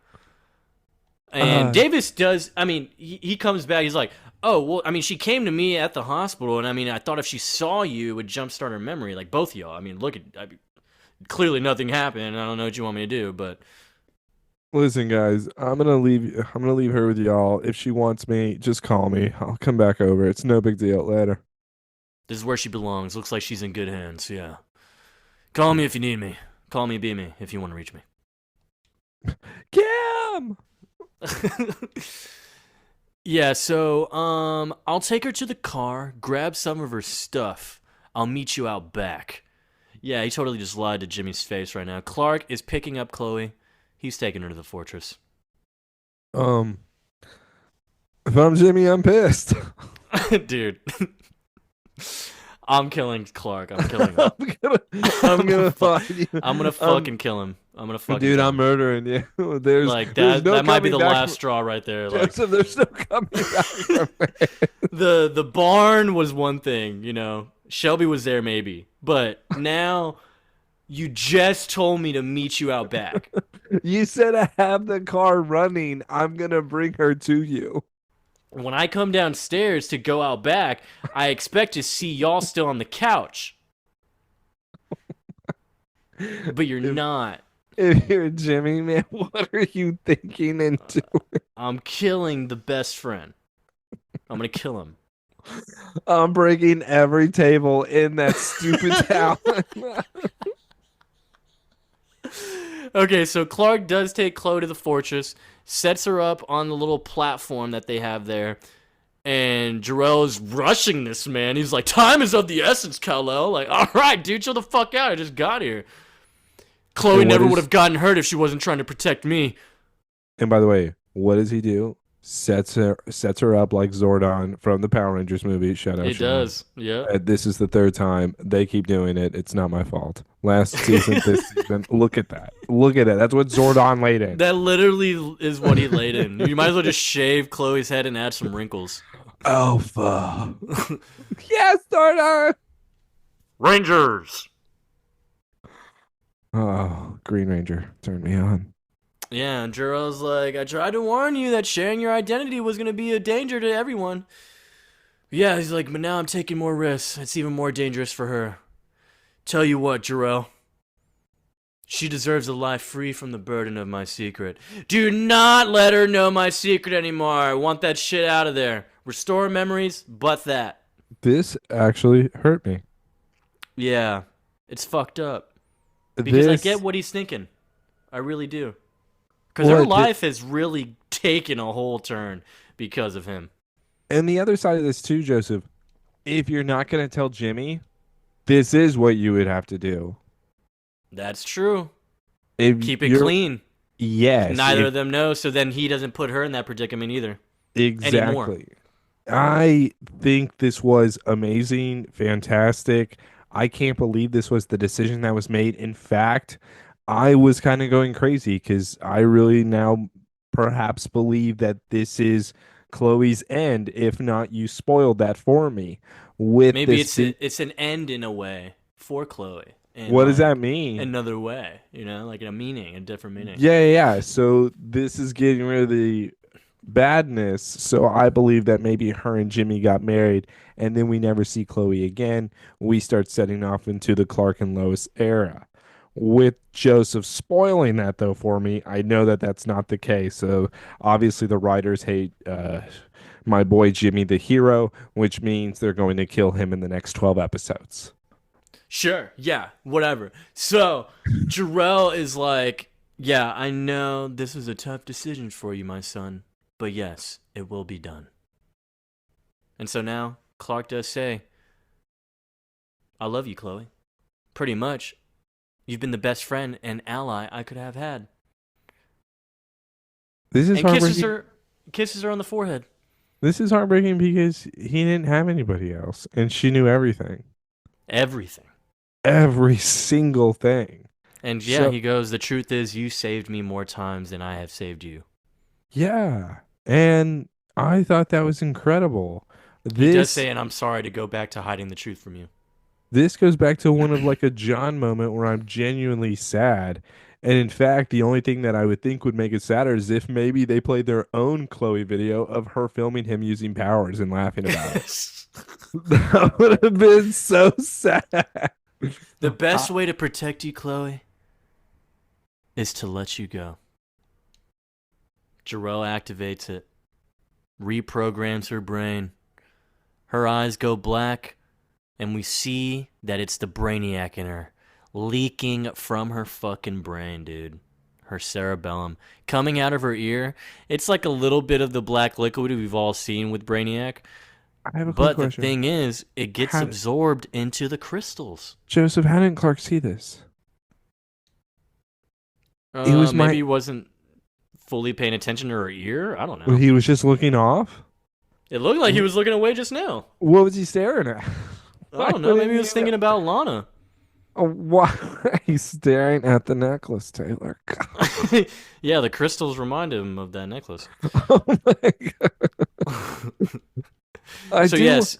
And Davis does, I mean, he comes back, he's like, oh, well, I mean, she came to me at the hospital, and I mean, I thought if she saw you, it would jumpstart her memory, like both of y'all. I mean, clearly nothing happened, I don't know what you want me to do, but Listen, guys, I'm gonna leave her with y'all. If she wants me, just call me. I'll come back over. It's no big deal. Later. this is where she belongs. Looks like she's in good hands, yeah. Call me if you need me. Call me, be me, if you want to reach me. Cam! Yeah, so I'll take her to the car, grab some of her stuff. I'll meet you out back. Yeah, he totally just lied to Jimmy's face right now. Clark is picking up Chloe. He's taking her to the fortress. If I'm Jimmy, I'm pissed. Dude. I'm killing Clark. I'm killing him. I'm gonna find you. I'm gonna fucking kill him. I'm gonna fucking Dude, kill I'm him. murdering you. There's Like there's that no that might be the coming back last from- straw right there. Like Joseph, there's no coming back from it. the barn was one thing, you know. Shelby was there maybe. But now you just told me to meet you out back. You said I have the car running. I'm gonna bring her to you. When I come downstairs to go out back, I expect to see y'all still on the couch. But you're not. If you're Jimmy, man, what are you thinking and doing? I'm killing the best friend. I'm gonna kill him. I'm breaking every table in that stupid town. Okay, so Clark does take Chloe to the fortress, sets her up on the little platform that they have there, and Jor-El is rushing this man. He's like, time is of the essence, Kal-El. Like, all right, dude, chill the fuck out. I just got here. Chloe And what never is- would have gotten hurt if she wasn't trying to protect me. And by the way, what does he do? Sets her up like Zordon from the Power Rangers movie. Shout out. It Sean. does, yeah. This is the third time they keep doing it. It's not my fault. Last season, this season. Look at that. Look at it. That's what Zordon laid in. That literally is what he laid in. You might as well just shave Chloe's head and add some wrinkles. Oh fuck. Yes, Zordon. Rangers! Oh, Green Ranger, turn me on. Yeah, and Jor-El's like, I tried to warn you that sharing your identity was going to be a danger to everyone. Yeah, he's like, but now I'm taking more risks. It's even more dangerous for her. Tell you what, Jor-El. She deserves a life free from the burden of my secret. Do not let her know my secret anymore. I want that shit out of there. Restore memories, but that. This actually hurt me. Yeah, it's fucked up. Because I get This, what he's thinking. I really do. Because her what, life has really taken a whole turn because of him. and the other side of this too, Joseph. If you're not going to tell Jimmy, this is what you would have to do. That's true. If Keep it you're, clean. yes, Neither if, of them know, so then he doesn't put her in that predicament either. Anymore. exactly. I think this was amazing, fantastic. I can't believe this was the decision that was made. In fact, I was kind of going crazy because I really now perhaps believe that this is Chloe's end. If not, you spoiled that for me with Maybe this being. it's an end in a way for Chloe. In What does that like mean? another way, like a meaning, a different meaning. Yeah. So this is getting rid of the badness. So I believe that maybe her and Jimmy got married, and then we never see Chloe again. We start setting off into the Clark and Lois era. With Joseph spoiling that though for me, I know that that's not the case. So obviously the writers hate my boy Jimmy the hero, which means they're going to kill him in the next 12 episodes. Sure, yeah, whatever. So Jor-El is like, yeah, I know this was a tough decision for you, my son, but yes, it will be done. And so now Clark does say, I love you, Chloe. Pretty much. You've been the best friend and ally I could have had. This is And heartbreaking. kisses her on the forehead. This is heartbreaking because he didn't have anybody else, and she knew everything, Everything. every single thing. And yeah, So he goes, the truth is you saved me more times than I have saved you. yeah, and I thought that was incredible. He does This say, and I'm sorry to go back to hiding the truth from you. this goes back to one of like a John moment where I'm genuinely sad. And in fact, the only thing that I would think would make it sadder is if maybe they played their own Chloe video of her filming him using powers and laughing about it. That would have been so sad. The best way to protect you, Chloe, is to let you go. Jor-El activates it, reprograms her brain. Her eyes go black, and we see that it's the Brainiac in her, leaking from her fucking brain, dude. Her cerebellum. Coming out of her ear. It's like a little bit of the black liquid we've all seen with Brainiac. I have a quick But the question. thing is, it gets How- absorbed into the crystals. Joseph, how didn't Clark see this? It was Maybe my. he wasn't fully paying attention to her ear. I don't know. He was just looking off. It looked like he was looking away just now. What was he staring at? I don't know. Maybe he was thinking about Lana. Oh, why are you staring at the necklace, Taylor? Yeah, the crystals remind him of that necklace. Oh my god! So yes,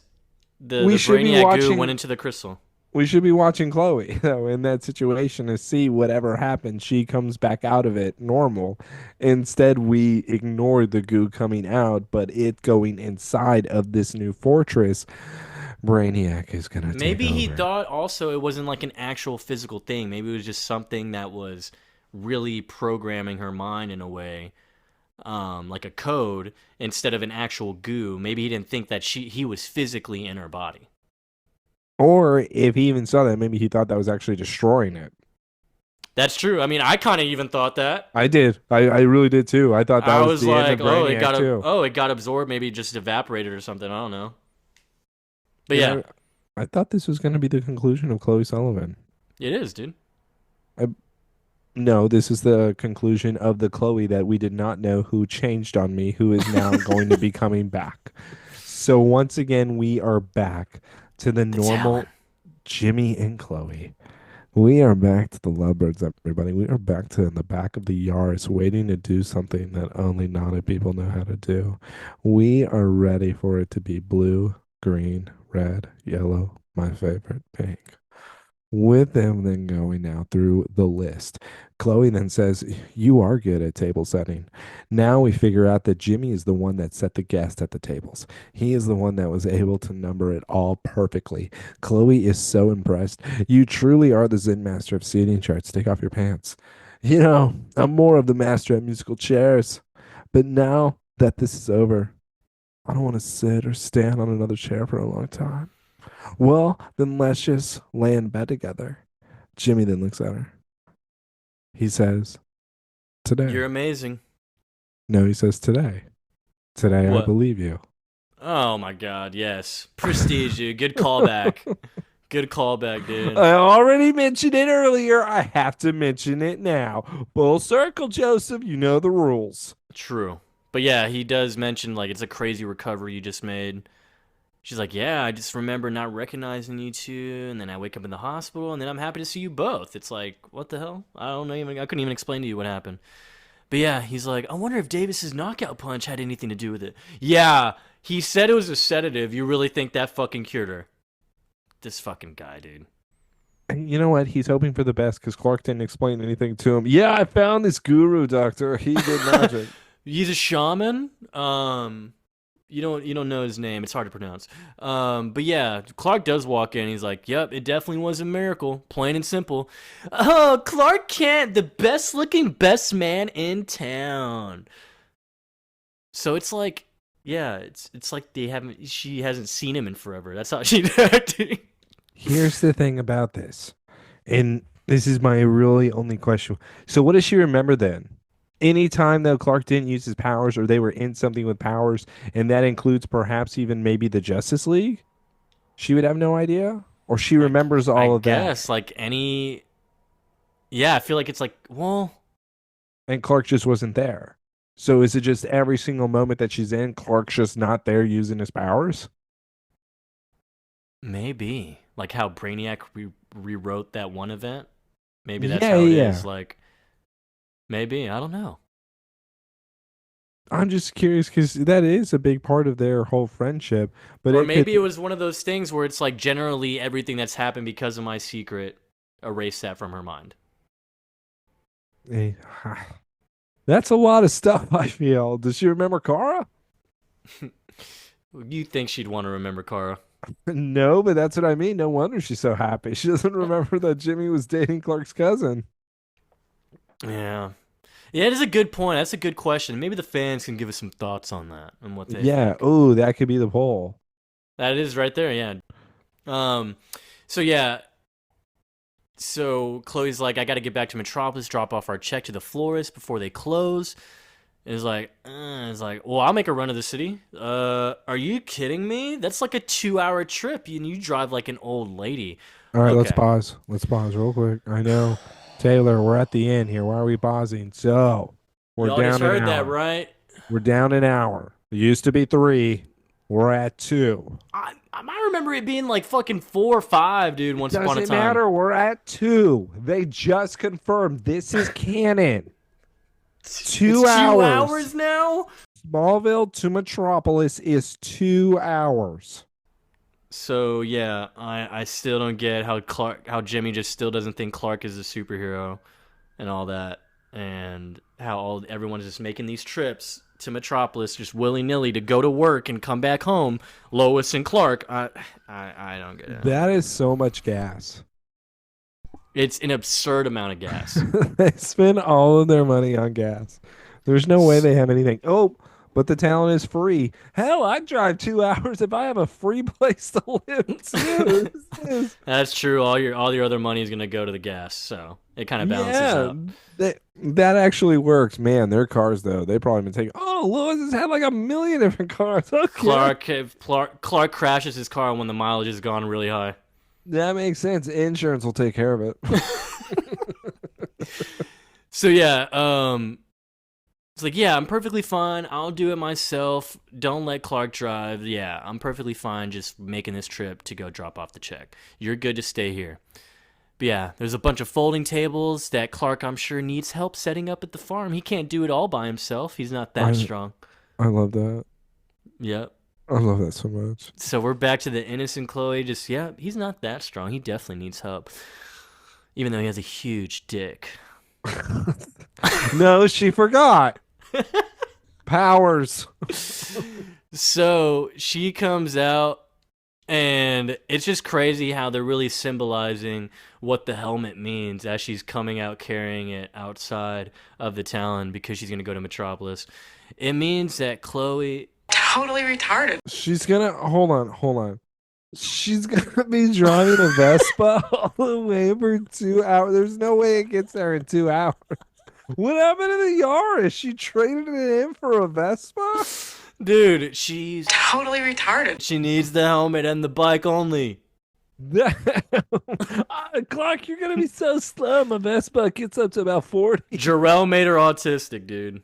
the we should be Brainiac goo watching. went into the crystal. We should be watching Chloe though in that situation to see whatever happens. She comes back out of it normal. Instead, we ignore the goo coming out, but it going inside of this new fortress. Brainiac is gonna Maybe take he over. thought also it wasn't like an actual physical thing. Maybe it was just something that was really programming her mind in a way, like a code instead of an actual goo. Maybe he didn't think that he was physically in her body. Or if he even saw that, maybe he thought that was actually destroying it. That's true. I mean, I kind of even thought that. I did. I really did too. I thought that I was was the like, end of oh, Brainiac it got absorbed. Maybe it just evaporated or something. I don't know. But too. yeah, I thought this was going to be the conclusion of Chloe Sullivan. it is, dude. No, this is the conclusion of the Chloe that we did not know who changed on me, who is now going to be coming back. So once again, we are back to the normal Talon. Jimmy and Chloe. We are back to the lovebirds, everybody. We are back to in the back of the Yaris, waiting to do something that only naughty people know how to do. We are ready for it to be blue, green, red, yellow, my favorite, pink. With them then going now through the list. Chloe then says, "You are good at table setting." Now we figure out that Jimmy is the one that set the guest at the tables. He is the one that was able to number it all perfectly. Chloe is so impressed. "You truly are the Zen master of seating charts. Take off your pants." I'm more of the master at musical chairs. But now that this is over, I don't want to sit or stand on another chair for a long time. "Well, then let's just lay in bed together." Jimmy then looks at her. He says, "Today." You're amazing. No, he says, "Today. Today, I What? believe you." Oh my God, yes. Prestige, dude. Good callback. Good callback, dude. I already mentioned it earlier. I have to mention it now. Full circle, Joseph. You know the rules. True. But yeah, he does mention, like, it's a crazy recovery you just made. She's like, yeah, I just remember not recognizing you two, and then I wake up in the hospital, and then I'm happy to see you both. It's like, what the hell? I don't know. I couldn't even explain to you what happened. But yeah, he's like, I wonder if Davis's knockout punch had anything to do with it. Yeah, he said it was a sedative. You really think that fucking cured her? This fucking guy, dude. And you know what? He's hoping for the best because Clark didn't explain anything to him. "Yeah, I found this guru doctor. He did magic." He's a shaman. You don't know his name. It's hard to pronounce. But yeah, Clark does walk in. He's like, "Yep, it definitely was a miracle, plain and simple." Oh, Clark Kent, the best looking best man in town. So it's like, yeah, it's like she hasn't seen him in forever. That's how she's acting. Here's the thing about this, and this is my really only question. So, what does she remember then? Anytime though Clark didn't use his powers or they were in something with powers, and that includes perhaps even maybe the Justice League, she would have no idea? Or she remembers I all of guess that? like any. Yeah, I feel like it's like, well, And Clark just wasn't there. So is it just every single moment that she's in, Clark's just not there using his powers? maybe like how Brainiac rewrote that one event. Maybe that's Yeah, how it yeah. is. Like maybe I don't know. I'm just curious because that is a big part of their whole friendship. But Or it could maybe it was one of those things where it's like generally everything that's happened because of my secret, erase that from her mind. eh, that's a lot of stuff, I feel. Does she remember Kara? You think she'd want to remember Kara? No, but that's what I mean. No wonder she's so happy. She doesn't remember that Jimmy was dating Clark's cousin. Yeah. Yeah, it is a good point. That's a good question. Maybe the fans can give us some thoughts on that and what they Yeah. think. Oh, that could be the poll. That is right there, yeah. Um, so yeah, so Chloe's like, I got to get back to Metropolis, drop off our check to the florist before they close. It's like, well, I'll make a run of the city. Are you kidding me? That's like a 2-hour trip, and you drive like an old lady. All right, let's Okay. pause. Let's pause real quick. I know, Taylor, we're at the end here. Why are we pausing? So, we're Y'all just down an heard that, hour. right? We're down an hour. It used to be 3. We're at 2. I remember it being like fucking 4 or 5, dude, once upon a Doesn't time. matter. We're at 2. They just confirmed this is canon. It's 2 2 hours. hours now? Smallville to Metropolis is 2 hours. So yeah, I still don't get how Jimmy just still doesn't think Clark is a superhero and all that, and how everyone is just making these trips to Metropolis just willy nilly to go to work and come back home. Lois and Clark, I don't get it. That is so much gas. It's an absurd amount of gas. They spend all of their money on gas. There's no way they have anything. Oh, but the town is free. Hell, I'd drive 2 hours if I have a free place to live too. That's true. All your other money is gonna go to the gas, so it kind of balances Yeah, out. that actually works. Man, their cars though, they probably been taking. Oh, Lewis has had like a million different cars. Okay, Clark crashes his car when the mileage has gone really high. that makes sense. Insurance will take care of it. So yeah, it's like, yeah, I'm perfectly fine. I'll do it myself. Don't let Clark drive. Yeah, I'm perfectly fine just making this trip to go drop off the check. You're good to stay here. But yeah, there's a bunch of folding tables that Clark, I'm sure, needs help setting up at the farm. He can't do it all by himself. He's not that I strong. I love that. Yep. I love that so much. So we're back to the innocent Chloe. Just, yeah, he's not that strong. He definitely needs help. Even though he has a huge dick. No, she forgot. Powers. So she comes out, and it's just crazy how they're really symbolizing what the helmet means as she's coming out carrying it outside of the Talon because she's going to go to Metropolis. It means that Chloe... Totally retarded. She's gonna hold on. She's gonna be driving a Vespa all the way for 2 hours. There's no way it gets there in 2 hours. What happened to the Yaris? She traded it in for a Vespa? Dude, she's... Totally retarded. She needs the helmet and the bike only. Clark, you're gonna be so slow. My Vespa gets up to about 40. Jor-El made her autistic, dude.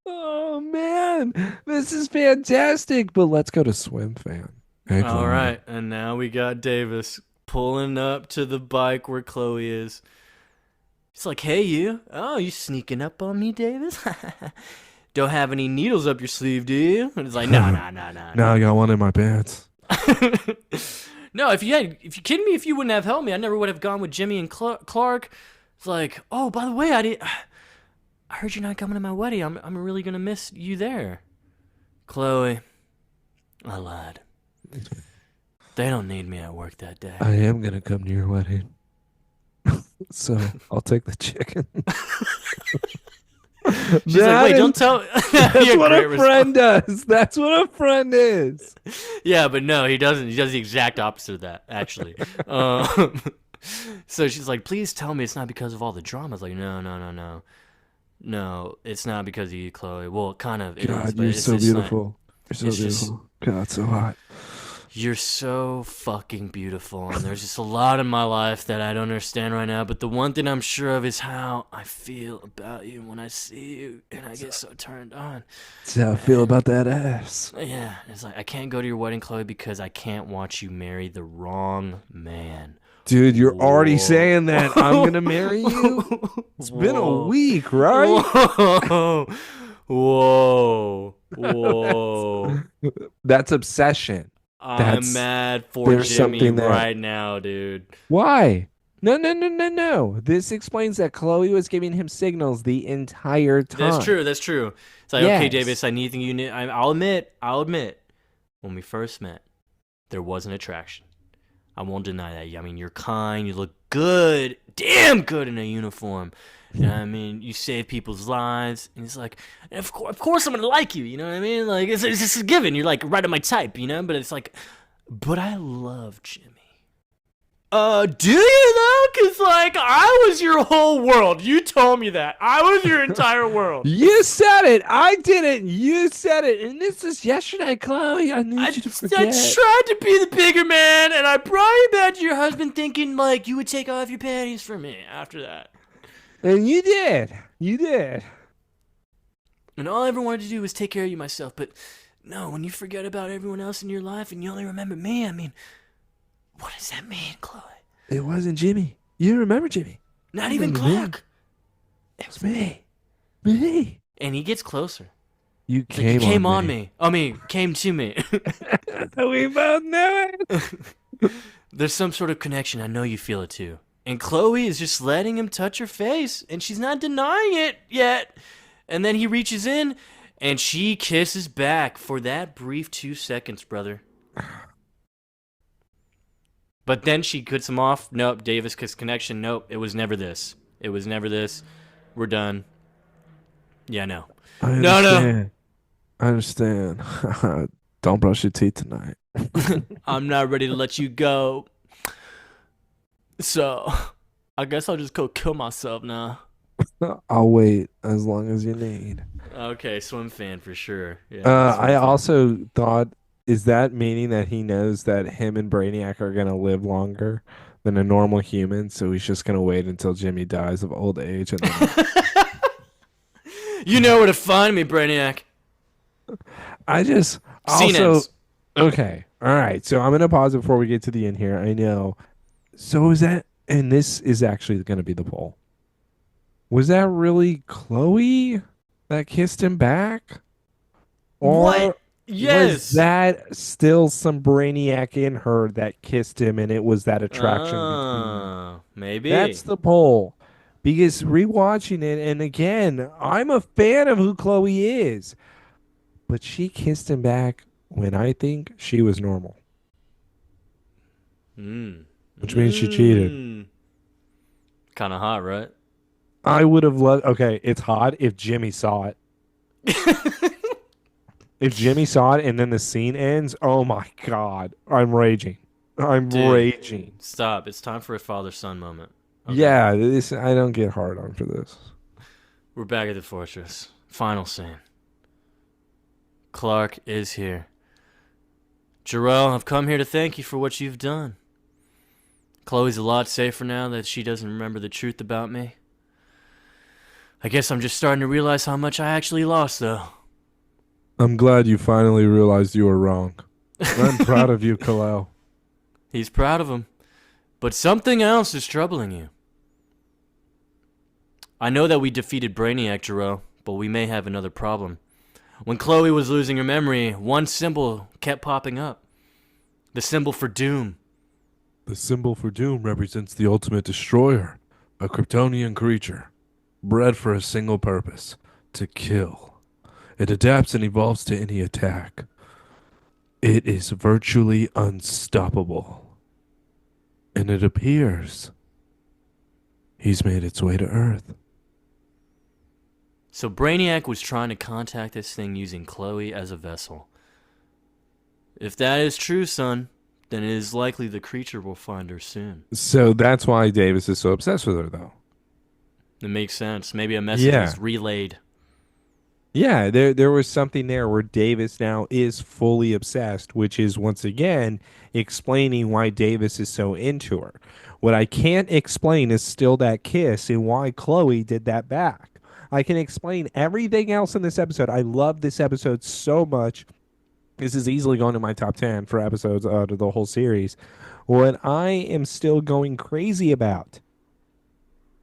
Oh man, this is fantastic. But let's go to Swim Fan. Hey, All right, and now we got Davis pulling up to the bike where Chloe is. He's like, hey, you. Oh, you sneaking up on me, Davis? Don't have any needles up your sleeve, do you? And it's like, no. Now I got one in my pants. No, if you kidding me, if you wouldn't have helped me, I never would have gone with Jimmy and Clark. It's like, oh, by the way, I heard you're not coming to my wedding. I'm really gonna miss you there. Chloe, I lied. They don't need me at work that day. I am gonna come to your wedding. So I'll take the chicken. She's like, wait, don't tell. That's what a friend does. That's what a friend is. Yeah, but no, he doesn't. He does the exact opposite of that, actually. So she's like, please tell me it's not because of all the drama. I was like, no. No, it's not because of you, Chloe. Well, kind of. God, you're so beautiful. You're so beautiful. God, so hot. You're so fucking beautiful, and there's just a lot in my life that I don't understand right now, but the one thing I'm sure of is how I feel about you when I see you, and I get so turned on. That's how I feel about that ass. Yeah, it's like, I can't go to your wedding, Chloe, because I can't watch you marry the wrong man. Dude, you're already saying that. I'm going to marry you? It's been a week, right? Whoa. That's obsession. I'm mad for Jimmy right now, dude. Why? No. This explains that Chloe was giving him signals the entire time. That's true. It's like, okay, Davis, I need you. I'll admit, when we first met, there was an attraction. I won't deny that. I mean, you're kind. You look good, damn good in a uniform. You know what I mean? You save people's lives. And it's like, of course I'm going to like you. You know what I mean? Like, it's just a given. You're like right on my type, you know? But it's like, but I love Jimmy. Do you though? Because, like, I was your whole world. You told me that. I was your entire world. You said it. I didn't. You said it. And this is yesterday, Chloe. I need you to forget. I tried to be the bigger man, and I brought you back to your husband thinking, like, you would take off your panties for me after that. And you did. You did. And all I ever wanted to do was take care of you myself. But no, when you forget about everyone else in your life and you only remember me, I mean, what does that mean, Chloe? It wasn't Jimmy. You remember Jimmy. Not even Clark. It was me. Me. And he gets closer. You came on me. I mean, came to me. We both knew it. There's some sort of connection. I know you feel it too. And Chloe is just letting him touch her face, and she's not denying it yet. And then he reaches in, and she kisses back for that brief 2 seconds, brother. But then she cuts him off. Nope, Davis kiss connection. Nope, it was never this. It was never this. We're done. Yeah, no. No. I understand. Don't brush your teeth tonight. I'm not ready to let you go. So, I guess I'll just go kill myself now. I'll wait as long as you need. Okay, swim fan for sure. Yeah, I also thought, is that meaning that he knows that him and Brainiac are going to live longer than a normal human? So he's just going to wait until Jimmy dies of old age. And then... You know where to find me, Brainiac. I just also... Okay, all right. So I'm going to pause before we get to the end here. I know. So is that, and this is actually going to be the poll. Was that really Chloe that kissed him back? Or What? was Yes. that still some Brainiac in her that kissed him and it was that attraction between them? That's Maybe. the poll. Because rewatching it, and again, I'm a fan of who Chloe is, but she kissed him back when I think she was normal, Mm. which means she cheated. Kind of hot, right? I would have loved. Okay, it's hot if Jimmy saw it. If Jimmy saw it and then the scene ends, oh my God, I'm raging. I'm Dude, raging. stop. It's time for a father-son moment. Okay? Yeah, this I don't get hard on for this. We're back at the fortress. Final scene. Clark is here. Jor-El, I've come here to thank you for what you've done. Chloe's a lot safer now that she doesn't remember the truth about me. I guess I'm just starting to realize how much I actually lost, though. I'm glad you finally realized you were wrong. I'm proud of you, Kal-El. He's proud of him. But something else is troubling you. I know that we defeated Brainiac, Jor-El, but we may have another problem. When Chloe was losing her memory, one symbol kept popping up. The symbol for doom. The symbol for doom represents the ultimate destroyer, a Kryptonian creature, bred for a single purpose, to kill. It adapts and evolves to any attack. It is virtually unstoppable. And it appears he's made its way to Earth. So Brainiac was trying to contact this thing using Chloe as a vessel. If that is true, son, then it is likely the creature will find her soon. So that's why Davis is so obsessed with her, though. It makes sense. Maybe a message is relayed. Yeah, there was something there where Davis now is fully obsessed, which is once again explaining why Davis is so into her. What I can't explain is still that kiss and why Chloe did that back. I can explain everything else in this episode. I love this episode so much. This is easily going to my top 10 for episodes out of the whole series. What I am still going crazy about.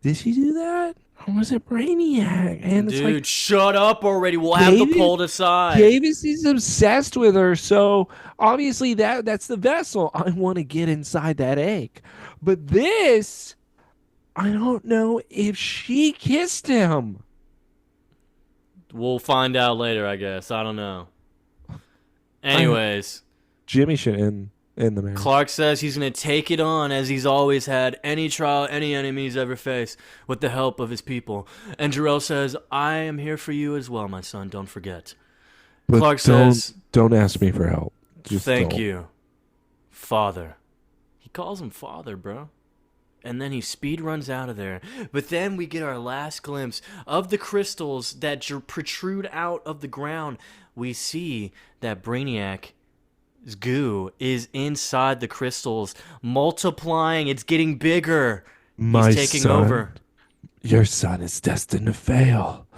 Did she do that? Or was it Brainiac? And it's Dude, like, shut up already. We'll have the poll decide. Davis is obsessed with her, so obviously that's the vessel. I want to get inside that egg. But this, I don't know if she kissed him. We'll find out later, I guess. I don't know. Anyways, Jimmy should end the marriage. Clark says he's going to take it on as he's always had any trial, any enemy he's ever faced, with the help of his people. And Jor-El says, I am here for you as well, my son. Don't forget. But Clark says, don't ask me for help. Just thank don't. you, Father. He calls him Father, bro. And then he speed runs out of there. But then we get our last glimpse of the crystals that protrude out of the ground. We see that Brainiac's goo is inside the crystals, multiplying. It's getting bigger. My He's taking son, over. Your son is destined to fail.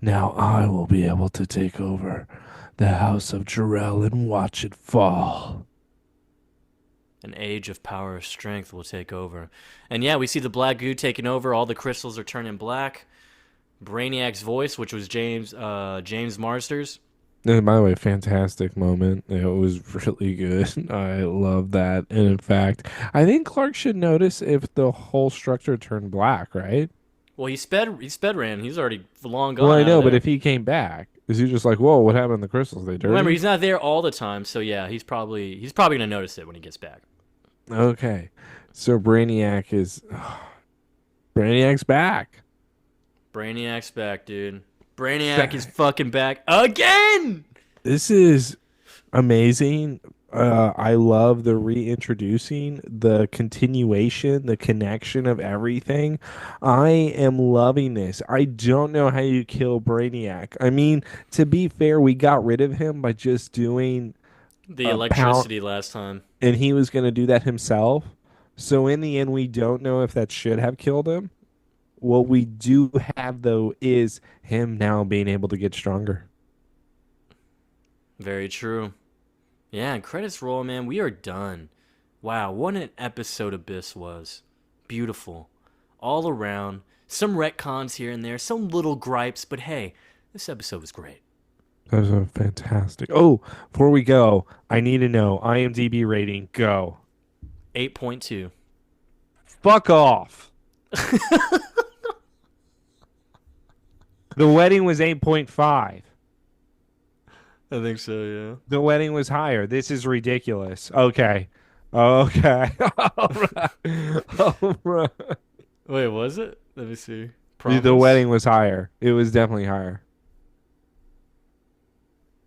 Now I will be able to take over the house of Jor-El and watch it fall. An age of power of strength will take over. And yeah, we see the black goo taking over. All the crystals are turning black. Brainiac's voice, which was James Marsters. And by the way, fantastic moment. It was really good. I love that. And in fact, I think Clark should notice if the whole structure turned black, right? Well, he sped ran. He's already long gone. Well, I out know, of but there. if he came back, is he just like, whoa, what happened to the crystals? They dirty? Remember, he's not there all the time, so yeah, he's probably gonna notice it when he gets back. Okay. So Brainiac's back. Brainiac's back, dude. Brainiac is fucking back again. This is amazing. I love the reintroducing, the continuation, the connection of everything. I am loving this. I don't know how you kill Brainiac. I mean, to be fair, we got rid of him by just doing The electricity last time. and he was going to do that himself. So in the end, we don't know if that should have killed him. What we do have, though, is him now being able to get stronger. Very true. Yeah, and credits roll, man. We are done. Wow, what an episode Abyss was. Beautiful. All around. Some retcons here and there. Some little gripes. But hey, this episode was great. Those are fantastic. Oh, before we go, I need to know IMDb rating. Go. 8.2. Fuck off. The Wedding was 8.5. I think so, yeah. The Wedding was higher. This is ridiculous. Okay. Okay. All right. All right. Wait, was it? Let me see. The Promise? Wedding was higher. It was definitely higher.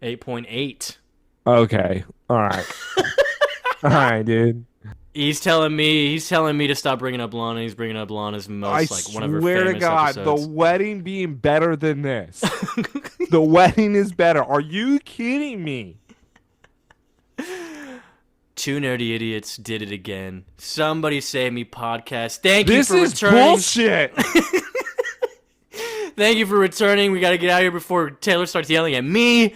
8.8. Okay. All right. All right, dude. He's telling me to stop bringing up Lana. He's bringing up Lana's most one of her swear to famous God, episodes. The Wedding being better than this. The Wedding is better. Are you kidding me? Two nerdy idiots did it again. Somebody save me, podcast. Thank you This for is returning. bullshit. Thank you for returning. We got to get out of here before Taylor starts yelling at me.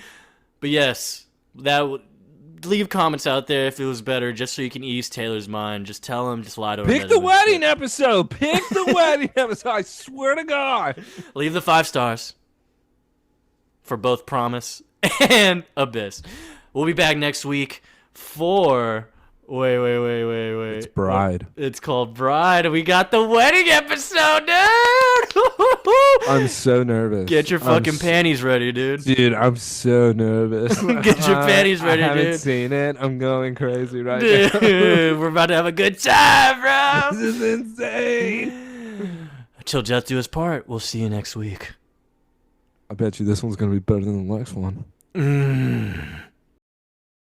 But yes, leave comments out there if it was better, just so you can ease Taylor's mind. Just tell him, just lie to him. Pick the Wedding episode. Pick the Wedding episode. I swear to God. Leave the 5 stars for both Promise and Abyss. We'll be back next week for... Wait. It's Bride. It's called Bride. We got the wedding episode, dude. I'm so nervous. Get your fucking panties ready, dude. Dude, I'm so nervous. Get your panties ready, I haven't dude. seen it. I'm going crazy right Dude, now. we're about to have a good time, bro. This is insane. Till death do us part. We'll see you next week. I bet you this one's going to be better than the next one.